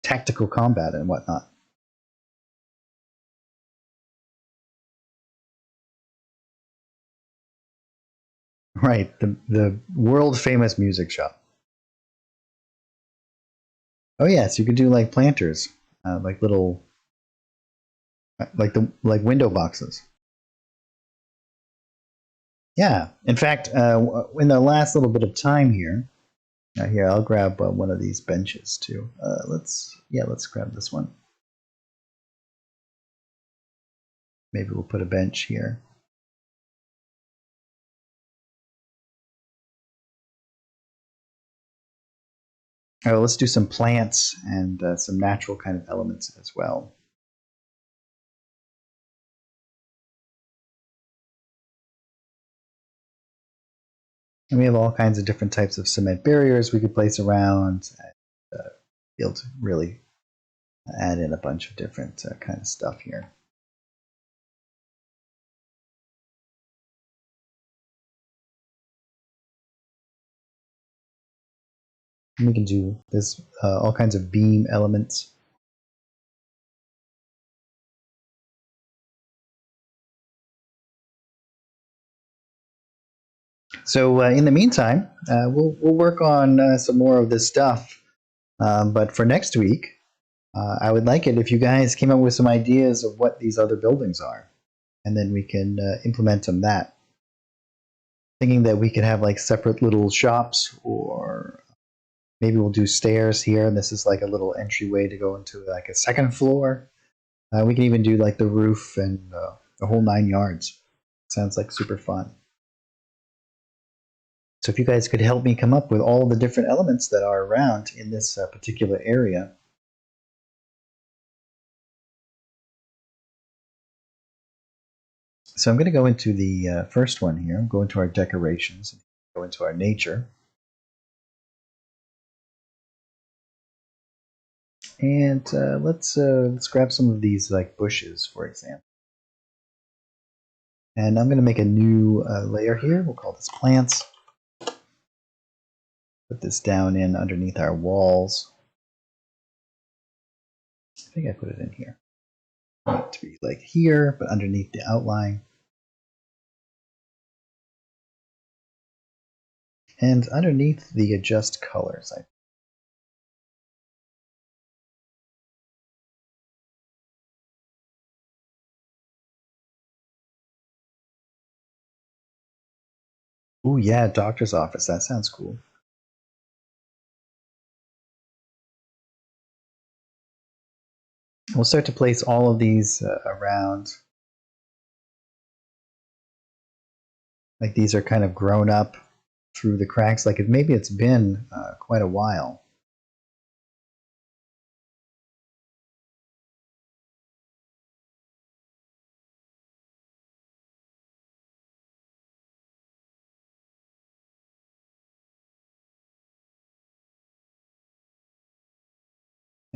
tactical combat and whatnot. Right, the world famous music shop. Oh yes, you could do like planters, like little, like window boxes. Yeah. In fact, in the last little bit of time here, here I'll grab one of these benches too. Let's grab this one. Maybe we'll put a bench here. All right, let's do some plants and some natural kind of elements as well. And we have all kinds of different types of cement barriers we could place around and be able to really add in a bunch of different kind of stuff here. And we can do this all kinds of beam elements. So in the meantime, we'll work on some more of this stuff. But for next week, I would like it if you guys came up with some ideas of what these other buildings are, and then we can implement them that. Thinking that we could have like separate little shops, or maybe we'll do stairs here, and this is like a little entryway to go into like a second floor. We can even do like the roof and the whole 9 yards. Sounds like super fun. So if you guys could help me come up with all the different elements that are around in this particular area. So I'm going to go into the first one here. Go into our decorations, go into our nature. And let's grab some of these like bushes, for example. And I'm going to make a new layer here. We'll call this plants. Put this down in underneath our walls. I think I put it in here. I want it to be like here, but underneath the outline. And underneath the adjust colors, ooh, yeah, doctor's office. That sounds cool. We'll start to place all of these around. Like these are kind of grown up through the cracks. Like maybe it's been quite a while.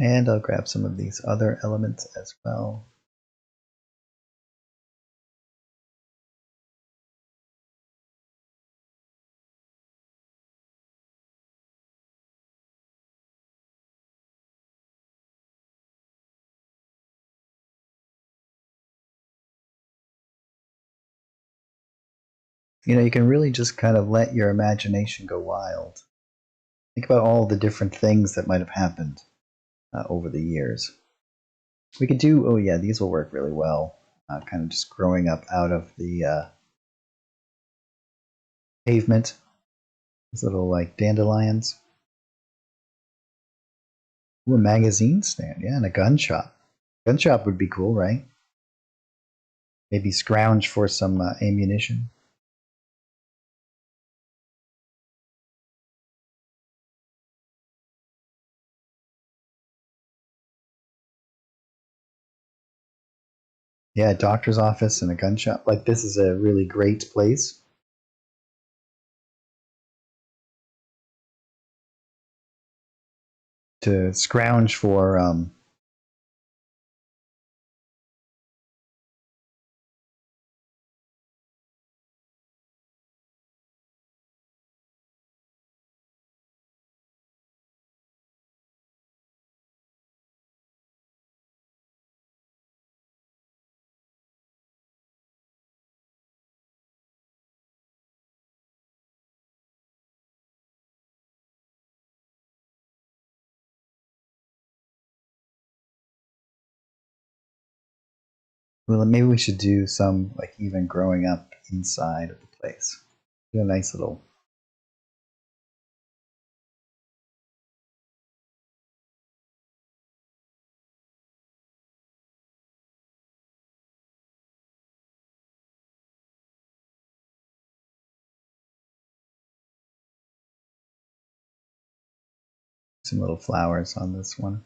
And I'll grab some of these other elements as well. You know, you can really just kind of let your imagination go wild. Think about all the different things that might have happened over the years. We could do, oh yeah, these will work really well. Kind of just growing up out of the pavement. These little like dandelions. Ooh, a magazine stand, yeah, and a gun shop. Gun shop would be cool, right? Maybe scrounge for some ammunition. Yeah, a doctor's office and a gun shop. Like this is a really great place. To scrounge for well, maybe we should do some like even growing up inside of the place. Do a nice little. Some little flowers on this one.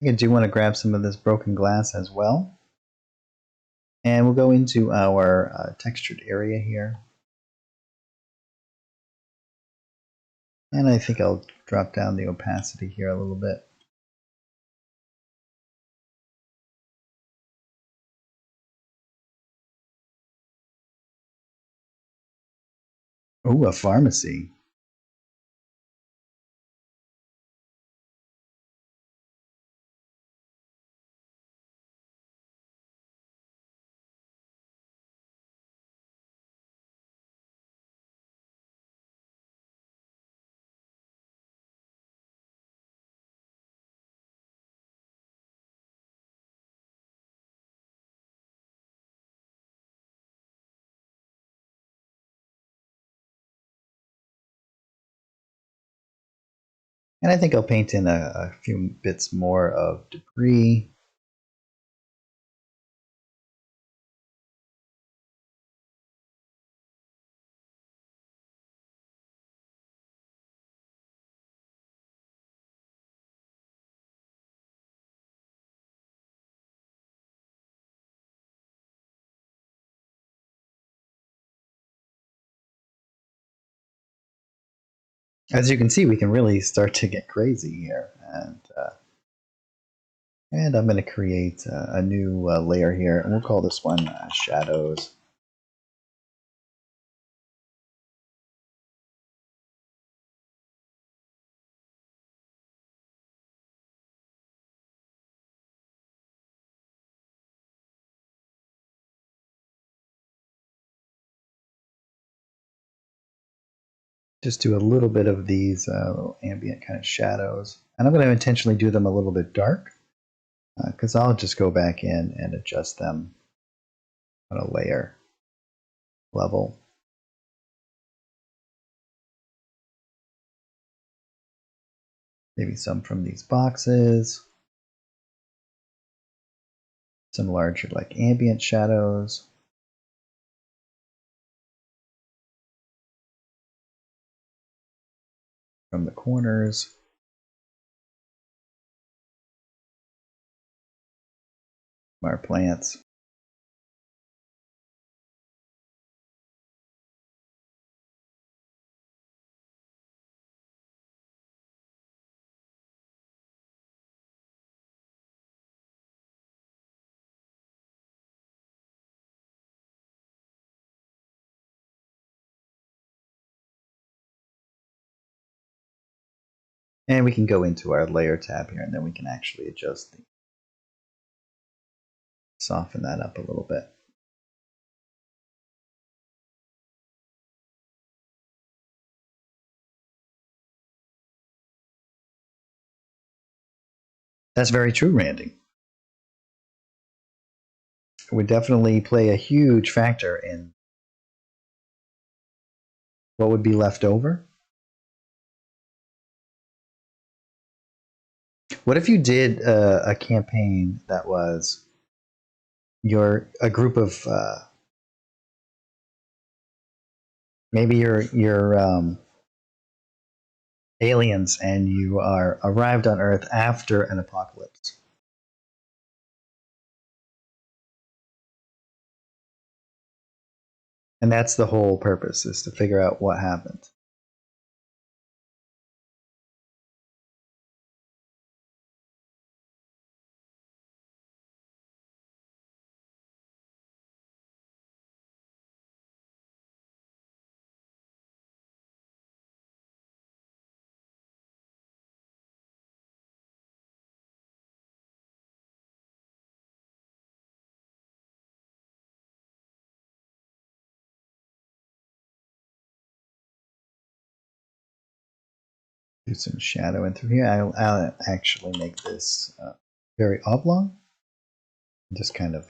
I do want to grab some of this broken glass as well. And we'll go into our textured area here. And I think I'll drop down the opacity here a little bit. Oh, a pharmacy. And I think I'll paint in a few bits more of debris. As you can see, we can really start to get crazy here. And I'm going to create a new layer here, and we'll call this one Shadows. Just do a little bit of these ambient kind of shadows. And I'm going to intentionally do them a little bit dark, because I'll just go back in and adjust them on a layer level. Maybe some from these boxes. Some larger like ambient shadows. From the corners. From our plants. And we can go into our layer tab here, and then we can actually adjust soften that up a little bit. That's very true, Randy. It would definitely play a huge factor in what would be left over. What if you did a campaign that was a group of maybe you're aliens and you are arrived on Earth after an apocalypse? And that's the whole purpose, is to figure out what happened. Do some shadow in through here. I'll actually make this very oblong. Just kind of.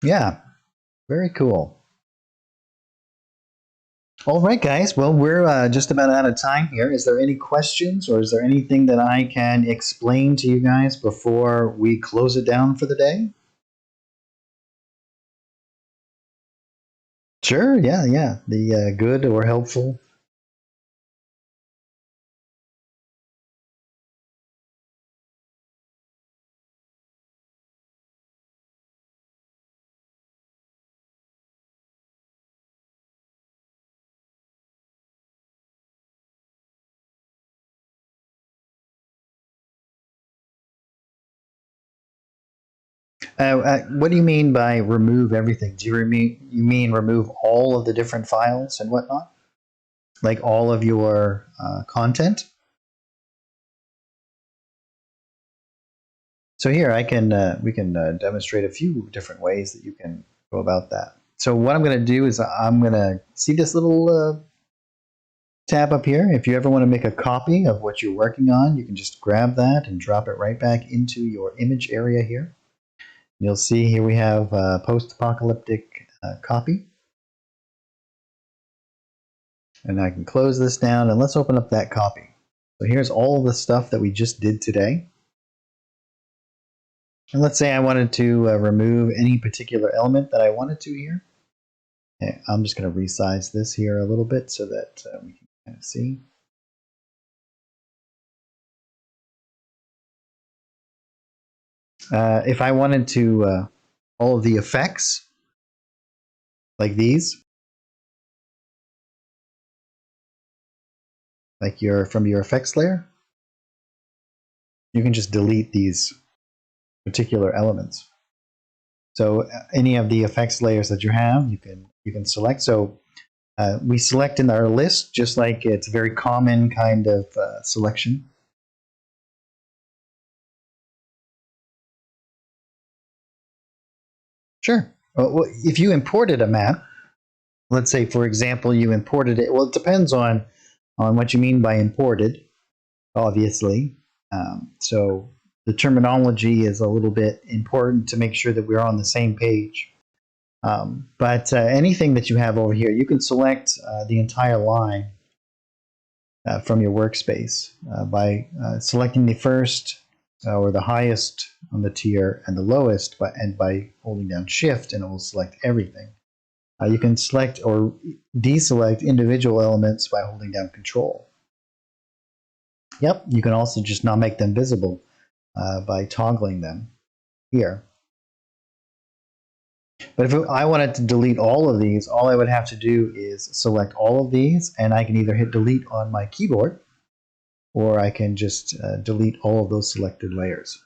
Yeah, very cool. All right, guys. Well, we're just about out of time here. Is there any questions, or is there anything that I can explain to you guys before we close it down for the day? Sure. Yeah. The good or helpful. What do you mean by remove everything? Do you mean remove all of the different files and whatnot? Like all of your content? So here we can demonstrate a few different ways that you can go about that. So what I'm going to do is I'm going to see this little tab up here. If you ever want to make a copy of what you're working on, you can just grab that and drop it right back into your image area here. You'll see here we have post-apocalyptic copy. And I can close this down and let's open up that copy. So here's all the stuff that we just did today. And let's say I wanted to remove any particular element that I wanted to here. Okay, I'm just going to resize this here a little bit so that we can kind of see. If I wanted to, all of the effects, like these, like from your effects layer, you can just delete these particular elements. So any of the effects layers that you have, you can select. So we select in our list, just like it's a very common kind of selection. Sure. Well, if you imported a map, let's say, for example, you imported it. Well, it depends on what you mean by imported, obviously. So the terminology is a little bit important to make sure that we're on the same page. But anything that you have over here, you can select the entire line from your workspace by selecting the first or the highest on the tier and the lowest, and by holding down Shift, and it will select everything. You can select or deselect individual elements by holding down Control. Yep, you can also just not make them visible by toggling them here. But if I wanted to delete all of these, all I would have to do is select all of these, and I can either hit delete on my keyboard, or I can just delete all of those selected layers.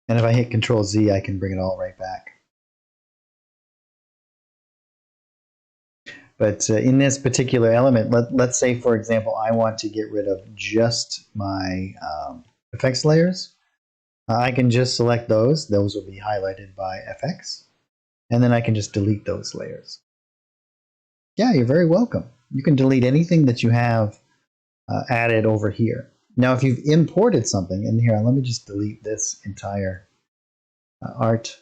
And if I hit Control Z, I can bring it all right back. But in this particular element, let's say, for example, I want to get rid of just my effects layers. I can just select those. Those will be highlighted by FX. And then I can just delete those layers. Yeah, you're very welcome. You can delete anything that you have added over here. Now, if you've imported something, and here, let me just delete this entire art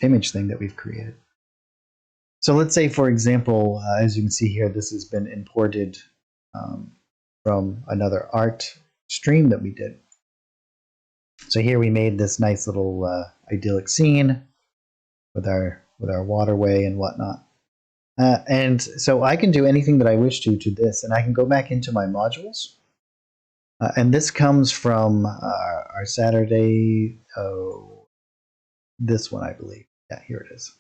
image thing that we've created. So let's say, for example, as you can see here, this has been imported from another art stream that we did. So here we made this nice little idyllic scene with our waterway and whatnot. And so I can do anything that I wish to this, and I can go back into my modules. And this comes from our Saturday, this one, I believe. Yeah, here it is.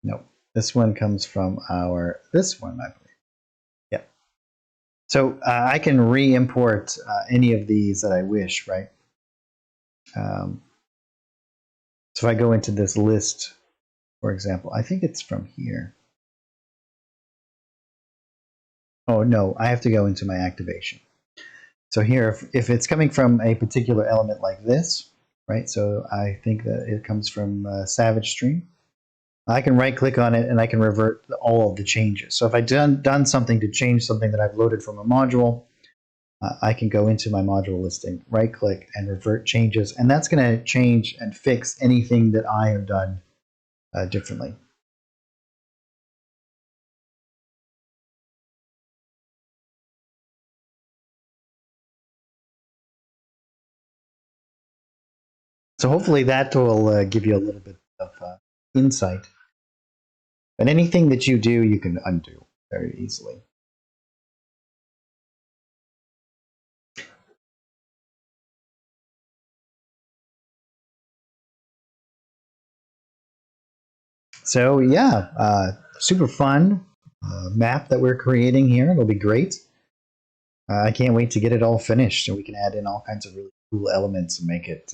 No, this one comes from this one, I believe. Yeah. So I can re-import any of these that I wish, right? So if I go into this list, for example, I think it's from here. Oh, no, I have to go into my activation. So here, if it's coming from a particular element like this, right? So I think that it comes from Savage Stream. I can right-click on it and I can revert all of the changes. So if I've done something to change something that I've loaded from a module, I can go into my module listing, right-click, and revert changes. And that's going to change and fix anything that I have done differently. So hopefully that will give you a little bit of insight. But anything that you do, you can undo very easily. So yeah, super fun. map that we're creating here. It'll be great. I can't wait to get it all finished so we can add in all kinds of really cool elements and make it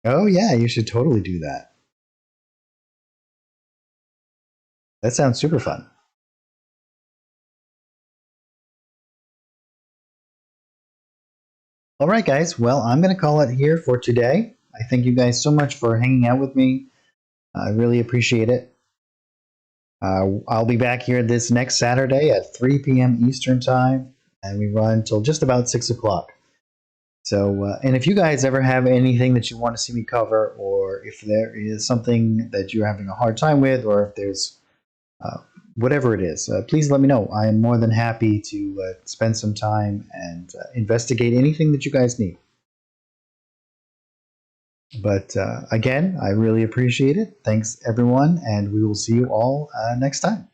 Oh yeah, you should totally do that. That sounds super fun. All right, guys. Well, I'm going to call it here for today. I thank you guys so much for hanging out with me. I really appreciate it. I'll be back here this next Saturday at 3 p.m. Eastern Time, and we run until just about 6 o'clock. So, and if you guys ever have anything that you want to see me cover, or if there is something that you're having a hard time with, or if there's whatever it is, please let me know. I am more than happy to spend some time and investigate anything that you guys need. But again, I really appreciate it. Thanks, everyone, and we will see you all next time.